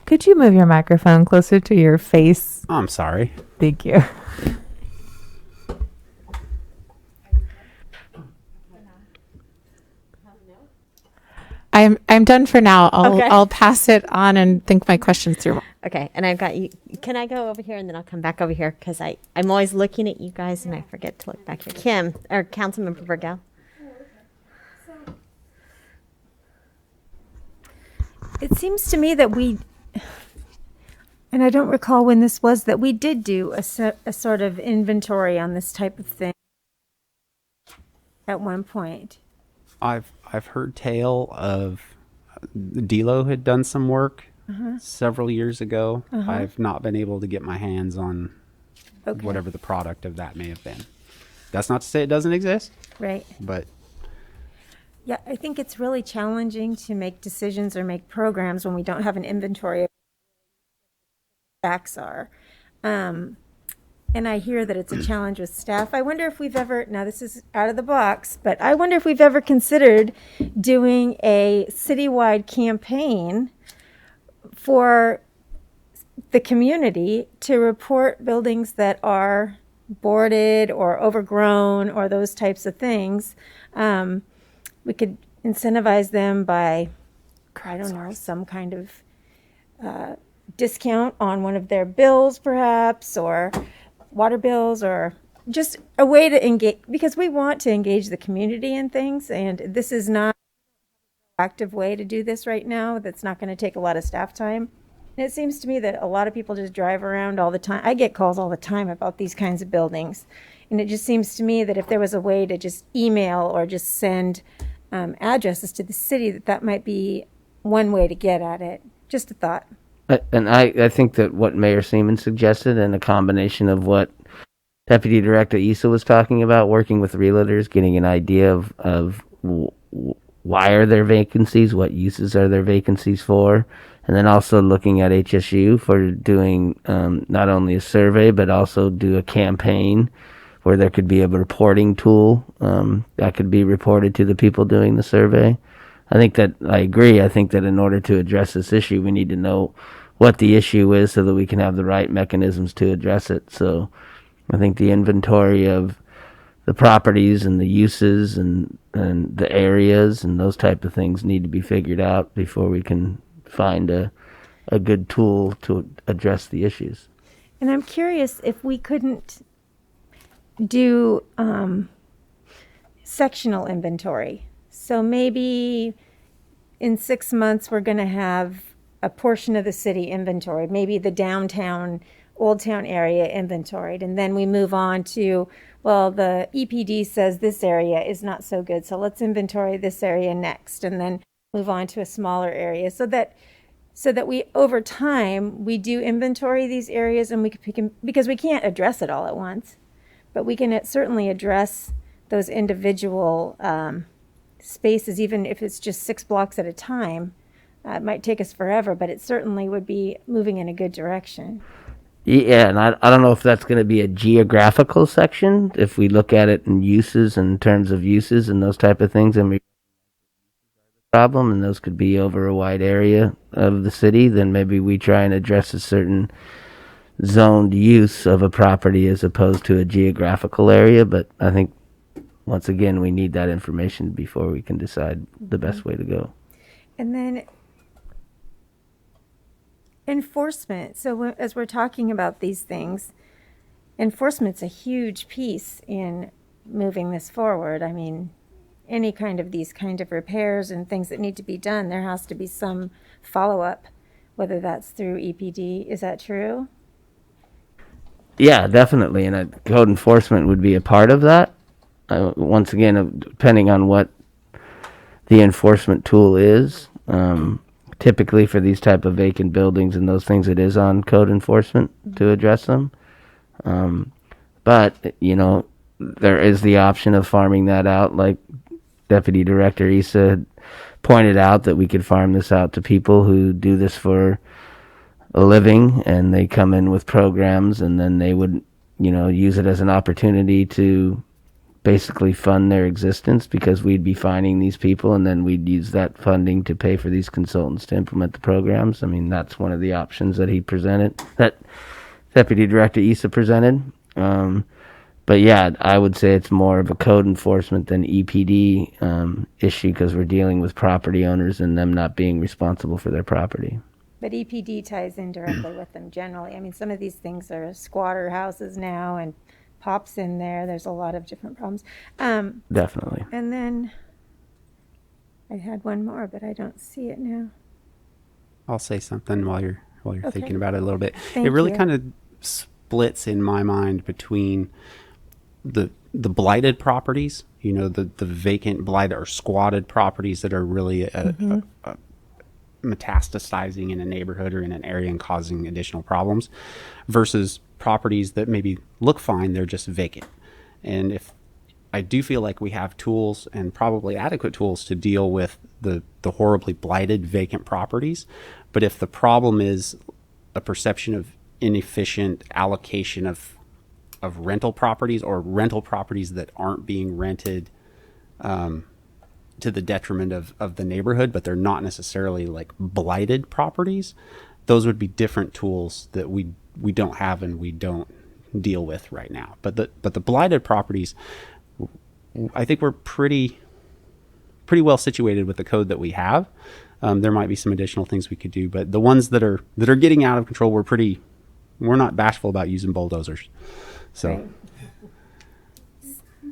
Could you move your microphone closer to your face? I'm sorry. Thank you. I'm done for now. Okay. I'll pass it on and think my questions through. Okay, and I've got you. Can I go over here and then I'll come back over here? Because I'm always looking at you guys and I forget to look back here. Kim, or Councilmember Burgell. It seems to me that and I don't recall when this was, that we did do a sort of inventory on this type of thing at one point. I've heard tale of Delo had done some work several years ago. I've not been able to get my hands on whatever the product of that may have been. That's not to say it doesn't exist. Right. But yeah, I think it's really challenging to make decisions or make programs when we don't have an inventory of what facts are. And I hear that it's a challenge with staff. I wonder if we've ever, now this is out of the box, but I wonder if we've ever considered doing a citywide campaign for the community to report buildings that are boarded or overgrown or those types of things. We could incentivize them by, I don't know, some kind of discount on one of their bills perhaps, or water bills, or just a way to engage, because we want to engage the community in things, and this is not an active way to do this right now. That's not going to take a lot of staff time. And it seems to me that a lot of people just drive around all the time. I get calls all the time about these kinds of buildings, and it just seems to me that if there was a way to just email or just send addresses to the city, that might be one way to get at it. Just a thought. And I think that what Mayor Seaman suggested, and a combination of what Deputy Director Aza was talking about, working with realtors, getting an idea of why are there vacancies, what uses are there vacancies for, and then also looking at HSU for doing not only a survey, but also do a campaign where there could be a reporting tool that could be reported to the people doing the survey. I agree. I think that in order to address this issue, we need to know what the issue is so that we can have the right mechanisms to address it. So I think the inventory of the properties and the uses and the areas and those type of things need to be figured out before we can find a good tool to address the issues. And I'm curious if we couldn't do sectional inventory. So maybe in 6 months, we're going to have a portion of the city inventoried, maybe the downtown, Old Town area inventoried. And then we move on to, well, the EPD says this area is not so good, so let's inventory this area next, and then move on to a smaller area, so that we, over time, we do inventory these areas, and we can pick them, because we can't address it all at once, but we can certainly address those individual spaces, even if it's just 6 blocks at a time. It might take us forever, but it certainly would be moving in a good direction. Yeah, and I don't know if that's going to be a geographical section. If we look at it in uses, in terms of uses and those type of things, and we problem, and those could be over a wide area of the city, then maybe we try and address a certain zoned use of a property as opposed to a geographical area. But I think, once again, we need that information before we can decide the best way to go. And then enforcement. So as we're talking about these things, enforcement's a huge piece in moving this forward. I mean, any kind of these kind of repairs and things that need to be done, there has to be some follow-up, whether that's through EPD. Is that true? Yeah, definitely. And code enforcement would be a part of that. Once again, depending on what the enforcement tool is. Typically for these type of vacant buildings and those things, it is on code enforcement to address them. But, there is the option of farming that out, like Deputy Director Aza had pointed out, that we could farm this out to people who do this for a living, and they come in with programs, and then they would, use it as an opportunity to basically fund their existence, because we'd be finding these people, and then we'd use that funding to pay for these consultants to implement the programs. I mean, that's one of the options that he presented, that Deputy Director Aza presented. But yeah, I would say it's more of a code enforcement than EPD issue, because we're dealing with property owners and them not being responsible for their property. But EPD ties in directly with them generally. I mean, some of these things are squatter houses now, and pops in there. There's a lot of different problems. Definitely. And then I had one more, but I don't see it now. I'll say something while you're Okay. thinking about it a little bit. Thank It really you. kind of splits in my mind between the blighted properties, the vacant, blighted, or squatted properties that are really metastasizing in a neighborhood or in an area and causing additional problems, versus properties that maybe look fine, they're just vacant. And if I do feel like we have tools, and probably adequate tools, to deal with the horribly blighted vacant properties, but if the problem is a perception of inefficient allocation of rental properties, or rental properties that aren't being rented to the detriment of the neighborhood, but they're not necessarily like blighted properties, those would be different tools that we don't have and we don't deal with right now. But the blighted properties, I think we're pretty well situated with the code that we have. There might be some additional things we could do, but the ones that are getting out of control, we're not bashful about using bulldozers. So. Right.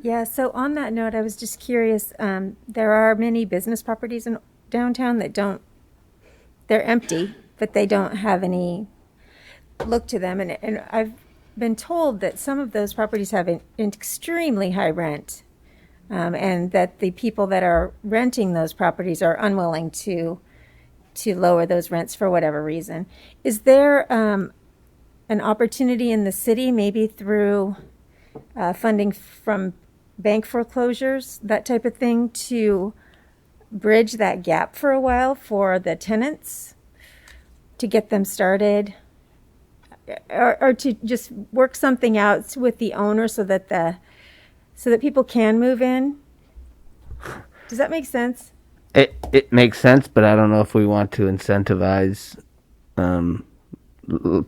Yeah, so on that note, I was just curious, there are many business properties in downtown that they're empty, but they don't have any look to them. And I've been told that some of those properties have an extremely high rent, and that the people that are renting those properties are unwilling to lower those rents for whatever reason. Is there an opportunity in the city, maybe through funding from bank foreclosures, that type of thing, to bridge that gap for a while for the tenants, to get them started, or to just work something out with the owner so that people can move in? Does that make sense? It makes sense, but I don't know if we want to incentivize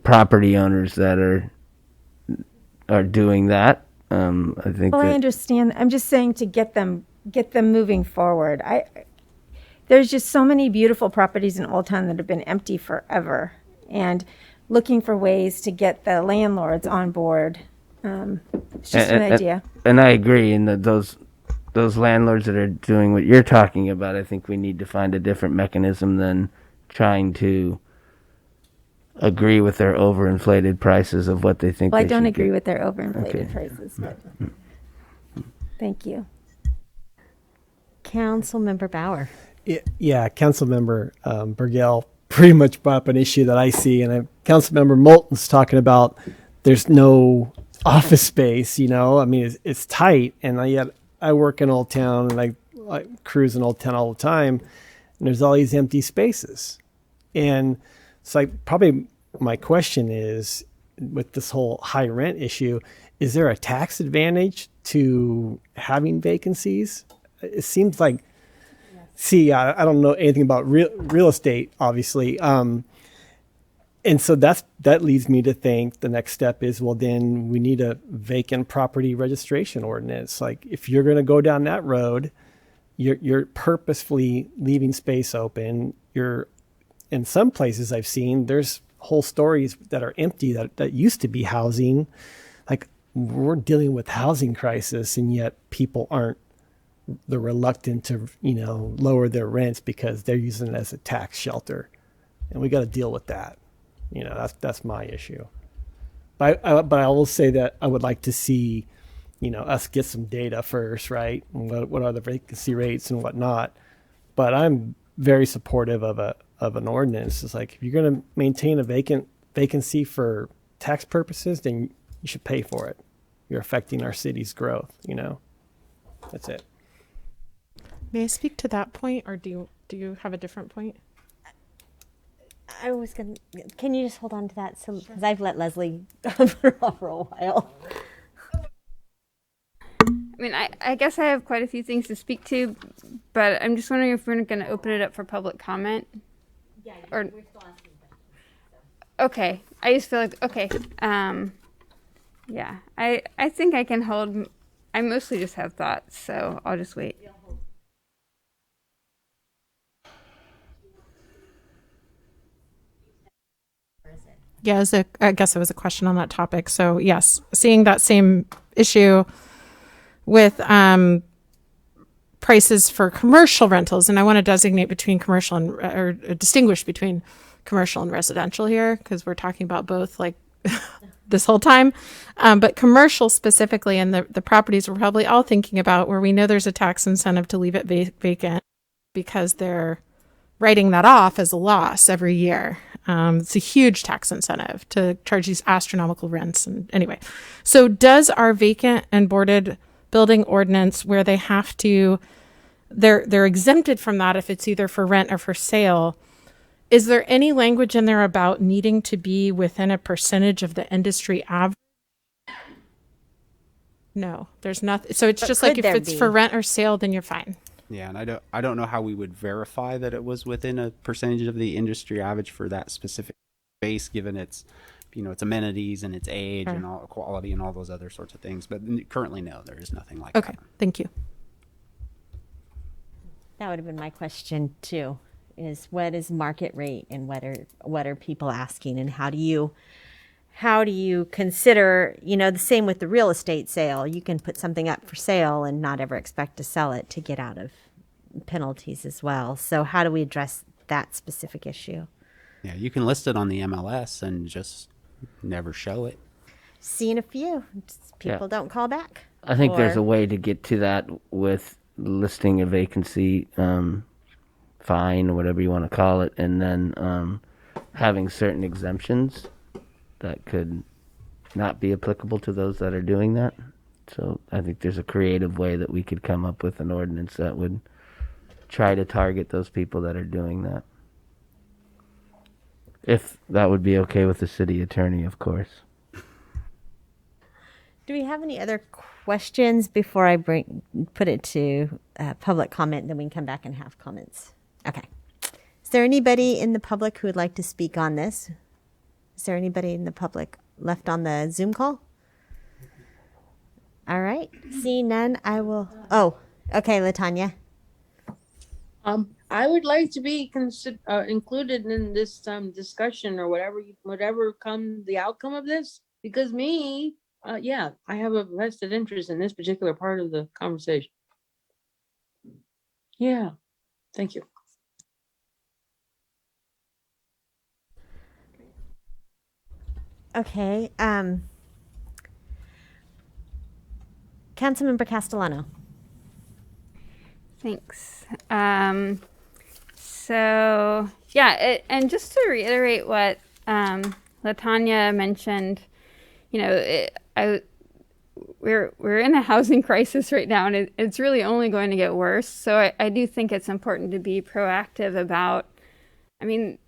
property owners that are doing that. I think. Well, I understand. I'm just saying to get them moving forward. There's just so many beautiful properties in Old Town that have been empty forever, and looking for ways to get the landlords on board It's just an idea. And I agree. And those landlords that are doing what you're talking about, I think we need to find a different mechanism than trying to agree with their overinflated prices of what they think. Well, I they don't should agree get. with their overinflated Okay. prices, but thank you. Councilmember Bauer. Yeah, Councilmember Burgell pretty much brought up an issue that I see, and Councilmember Moulton's talking about there's no office space. You know, I mean, it's tight, and yet I work in Old Town, and I cruise in Old Town all the time, and there's all these empty spaces, and it's like probably my question is, with this whole high rent issue, is there a tax advantage to having vacancies? It seems like, I don't know anything about real estate, obviously. And so that leads me to think the next step is, well, then we need a vacant property registration ordinance. Like, if you're going to go down that road, you're purposefully leaving space open. In some places I've seen, there's whole stories that are empty that used to be housing. Like, we're dealing with housing crisis, and yet people they're reluctant to, lower their rents because they're using it as a tax shelter. And we got to deal with that. That's my issue. But I will say that I would like to see, us get some data first, right? What are the vacancy rates and whatnot? But I'm very supportive of an ordinance. It's like, if you're going to maintain a vacancy for tax purposes, then you should pay for it. You're affecting our city's growth. That's it. May I speak to that point, or do you have a different point? I was going to, can you just hold on to that? Because I've let Leslie for a while. I mean, I guess I have quite a few things to speak to, but I'm just wondering if we're going to open it up for public comment. Yeah, or, we're still asking questions. Okay. I just feel like, okay. Yeah. I think I can hold, I mostly just have thoughts, so I'll just wait. Yeah, I guess it was a question on that topic. So yes, seeing that same issue with prices for commercial rentals, and I want to designate between commercial or distinguish between commercial and residential here, because we're talking about both like this whole time. But commercial specifically, and the properties we're probably all thinking about, where we know there's a tax incentive to leave it vacant because they're writing that off as a loss every year. It's a huge tax incentive to charge these astronomical rents. And anyway, so does our vacant and boarded building ordinance, where they have to, they're exempted from that if it's either for rent or for sale, is there any language in there about needing to be within a percentage of the industry average? No, there's nothing. So it's just like if it's for rent or sale, then you're fine. Yeah, and I don't know how we would verify that it was within a percentage of the industry average for that specific space, given its, its amenities and its age and all quality and all those other sorts of things. But currently, no, there is nothing like that. Okay, thank you. That would have been my question too. Is what is market rate, and what are people asking, and how do you consider, the same with the real estate sale. You can put something up for sale and not ever expect to sell it to get out of penalties as well. So how do we address that specific issue? Yeah, you can list it on the MLS and just never show it. Seen a few. People don't call back. I think there's a way to get to that with listing a vacancy fine or whatever you want to call it, and then having certain exemptions that could not be applicable to those that are doing that. So I think there's a creative way that we could come up with an ordinance that would try to target those people that are doing that. If that would be okay with the city attorney, of course. Do we have any other questions before I put it to public comment, then we can come back and have comments? Okay. Is there anybody in the public who would like to speak on this? Is there anybody in the public left on the Zoom call? All right. Seeing none, I will. Oh, okay, LaTanya. I would like to be included in this discussion or whatever comes the outcome of this, because me, Yeah, I have a vested interest in this particular part of the conversation. Yeah, thank you. Okay. Councilmember Castellano. Thanks. So yeah, and just to reiterate what Latanya mentioned, we're in a housing crisis right now, and it's really only going to get worse. So I do think it's important to be proactive about, at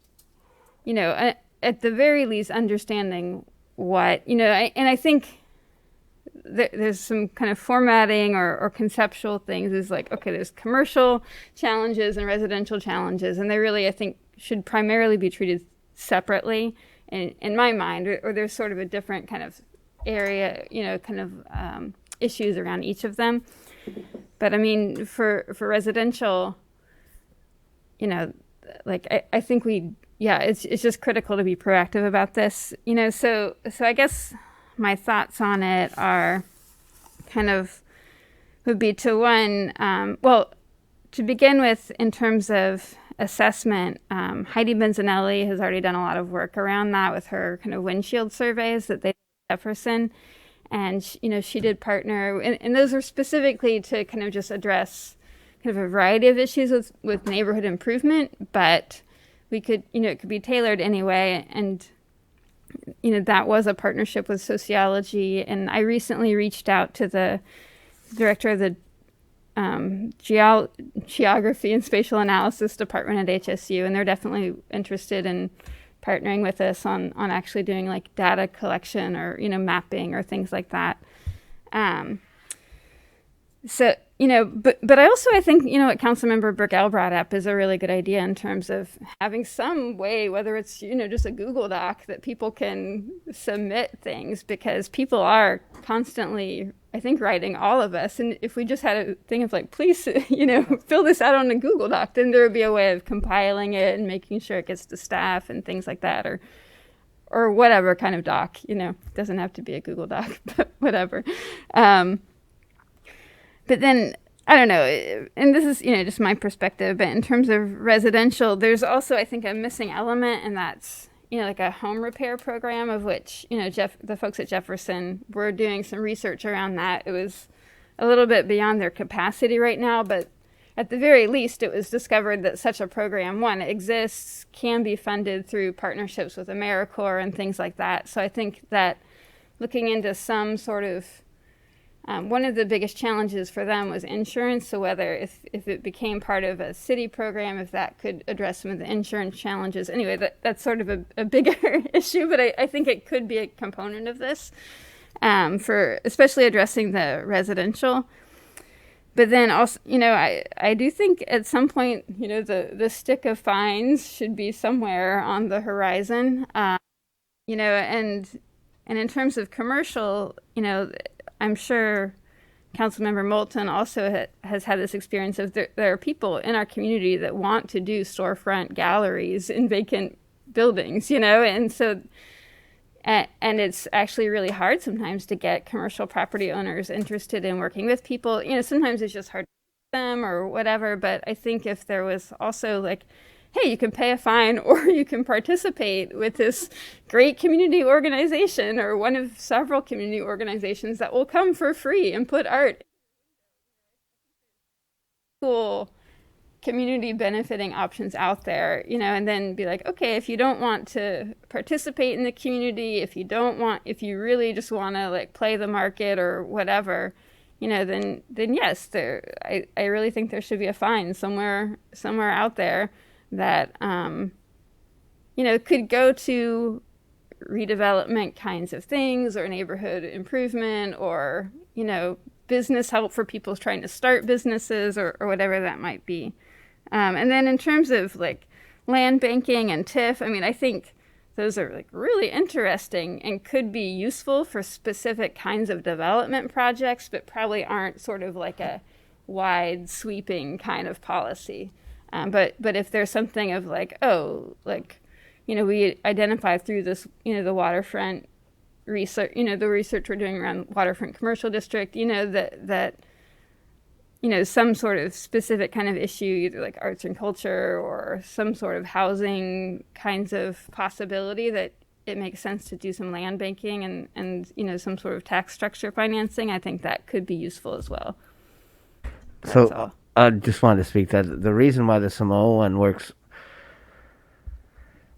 the very least, understanding what, and I think there's some kind of formatting or conceptual things is like, okay, there's commercial challenges and residential challenges, and they really, I think, should primarily be treated separately in my mind, or there's sort of a different kind of area, issues around each of them. But I mean, for residential, I think it's just critical to be proactive about this, so I guess my thoughts on it are would be to to begin with, in terms of assessment, Heidi Benzanelli has already done a lot of work around that with her kind of windshield surveys that they did at Jefferson. And, she did partner, and those are specifically to kind of just address kind of a variety of issues with neighborhood improvement, but we could, it could be tailored anyway. And, that was a partnership with sociology. And I recently reached out to the director of the Geography and Spatial Analysis Department at HSU, and they're definitely interested in partnering with us on actually doing like data collection or, mapping or things like that. But I think, what Councilmember Burgell brought up is a really good idea in terms of having some way, whether it's, just a Google Doc that people can submit things, because people are constantly, I think, writing, all of us. And if we just had a thing of like, please, fill this out on a Google Doc, then there would be a way of compiling it and making sure it gets to staff and things like that, or whatever kind of doc, it doesn't have to be a Google Doc, but whatever. But then, I don't know, and this is, just my perspective, but in terms of residential, there's also, I think, a missing element, and that's, like a home repair program, of which, the folks at Jefferson were doing some research around that. It was a little bit beyond their capacity right now, but at the very least, it was discovered that such a program, one, exists, can be funded through partnerships with AmeriCorps and things like that. So I think that looking into some sort of one of the biggest challenges for them was insurance. So whether if it became part of a city program, if that could address some of the insurance challenges. Anyway, that's sort of a bigger issue, but I think it could be a component of this for especially addressing the residential. But then also, I do think at some point, the stick of fines should be somewhere on the horizon, and in terms of commercial, I'm sure Councilmember Moulton also has had this experience of there are people in our community that want to do storefront galleries in vacant buildings, and so, and it's actually really hard sometimes to get commercial property owners interested in working with people. Sometimes it's just hard to get them or whatever, but I think if there was also like, hey, you can pay a fine or you can participate with this great community organization or one of several community organizations that will come for free and put art. Cool community benefiting options out there, and then be like, okay, if you don't want to participate in the community, if you really just want to like play the market or whatever, then yes, I really think there should be a fine somewhere out there that, could go to redevelopment kinds of things or neighborhood improvement or, business help for people trying to start businesses or whatever that might be. And then in terms of like land banking and TIF, I think those are like really interesting and could be useful for specific kinds of development projects, but probably aren't sort of like a wide sweeping kind of policy. But if there's something of like, we identify through this, the waterfront research, the research we're doing around waterfront commercial district, that some sort of specific kind of issue, either like arts and culture or some sort of housing kinds of possibility, that it makes sense to do some land banking and some sort of tax structure financing. I think that could be useful as well. So I just wanted to speak that the reason why the Samoa one works,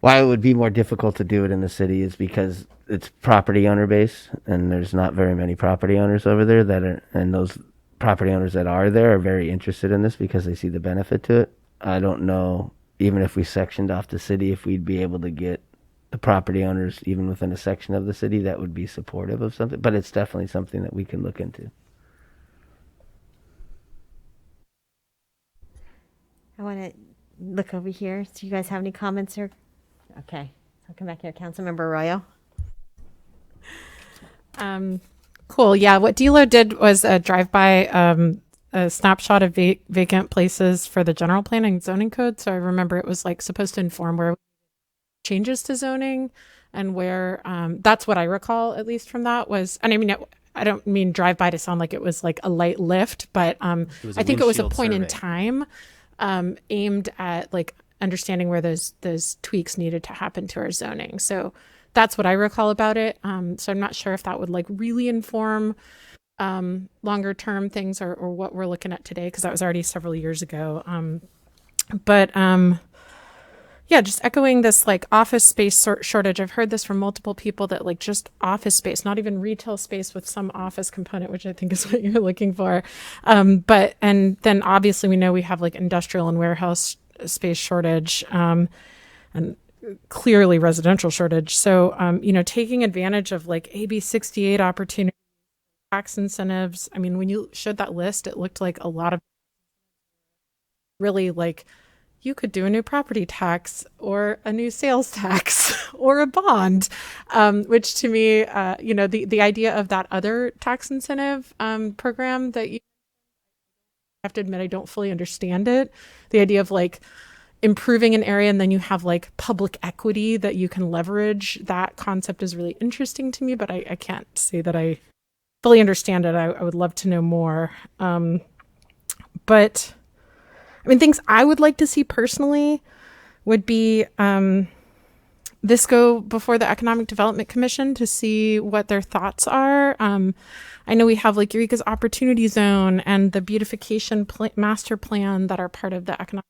why it would be more difficult to do it in the city, is because it's property owner base, and there's not very many property owners over there and those property owners that are there are very interested in this because they see the benefit to it. I don't know, even if we sectioned off the city, if we'd be able to get the property owners, even within a section of the city, that would be supportive of something, but it's definitely something that we can look into. I want to look over here. Do you guys have any comments or? Okay, I'll come back here. Councilmember Arroyo. Cool. Yeah, what DELO did was a drive-by, a snapshot of vacant places for the general plan and zoning code. So I remember it was like supposed to inform where changes to zoning and where, that's what I recall, at least from that was, and I mean, I don't mean drive-by to sound like it was like a light lift, but I think it was a point in time aimed at like understanding where those tweaks needed to happen to our zoning. So that's what I recall about it. So I'm not sure if that would like really inform longer term things or what we're looking at today, because that was already several years ago. Yeah, just echoing this like office space shortage. I've heard this from multiple people that like just office space, not even retail space with some office component, which I think is what you're looking for. And then obviously we know we have like industrial and warehouse space shortage, and clearly residential shortage. So, taking advantage of like AB 68 opportunities, tax incentives. I mean, when you showed that list, it looked like a lot of really like you could do a new property tax or a new sales tax or a bond, which to me, the idea of that other tax incentive program that you have to admit, I don't fully understand it. The idea of like improving an area and then you have like public equity that you can leverage, that concept is really interesting to me, but I can't say that I fully understand it. I would love to know more. But I mean, things I would like to see personally would be this go before the Economic Development Commission to see what their thoughts are. I know we have like Eureka's Opportunity Zone and the beautification master plan that are part of the economic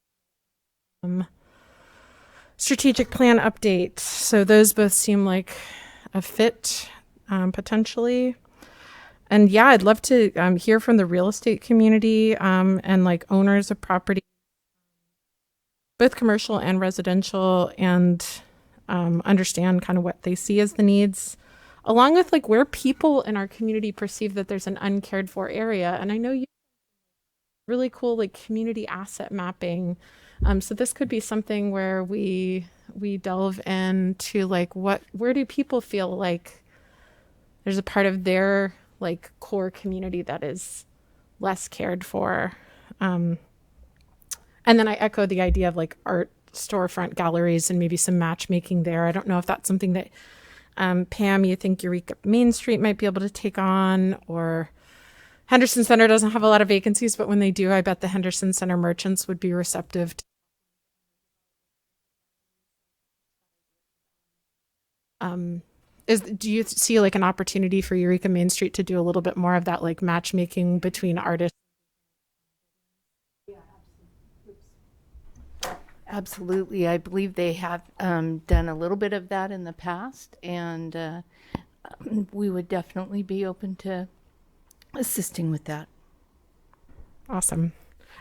strategic plan update. So those both seem like a fit potentially. And yeah, I'd love to hear from the real estate community and like owners of property, both commercial and residential, and understand kind of what they see as the needs, along with like where people in our community perceive that there's an uncared for area. And I know you really cool like community asset mapping. So this could be something where we delve into like where do people feel like there's a part of their like core community that is less cared for. And then I echo the idea of like art storefront galleries and maybe some matchmaking there. I don't know if that's something that Pam, you think Eureka Main Street might be able to take on, or Henderson Center doesn't have a lot of vacancies, but when they do, I bet the Henderson Center merchants would be receptive to do you see like an opportunity for Eureka Main Street to do a little bit more of that like matchmaking between artists? Absolutely. I believe they have done a little bit of that in the past, and we would definitely be open to assisting with that. Awesome.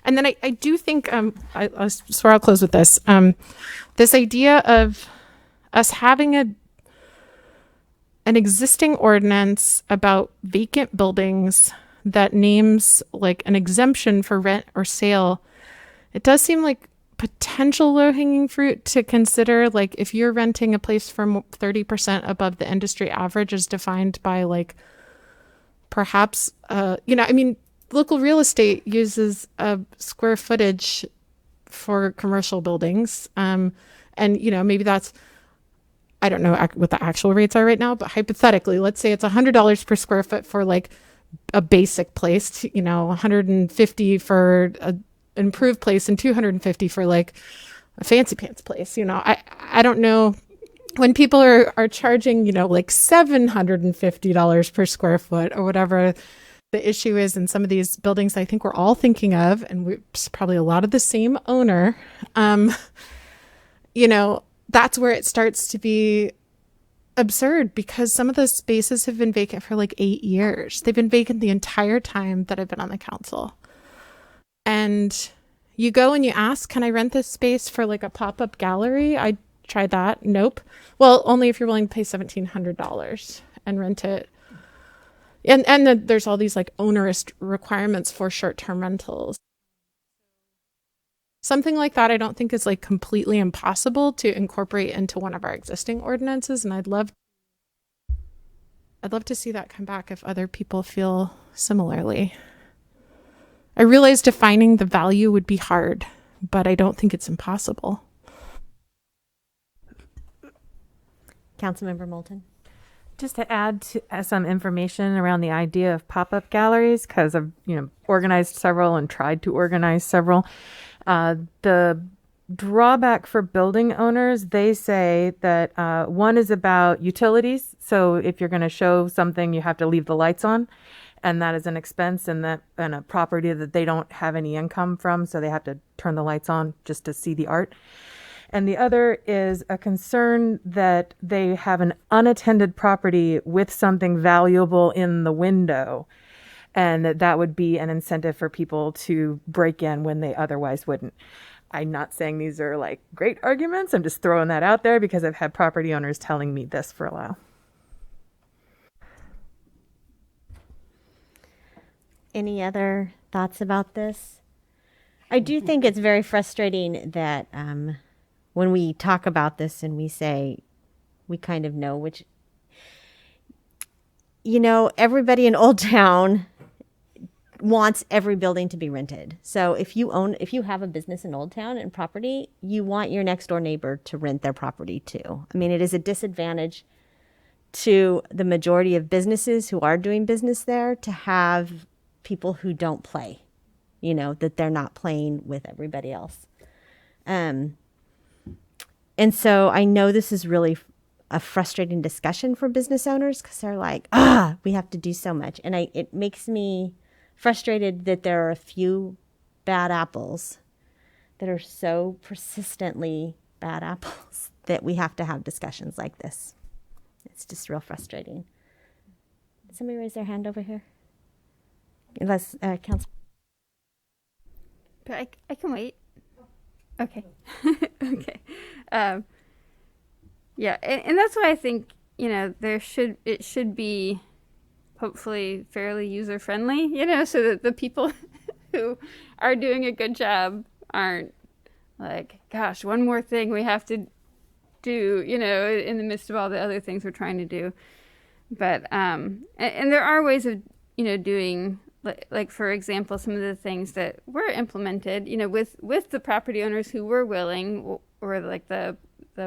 And then I do think, I swear I'll close with this, this idea of us having an existing ordinance about vacant buildings that names like an exemption for rent or sale. It does seem like potential low-hanging fruit to consider, like if you're renting a place for 30% above the industry average as defined by like perhaps local real estate uses a square footage for commercial buildings, and maybe that's I don't know what the actual rates are right now, but hypothetically, let's say it's $100 per square foot for like a basic place, 150 for an improved place and 250 for like a fancy pants place. I don't know when people are charging, like $750 per square foot or whatever the issue is in some of these buildings I think we're all thinking of, and it's probably a lot of the same owner, that's where it starts to be absurd, because some of those spaces have been vacant for like 8 years. They've been vacant the entire time that I've been on the council. And you go and you ask, can I rent this space for like a pop-up gallery? I tried that. Nope. Well, only if you're willing to pay $1,700 and rent it. And then there's all these like onerous requirements for short-term rentals. Something like that I don't think is like completely impossible to incorporate into one of our existing ordinances, and I'd love to see that come back if other people feel similarly. I realize defining the value would be hard, but I don't think it's impossible. Councilmember Moulton. Just to add to, some information around the idea of pop-up galleries, because I've organized several and tried to organize several. The drawback for building owners, they say that one is about utilities. So if you're going to show something, you have to leave the lights on, and that is an expense and a property that they don't have any income from, so they have to turn the lights on just to see the art. And the other is a concern that they have an unattended property with something valuable in the window, and that would be an incentive for people to break in when they otherwise wouldn't. I'm not saying these are like great arguments. I'm just throwing that out there because I've had property owners telling me this for a while. Any other thoughts about this? I do think it's very frustrating that when we talk about this and we say we kind of know which, everybody in Old Town wants every building to be rented. So if you have a business in Old Town and property, you want your next door neighbor to rent their property too. I mean, it is a disadvantage to the majority of businesses who are doing business there to have people who don't play, that they're not playing with everybody else. And so I know this is really a frustrating discussion for business owners because they're like, we have to do so much. And it makes me frustrated that there are a few bad apples that are so persistently bad apples that we have to have discussions like this. It's just real frustrating. Did somebody raise their hand over here? Unless Council. But I can wait. Okay. Okay. Yeah, and that's why I think, it should be hopefully fairly user friendly, so that the people who are doing a good job aren't like, gosh, one more thing we have to do, in the midst of all the other things we're trying to do. But and there are ways of, doing, like for example, some of the things that were implemented, with the property owners who were willing, or like the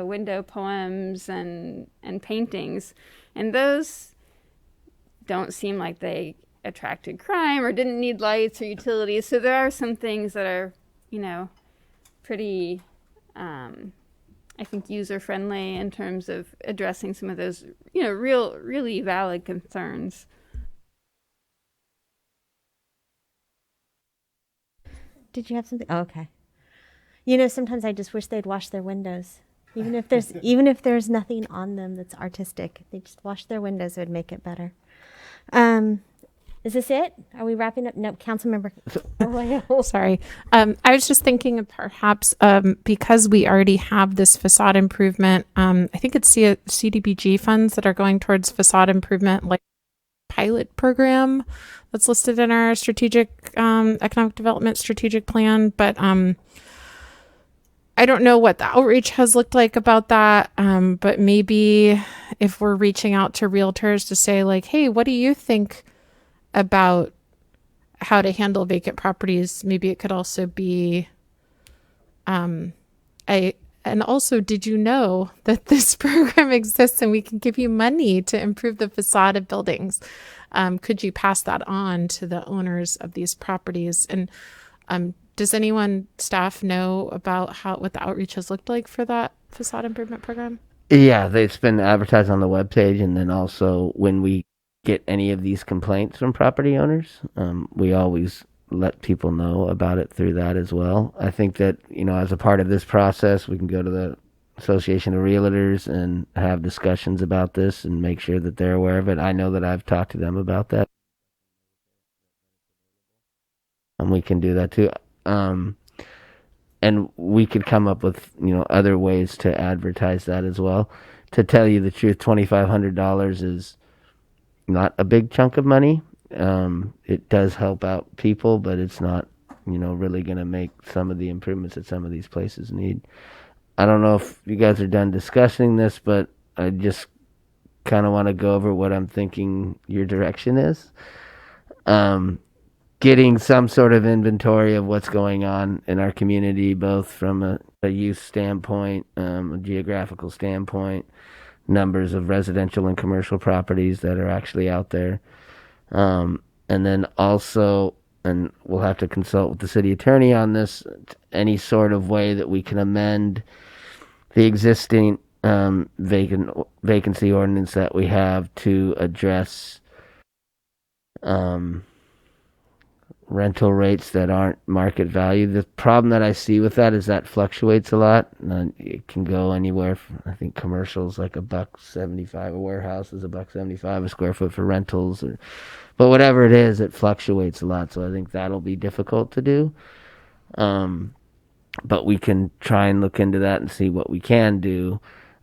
window poems and paintings, and those don't seem like they attracted crime or didn't need lights or utilities. So there are some things that are, pretty, I think, user-friendly in terms of addressing some of those, really valid concerns. Did you have something? Oh, okay. Sometimes I just wish they'd wash their windows. Even if there's nothing on them that's artistic, they just wash their windows, it would make it better. Is this it? Are we wrapping up? No, Councilmember. Sorry. I was just thinking of perhaps because we already have this facade improvement, I think it's CDBG funds that are going towards facade improvement, like pilot program that's listed in our strategic economic development strategic plan. But I don't know what the outreach has looked like about that, but maybe if we're reaching out to realtors to say like, hey, what do you think about how to handle vacant properties? Maybe it could also be a And also, did you know that this program exists and we can give you money to improve the facade of buildings? Could you pass that on to the owners of these properties? And does anyone, staff, know about what the outreach has looked like for that facade improvement program? Yeah, it's been advertised on the webpage, and then also when we get any of these complaints from property owners, we always let people know about it through that as well. I think that, as a part of this process, we can go to the Association of Realtors and have discussions about this and make sure that they're aware of it. I know that I've talked to them about that. And we can do that too. And we could come up with, other ways to advertise that as well. To tell you the truth, $2,500 is not a big chunk of money. It does help out people, but it's not, really going to make some of the improvements that some of these places need. I don't know if you guys are done discussing this, but I just kind of want to go over what I'm thinking your direction is. Getting some sort of inventory of what's going on in our community, both from a use standpoint, a geographical standpoint, numbers of residential and commercial properties that are actually out there. And then also, and we'll have to consult with the city attorney on this, any sort of way that we can amend the existing vacancy ordinance that we have to address rental rates that aren't market value. The problem that I see with that is that fluctuates a lot. It can go anywhere from, I think commercials like $1.75, a warehouse is $1.75 a square foot for rentals, but whatever it is, it fluctuates a lot. So I think that'll be difficult to do. But we can try and look into that and see what we can do.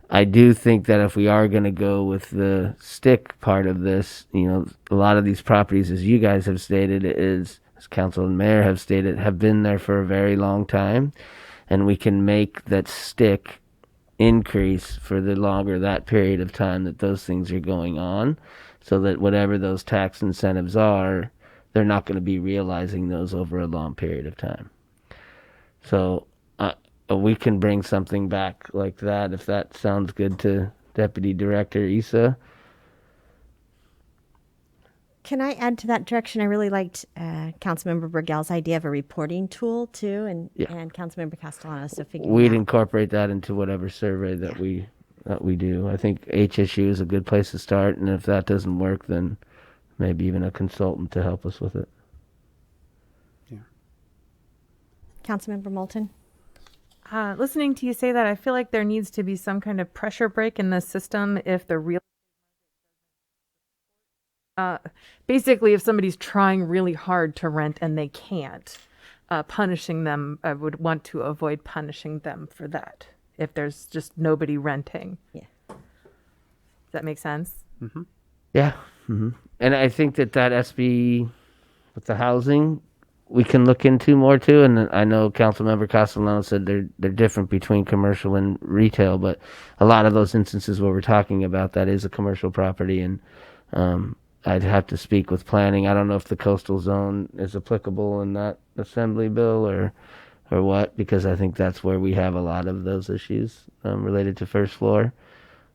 I do think that if we are going to go with the stick part of this, a lot of these properties, as you guys have stated, as council and mayor have stated, have been there for a very long time, and we can make that stick increase for the longer that period of time that those things are going on, so that whatever those tax incentives are, they're not going to be realizing those over a long period of time. So we can bring something back like that, if that sounds good to Deputy Director Aza. Can I add to that direction? I really liked Councilmember Burgell's idea of a reporting tool too, and Councilmember Castellano. So We'd incorporate that into whatever survey that we do. I think HSU is a good place to start, and if that doesn't work, then maybe even a consultant to help us with it. Yeah. Councilmember Moulton. Listening to you say that, I feel like there needs to be some kind of pressure break in the system if the real basically if somebody's trying really hard to rent and they can't, punishing them, I would want to avoid punishing them for that if there's just nobody renting. Yeah. Does that make sense? Mm-hmm. Yeah. Mm-hmm. And I think that SB with the housing, we can look into more too. And I know Councilmember Castellano said they're different between commercial and retail, but a lot of those instances where we're talking about that is a commercial property, and I'd have to speak with planning. I don't know if the coastal zone is applicable in that assembly bill or what, because I think that's where we have a lot of those issues related to first floor.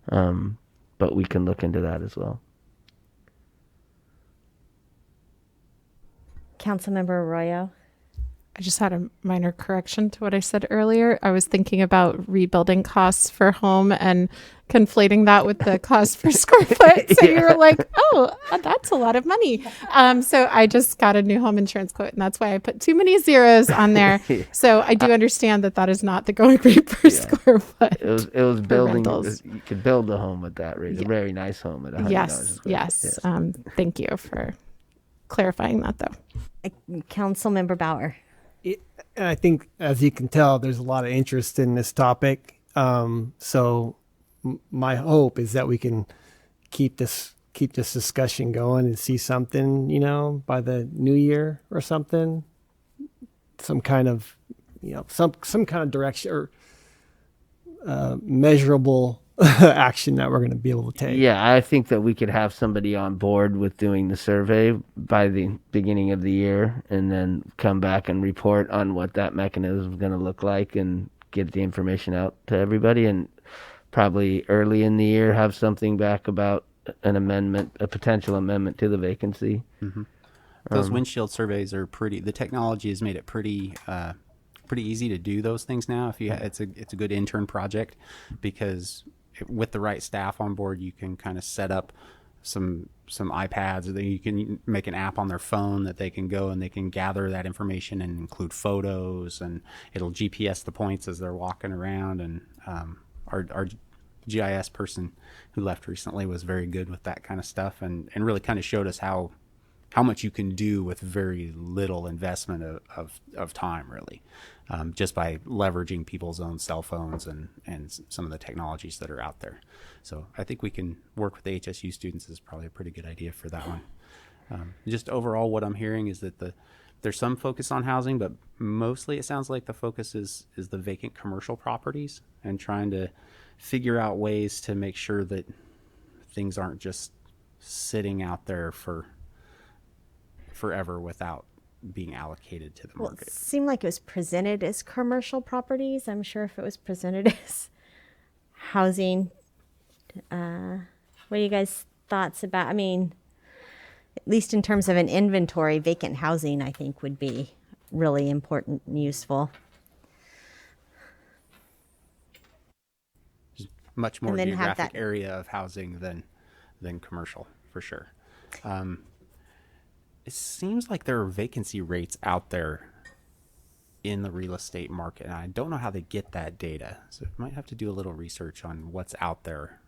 But we can look into that as well. Councilmember Arroyo. I just had a minor correction to what I said earlier. I was thinking about rebuilding costs for home and conflating that with the cost per square foot. So you were like, oh, that's a lot of money. So I just got a new home insurance quote, and that's why I put too many zeros on there. So I do understand that is not the going rate per square foot. It was building. You could build a home at that rate, a very nice home at $100. Yes. Yes. Thank you for clarifying that, though. Councilmember Bauer. I think, as you can tell, there's a lot of interest in this topic. So my hope is that we can keep this discussion going and see something, by the new year or something, some kind of, some kind of direction or measurable action that we're going to be able to take. Yeah, I think that we could have somebody on board with doing the survey by the beginning of the year, and then come back and report on what that mechanism is going to look like, and get the information out to everybody, and probably early in the year have something back about an amendment, a potential amendment to the vacancy. Mm-hmm. Those windshield surveys are pretty. The technology has made it pretty easy to do those things now. If you, it's a good intern project, because with the right staff on board, you can kind of set up some iPads, or then you can make an app on their phone that they can go and they can gather that information and include photos, and it'll GPS the points as they're walking around. And our GIS person who left recently was very good with that kind of stuff, and really kind of showed us how much you can do with very little investment of time, really, just by leveraging people's own cell phones and some of the technologies that are out there. So I think we can work with the HSU students is probably a pretty good idea for that one. Just overall, what I'm hearing is that there's some focus on housing, but mostly it sounds like the focus is the vacant commercial properties, and trying to figure out ways to make sure that things aren't just sitting out there for forever without being allocated to the market. Well, it seemed like it was presented as commercial properties. I'm sure if it was presented as housing, what are you guys' thoughts about? I mean, at least in terms of an inventory, vacant housing, I think, would be really important and useful. Much more geographic area of housing than commercial, for sure. It seems like there are vacancy rates out there in the real estate market, and I don't know how they get that data. So we might have to do a little research on what's out there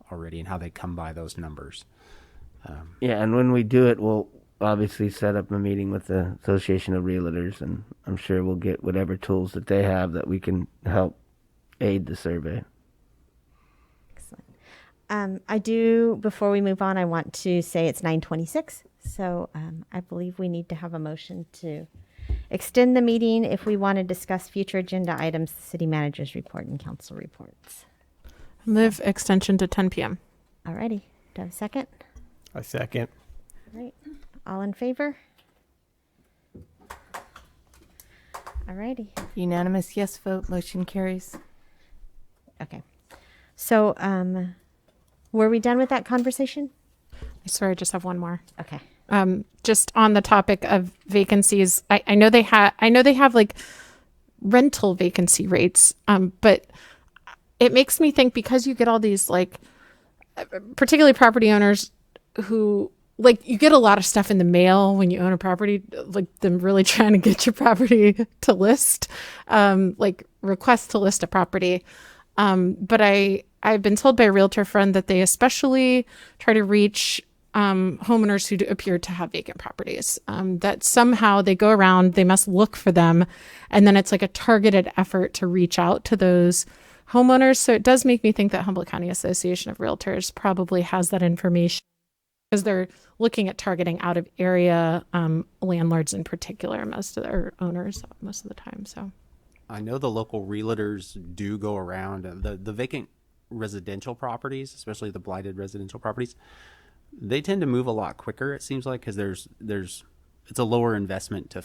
already and how they come by those numbers. Yeah, and when we do it, we'll obviously set up a meeting with the Association of Realtors, and I'm sure we'll get whatever tools that they have that we can help aid the survey. I do, before we move on, I want to say it's 9:26. So I believe we need to have a motion to extend the meeting if we want to discuss future agenda items, the city manager's report and council reports. Move extension to 10 p.m. All righty. Do I have a second? I second. All right. All in favor? All righty. Unanimous yes vote. Motion carries. Okay. So were we done with that conversation? I swear I just have one more. Okay. Just on the topic of vacancies, I know they have like rental vacancy rates, but it makes me think, because you get all these, like, particularly property owners who, like, you get a lot of stuff in the mail when you own a property, like them really trying to get your property to list, like requests to list a property. But I've been told by a realtor friend that they especially try to reach homeowners who appear to have vacant properties, that somehow they go around, they must look for them, and then it's like a targeted effort to reach out to those homeowners. So it does make me think that Humboldt County Association of Realtors probably has that information, because they're looking at targeting out of area landlords in particular, most of their owners most of the time. So I know the local realtors do go around the vacant residential properties, especially the blighted residential properties. They tend to move a lot quicker, it seems like, because it's a lower investment to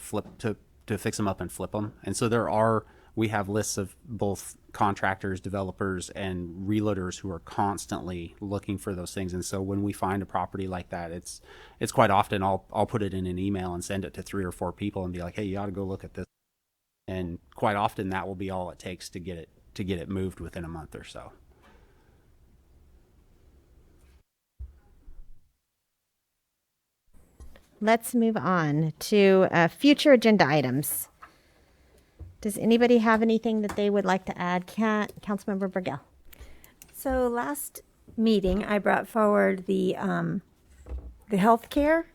fix them up and flip them. And so we have lists of both contractors, developers, and realtors who are constantly looking for those things. And so when we find a property like that, it's quite often I'll put it in an email and send it to 3 or 4 people and be like, hey, you ought to go look at this. And quite often that will be all it takes to get it moved within a month or so. Let's move on to future agenda items. Does anybody have anything that they would like to add? Councilmember Burgell. So last meeting, I brought forward the health care,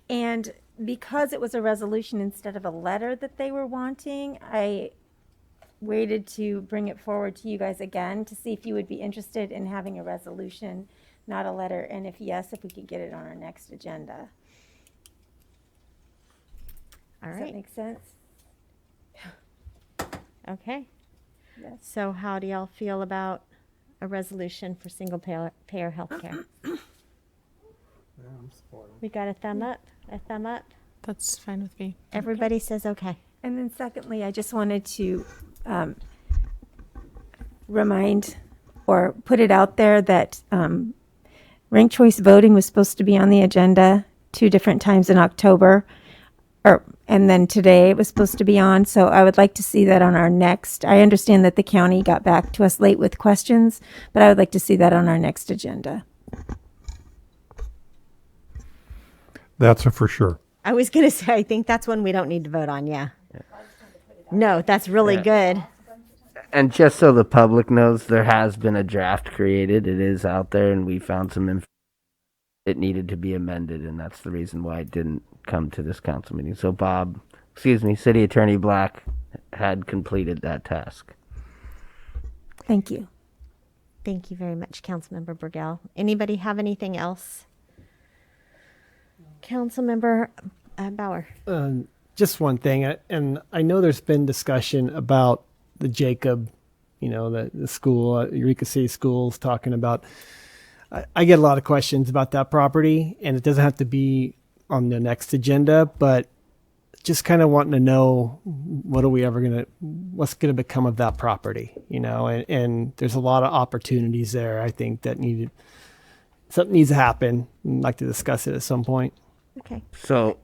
and because it was a resolution instead of a letter that they were wanting, I waited to bring it forward to you guys again to see if you would be interested in having a resolution, not a letter, and if yes, if we could get it on our next agenda. All right. Does that make sense? Okay. Yes. So how do y'all feel about a resolution for single payer health care? We got a thumb up? A thumb up? That's fine with me. Everybody says okay. And then secondly, I just wanted to remind or put it out there that ranked choice voting was supposed to be on the agenda 2 different times in October, and then today it was supposed to be on. So I would like to see that on our next. I understand that the county got back to us late with questions, but I would like to see that on our next agenda. That's a for sure. I was going to say, I think that's one we don't need to vote on. Yeah. No, that's really good. And just so the public knows, there has been a draft created. It is out there, and we found some it needed to be amended, and that's the reason why it didn't come to this council meeting. So City Attorney Black had completed that task. Thank you. Thank you very much, Councilmember Burgell. Anybody have anything else? Councilmember Bauer. Just one thing, and I know there's been discussion about the Jacob, the school, Eureka City Schools, talking about. I get a lot of questions about that property, and it doesn't have to be on the next agenda, but just kind of wanting to know what's gonna become of that property, and there's a lot of opportunities there. I think that something needs to happen. I'd like to discuss it at some point. Okay. So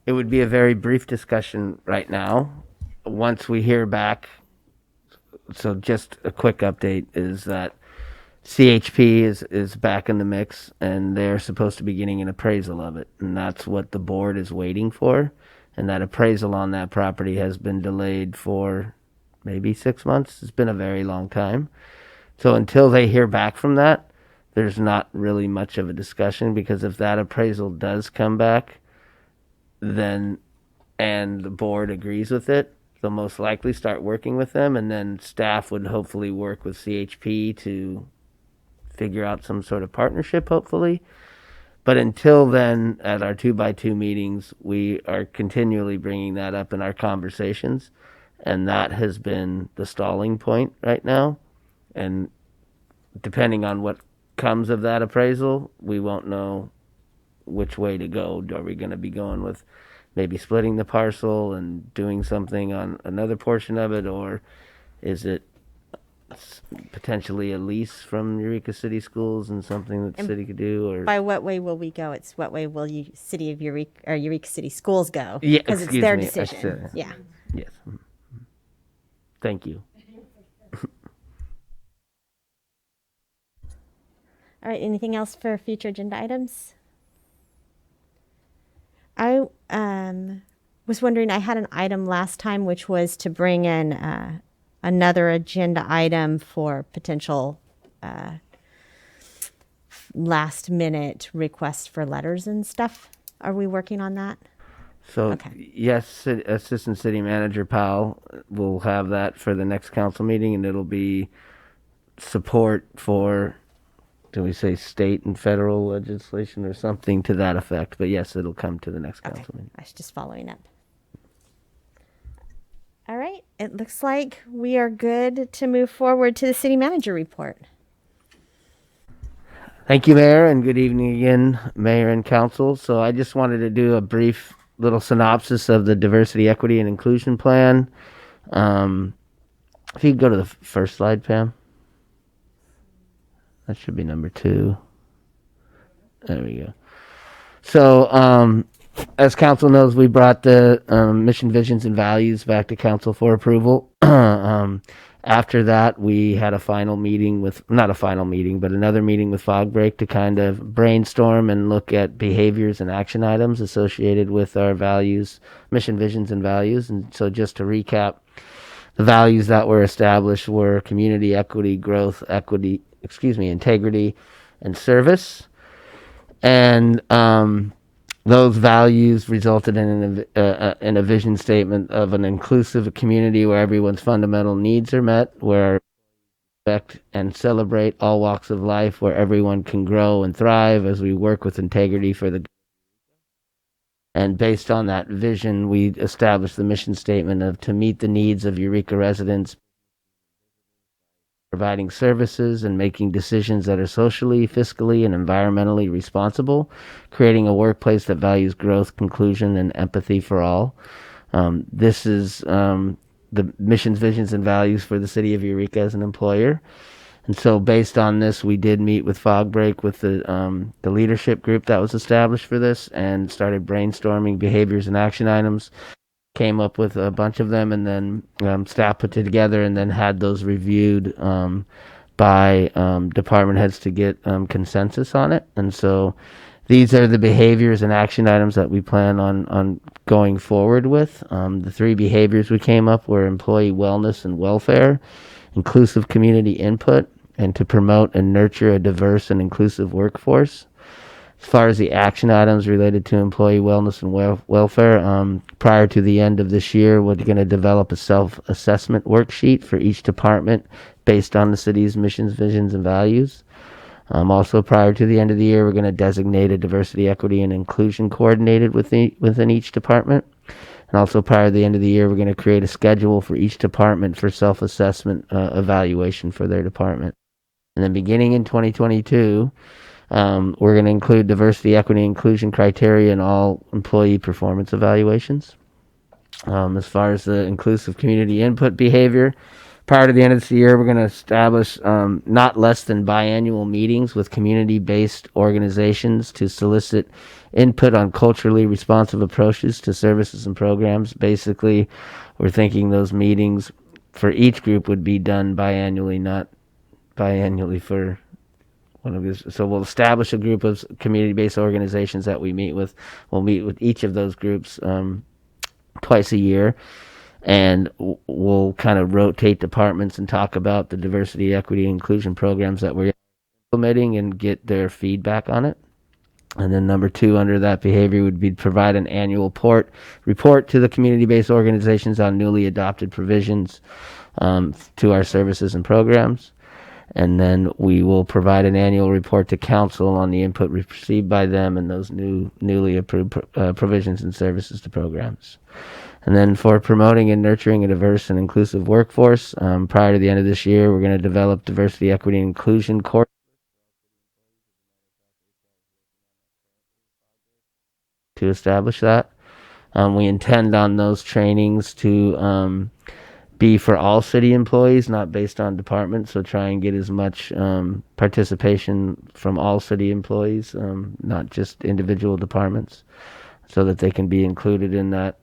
it would be a very brief discussion right now. Once we hear back, so just a quick update is that CHP is back in the mix, and they're supposed to be getting an appraisal of it, and that's what the board is waiting for. And that appraisal on that property has been delayed for maybe 6 months. It's been a very long time. So until they hear back from that, there's not really much of a discussion, because if that appraisal does come back, then and the board agrees with it, they'll most likely start working with them, and then staff would hopefully work with CHP to figure out some sort of partnership, hopefully. But until then, at our 2x2 meetings, we are continually bringing that up in our conversations, and that has been the stalling point right now. And depending on what comes of that appraisal, we won't know which way to go. Are we going to be going with maybe splitting the parcel and doing something on another portion of it, or is it potentially a lease from Eureka City Schools and something that the city could do? Or by what way will we go? It's what way will City of Eureka or Eureka City Schools go? Yeah, because it's their decision. Yeah. Yes. Thank you. All right. Anything else for future agenda items? I was wondering. I had an item last time, which was to bring in another agenda item for potential last minute requests for letters and stuff. Are we working on that? So yes, Assistant City Manager Powell will have that for the next council meeting, and it'll be support for, do we say state and federal legislation or something to that effect? But yes, it'll come to the next council meeting. I was just following up. All right. It looks like we are good to move forward to the city manager report. Thank you, Mayor, and good evening again, Mayor and Council. So I just wanted to do a brief little synopsis of the Diversity, Equity, and Inclusion Plan. If you could go to the first slide, Pam. That should be number 2. There we go. So, as council knows, we brought the mission, visions, and values back to council for approval. After that, we had a final meeting with, not a final meeting, but another meeting with Fog Break to kind of brainstorm and look at behaviors and action items associated with our values, mission, visions, and values. And so just to recap, the values that were established were community, equity, growth, integrity, and service. And those values resulted in a vision statement of an inclusive community where everyone's fundamental needs are met, where respect and celebrate all walks of life, where everyone can grow and thrive as we work with integrity for the. And based on that vision, we established the mission statement of to meet the needs of Eureka residents, providing services and making decisions that are socially, fiscally, and environmentally responsible, creating a workplace that values growth, conclusion, and empathy for all. This is the missions, visions, and values for the city of Eureka as an employer. And so based on this, we did meet with Fog Break with the leadership group that was established for this and started brainstorming behaviors and action items, came up with a bunch of them, and then staff put it together and then had those reviewed by department heads to get consensus on it. And so these are the behaviors and action items that we plan on going forward with. The 3 behaviors we came up were employee wellness and welfare, inclusive community input, and to promote and nurture a diverse and inclusive workforce. As far as the action items related to employee wellness and welfare, prior to the end of this year, we're going to develop a self-assessment worksheet for each department based on the city's missions, visions, and values. Also, prior to the end of the year, we're going to designate a diversity, equity, and inclusion coordinator within each department. And also, prior to the end of the year, we're going to create a schedule for each department for self-assessment evaluation for their department. And then beginning in 2022, we're going to include diversity, equity, inclusion criteria in all employee performance evaluations. As far as the inclusive community input behavior, prior to the end of this year, we're going to establish not less than biannual meetings with community-based organizations to solicit input on culturally responsive approaches to services and programs. Basically, we're thinking those meetings for each group would be done biannually, not biannually for one of these. So we'll establish a group of community-based organizations that we meet with. We'll meet with each of those groups twice a year, and we'll kind of rotate departments and talk about the diversity, equity, and inclusion programs that we're implementing and get their feedback on it. And then number 2 under that behavior would be to provide an annual report to the community-based organizations on newly adopted provisions to our services and programs. And then we will provide an annual report to council on the input received by them and those newly approved provisions and services to programs. And then for promoting and nurturing a diverse and inclusive workforce, prior to the end of this year, we're going to develop diversity, equity, and inclusion course to establish that. We intend on those trainings to be for all city employees, not based on department, so try and get as much participation from all city employees, not just individual departments, so that they can be included in that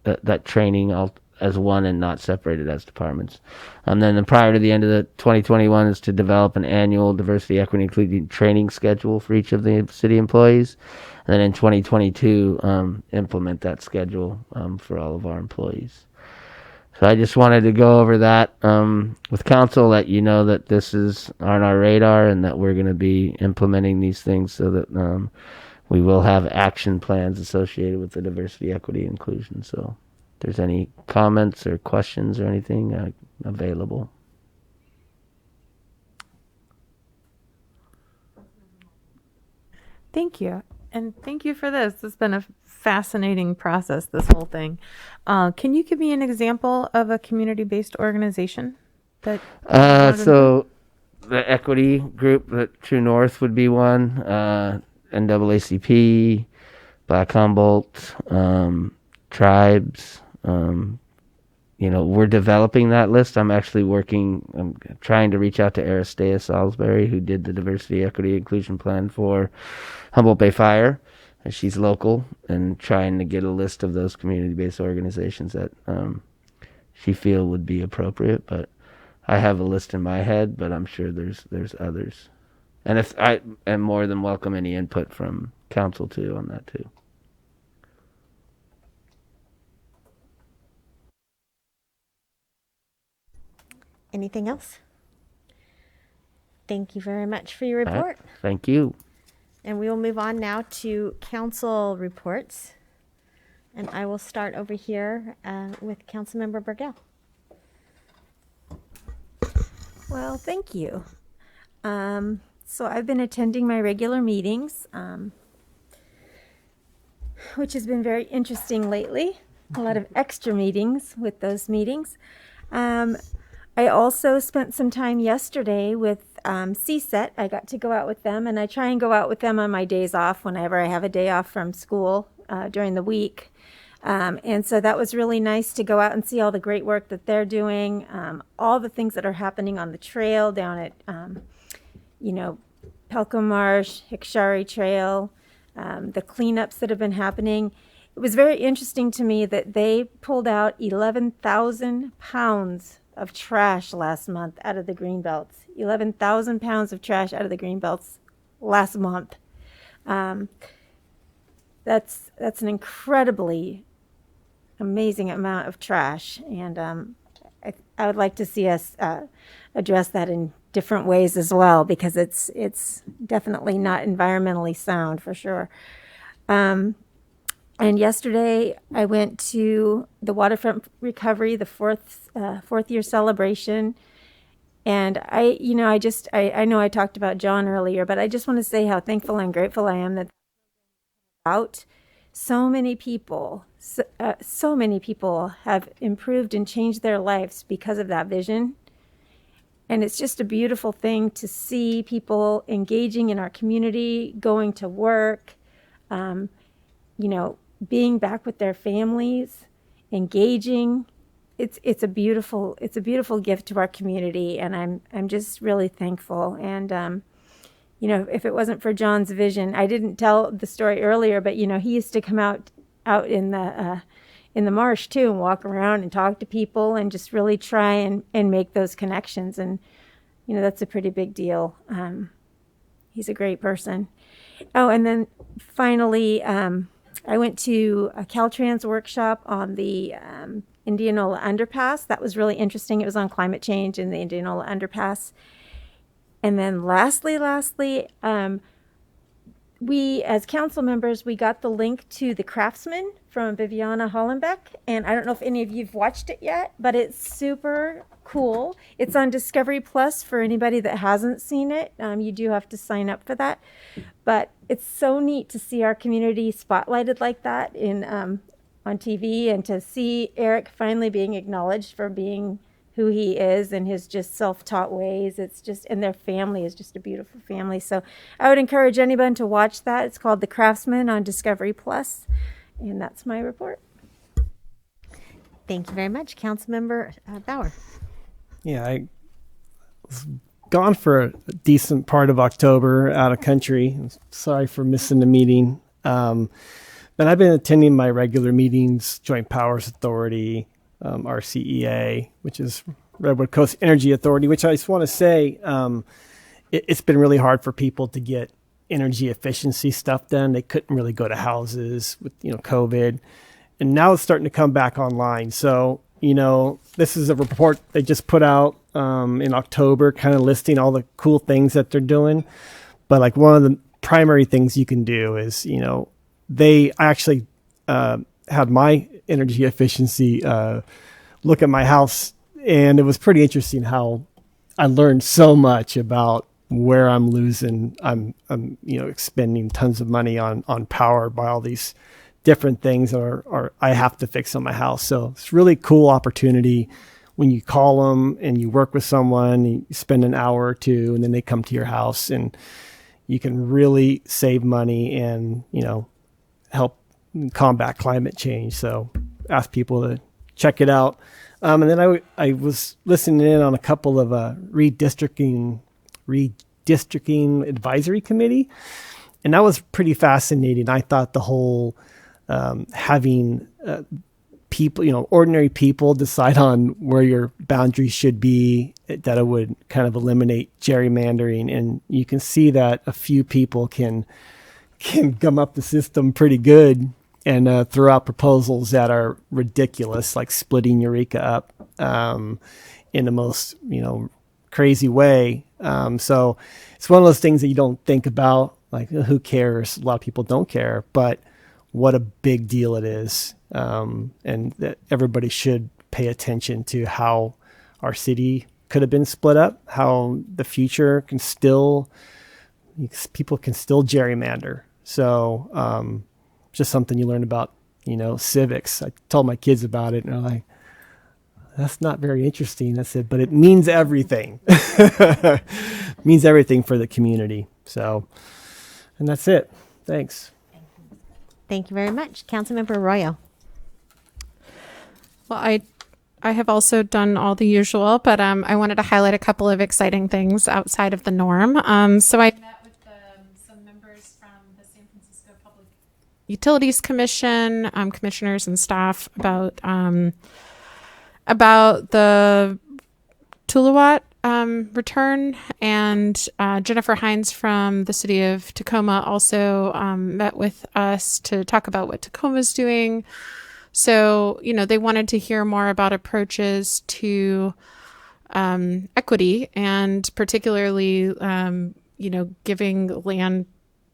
that training as one and not separated as departments. And then prior to the end of the 2021 is to develop an annual diversity, equity, including training schedule for each of the city employees. And then in 2022, implement that schedule for all of our employees. So I just wanted to go over that with council, let you know that this is on our radar and that we're going to be implementing these things so that we will have action plans associated with the diversity, equity, inclusion. So if there's any comments or questions or anything, available. Thank you. And thank you for this. It's been a fascinating process, this whole thing. Can you give me an example of a community-based organization that? So the equity group, the True North would be one, NAACP, Black Humboldt, tribes. We're developing that list. I'm trying to reach out to Aristea Salisbury, who did the diversity, equity, inclusion plan for Humboldt Bay Fire. And she's local, and trying to get a list of those community-based organizations that she feel would be appropriate. But I have a list in my head, but I'm sure there's others. And if I am more than welcome any input from council too on that too. Anything else? Thank you very much for your report. Thank you. And we will move on now to council reports. And I will start over here with Councilmember Burgell. Well, thank you. So I've been attending my regular meetings, which has been very interesting lately. A lot of extra meetings with those meetings. I also spent some time yesterday with CSET. I got to go out with them, and I try and go out with them on my days off whenever I have a day off from school during the week. And so that was really nice to go out and see all the great work that they're doing, all the things that are happening on the trail down at, Pelko Marsh, Hikshari Trail, the cleanups that have been happening. It was very interesting to me that they pulled out 11,000 pounds of trash last month out of the green belts. 11,000 pounds of trash out of the green belts last month. That's an incredibly amazing amount of trash, and I would like to see us address that in different ways as well, because it's definitely not environmentally sound for sure. And yesterday I went to the Waterfront Recovery, the fourth year celebration. And I know I talked about John earlier, but I just want to say how thankful and grateful I am that so many people have improved and changed their lives because of that vision. And it's just a beautiful thing to see people engaging in our community, going to work, being back with their families, engaging. It's a beautiful gift to our community, and I'm just really thankful. And if it wasn't for John's vision, I didn't tell the story earlier, but he used to come out in the marsh too and walk around and talk to people and just really try and make those connections. And that's a pretty big deal. He's a great person. Oh, and then finally, I went to a Caltrans workshop on the Indianola Underpass. That was really interesting. It was on climate change in the Indianola Underpass. And then lastly, we as council members, we got the link to The Craftsman from Viviana Hollenbeck. And I don't know if any of you've watched it yet, but it's super cool. It's on Discovery Plus for anybody that hasn't seen it. You do have to sign up for that. But it's so neat to see our community spotlighted like that on TV, and to see Eric finally being acknowledged for being who he is and his just self-taught ways. And their family is just a beautiful family. So I would encourage anyone to watch that. It's called The Craftsman on Discovery Plus. And that's my report. Thank you very much, Councilmember Bauer. Yeah, I was gone for a decent part of October out of country. Sorry for missing the meeting. But I've been attending my regular meetings, Joint Powers Authority, RCEA, which is Redwood Coast Energy Authority, which I just want to say it's been really hard for people to get energy efficiency stuff done. They couldn't really go to houses with COVID, and now it's starting to come back online. So this is a report they just put out in October, kind of listing all the cool things that they're doing. But like one of the primary things you can do is they actually had my energy efficiency look at my house, and it was pretty interesting how I learned so much about where I'm expending tons of money on power by all these different things or I have to fix on my house. So it's really cool opportunity when you call them and you work with someone, you spend an hour or two, and then they come to your house, and you can really save money and help combat climate change. So ask people to check it out. And then I was listening in on a couple of redistricting advisory committee, and that was pretty fascinating. I thought the whole having people, ordinary people decide on where your boundaries should be, that it would kind of eliminate gerrymandering. And you can see that a few people can gum up the system pretty good and throw out proposals that are ridiculous, like splitting Eureka up in the most, crazy way. So it's one of those things that you don't think about, like who cares? A lot of people don't care, but what a big deal it is. And that everybody should pay attention to how our city could have been split up, how the future people can still gerrymander. So just something you learn about, civics. I told my kids about it, and they're like, that's not very interesting. I said, but it means everything. It means everything for the community. So, and that's it. Thanks. Thank you very much. Councilmember Arroyo. Well, I have also done all the usual, but I wanted to highlight a couple of exciting things outside of the norm. So I met with some members from the San Francisco Public Utilities Commission, commissioners and staff about the Tuluwat return, and Jennifer Hines from the city of Tacoma also met with us to talk about what Tacoma's doing. So, they wanted to hear more about approaches to equity, and particularly, giving land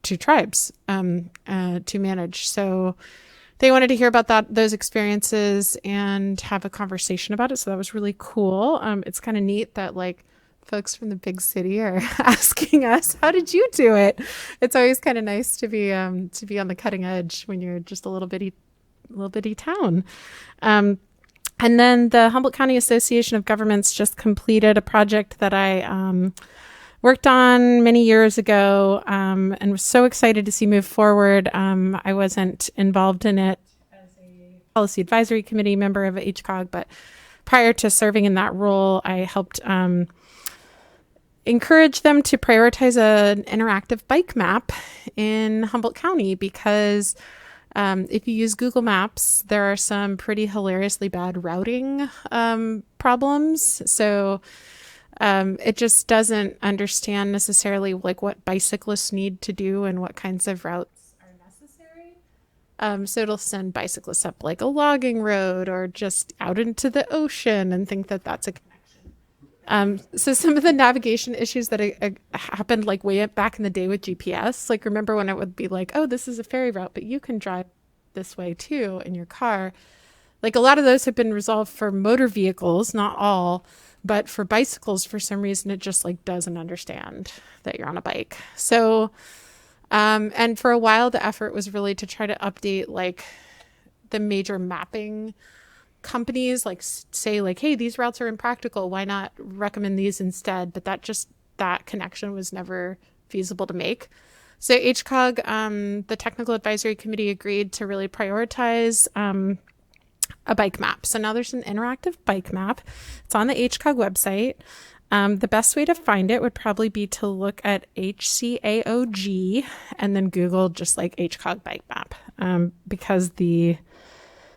to tribes to manage. So they wanted to hear about those experiences and have a conversation about it. So that was really cool. It's kind of neat that folks from the big city are asking us, how did you do it? It's always kind of nice to be on the cutting edge when you're just a little bitty town. And then the Humboldt County Association of Governments just completed a project that I worked on many years ago, and was so excited to see move forward. I wasn't involved in it as a policy advisory committee member of HCOG, but prior to serving in that role, I helped encourage them to prioritize an interactive bike map in Humboldt County, because if you use Google Maps, there are some pretty hilariously bad routing problems. So it just doesn't understand necessarily what bicyclists need to do and what kinds of routes are necessary. So it'll send bicyclists up a logging road or just out into the ocean and think that that's a connection. So some of the navigation issues that happened way back in the day with GPS, remember when it would be oh, this is a ferry route, but you can drive this way too in your car. A lot of those have been resolved for motor vehicles, not all, but for bicycles, for some reason, it just doesn't understand that you're on a bike. So, and for a while, the effort was really to try to update the major mapping companies, say hey, these routes are impractical. Why not recommend these instead? But that connection was never feasible to make. So HCOG, the Technical Advisory Committee, agreed to really prioritize a bike map. So now there's an interactive bike map. It's on the HCOG website. The best way to find it would probably be to look at HCAOG and then Google just HCOG bike map, because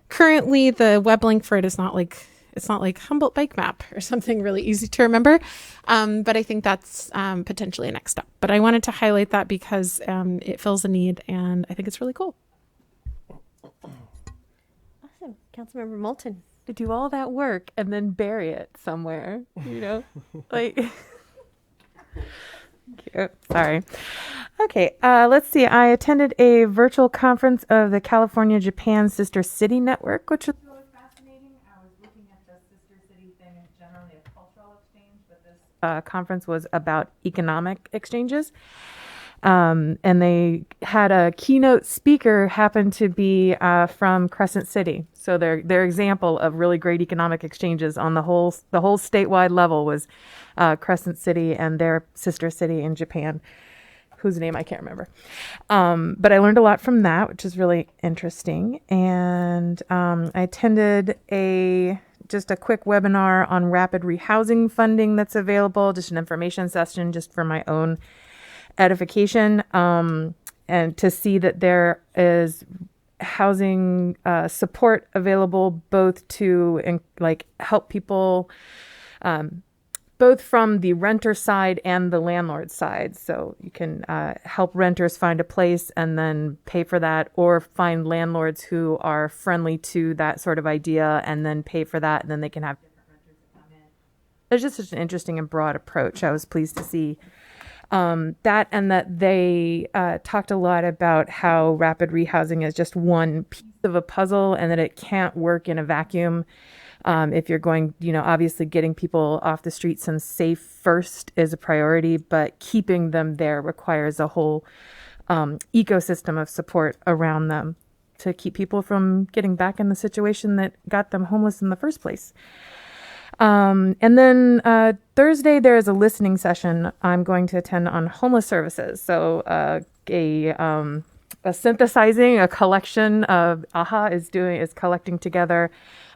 currently the web link for it is not it's not Humboldt bike map or something really easy to remember. But I think that's potentially a next step. But I wanted to highlight that because it fills a need, and I think it's really cool. Awesome. Councilmember Moulton. To do all that work and then bury it somewhere, Cute. Sorry. Okay, let's see. I attended a virtual conference of the California-Japan Sister City Network, which was really fascinating. I was looking at the Sister City thing as generally a cultural exchange, but this conference was about economic exchanges. And they had a keynote speaker happen to be from Crescent City. So their example of really great economic exchanges on the whole statewide level was Crescent City and their sister city in Japan, whose name I can't remember. But I learned a lot from that, which is really interesting. And I attended just a quick webinar on rapid rehousing funding that's available, just an information session just for my own edification, and to see that there is housing support available both to help people both from the renter side and the landlord side. So you can help renters find a place and then pay for that, or find landlords who are friendly to that sort of idea and then pay for that, and then they can have different renters that come in. It's just such an interesting and broad approach. I was pleased to see that, and that they talked a lot about how rapid rehousing is just one piece of a puzzle, and that it can't work in a vacuum. If you're going, obviously getting people off the streets and safe first is a priority, but keeping them there requires a whole ecosystem of support around them to keep people from getting back in the situation that got them homeless in the first place. And then Thursday, there is a listening session I'm going to attend on homeless services. So a synthesizing, a collection of Aza is collecting together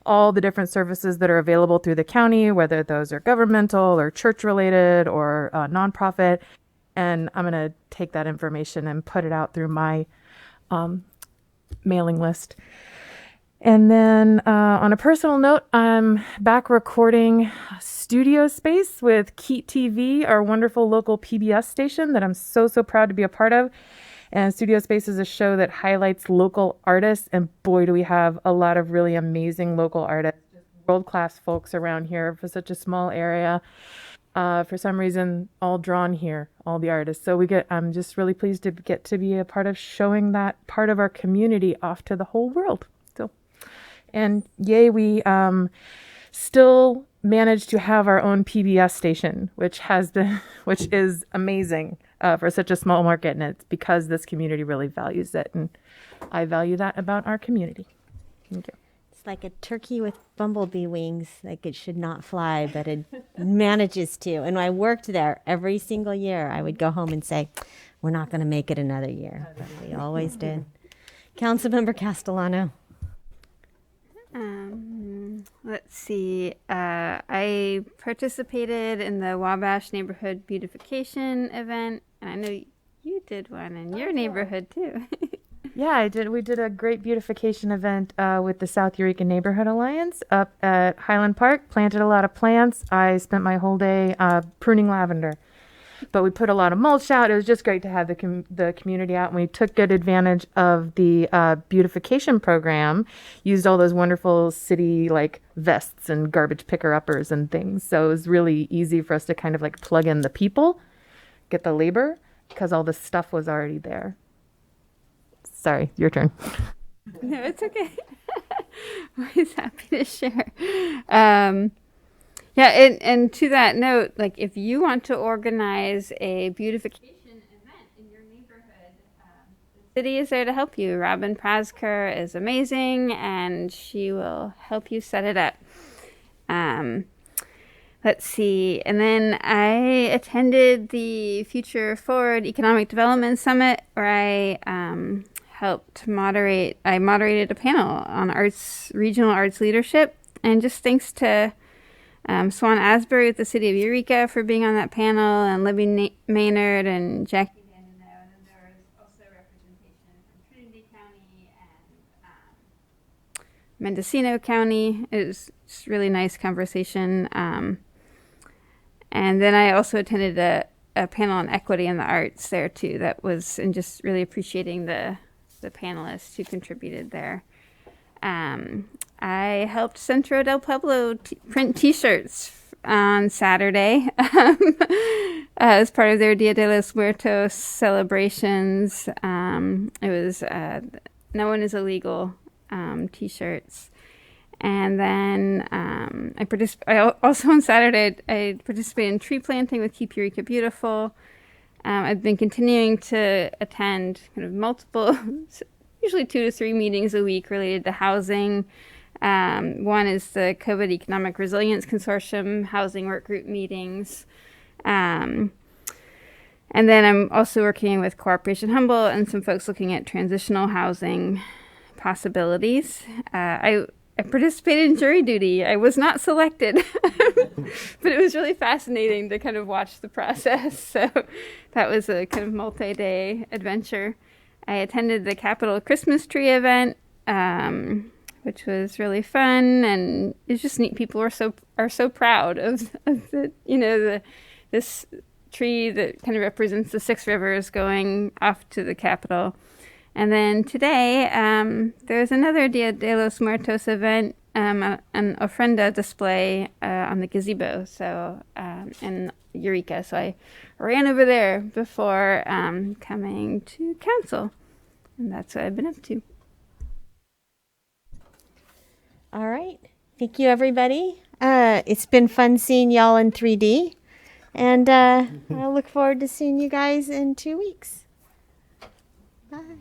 all the different services that are available through the county, whether those are governmental or church related or nonprofit. And I'm going to take that information and put it out through my mailing list. And then on a personal note, I'm back recording studio space with Keat TV, our wonderful local PBS station that I'm so proud to be a part of. And Studio Space is a show that highlights local artists. And boy, do we have a lot of really amazing local artists, world-class folks around here for such a small area. For some reason, all drawn here, all the artists. So I'm just really pleased to get to be a part of showing that part of our community off to the whole world. And yay, we still managed to have our own PBS station, which is amazing for such a small market, and it's because this community really values it, and I value that about our community. Thank you. It's like a turkey with bumblebee wings, like it should not fly, but it manages to. And I worked there every single year. I would go home and say, we're not going to make it another year, but we always did. Councilmember Castellano. Let's see. I participated in the Wabash Neighborhood Beautification event, and I know you did one in your neighborhood too. Yeah, I did. We did a great beautification event with the South Eureka Neighborhood Alliance up at Highland Park. Planted a lot of plants. I spent my whole day pruning lavender. But we put a lot of mulch out. It was just great to have the community out. And we took good advantage of the beautification program, used all those wonderful city like vests and garbage picker-uppers and things. So it was really easy for us to kind of like plug in the people, get the labor, because all the stuff was already there. Sorry, your turn. No, it's okay. Always happy to share. Yeah, and to that note, like if you want to organize a beautification event in your neighborhood, the city is there to help you. Robin Prasker is amazing, and she will help you set it up. Let's see. And then I attended the Future Forward Economic Development Summit, where I helped moderate. I moderated a panel on regional arts leadership, and just thanks to Swan Asbury with the City of Eureka for being on that panel, and Libby Maynard and Jackie Dandino. And then there was also representation from Trinity County and Mendocino County. It was just a really nice conversation. And then I also attended a panel on equity in the arts there too. That was, and just really appreciating the panelists who contributed there. I helped Centro del Pueblo print T-shirts on Saturday as part of their Dia de los Muertos celebrations. It was No One is Illegal T-shirts. And then I also on Saturday I participated in tree planting with Keep Eureka Beautiful. I've been continuing to attend kind of multiple, usually 2 to 3 meetings a week related to housing. One is the COVID Economic Resilience Consortium housing work group meetings. And then I'm also working with Cooperation Humboldt and some folks looking at transitional housing possibilities. I participated in jury duty. I was not selected, but it was really fascinating to kind of watch the process. So that was a kind of multi-day adventure. I attended the Capitol Christmas tree event, which was really fun, and it's just neat. People are so proud of the this tree that kind of represents the 6 rivers going off to the Capitol. And then today, there's another Dia de los Muertos event, an ofrenda display on the gazebo, so in Eureka. So I ran over there before coming to council, and that's what I've been up to. All right. Thank you, everybody. It's been fun seeing y'all in 3D, and I look forward to seeing you guys in 2 weeks. Bye.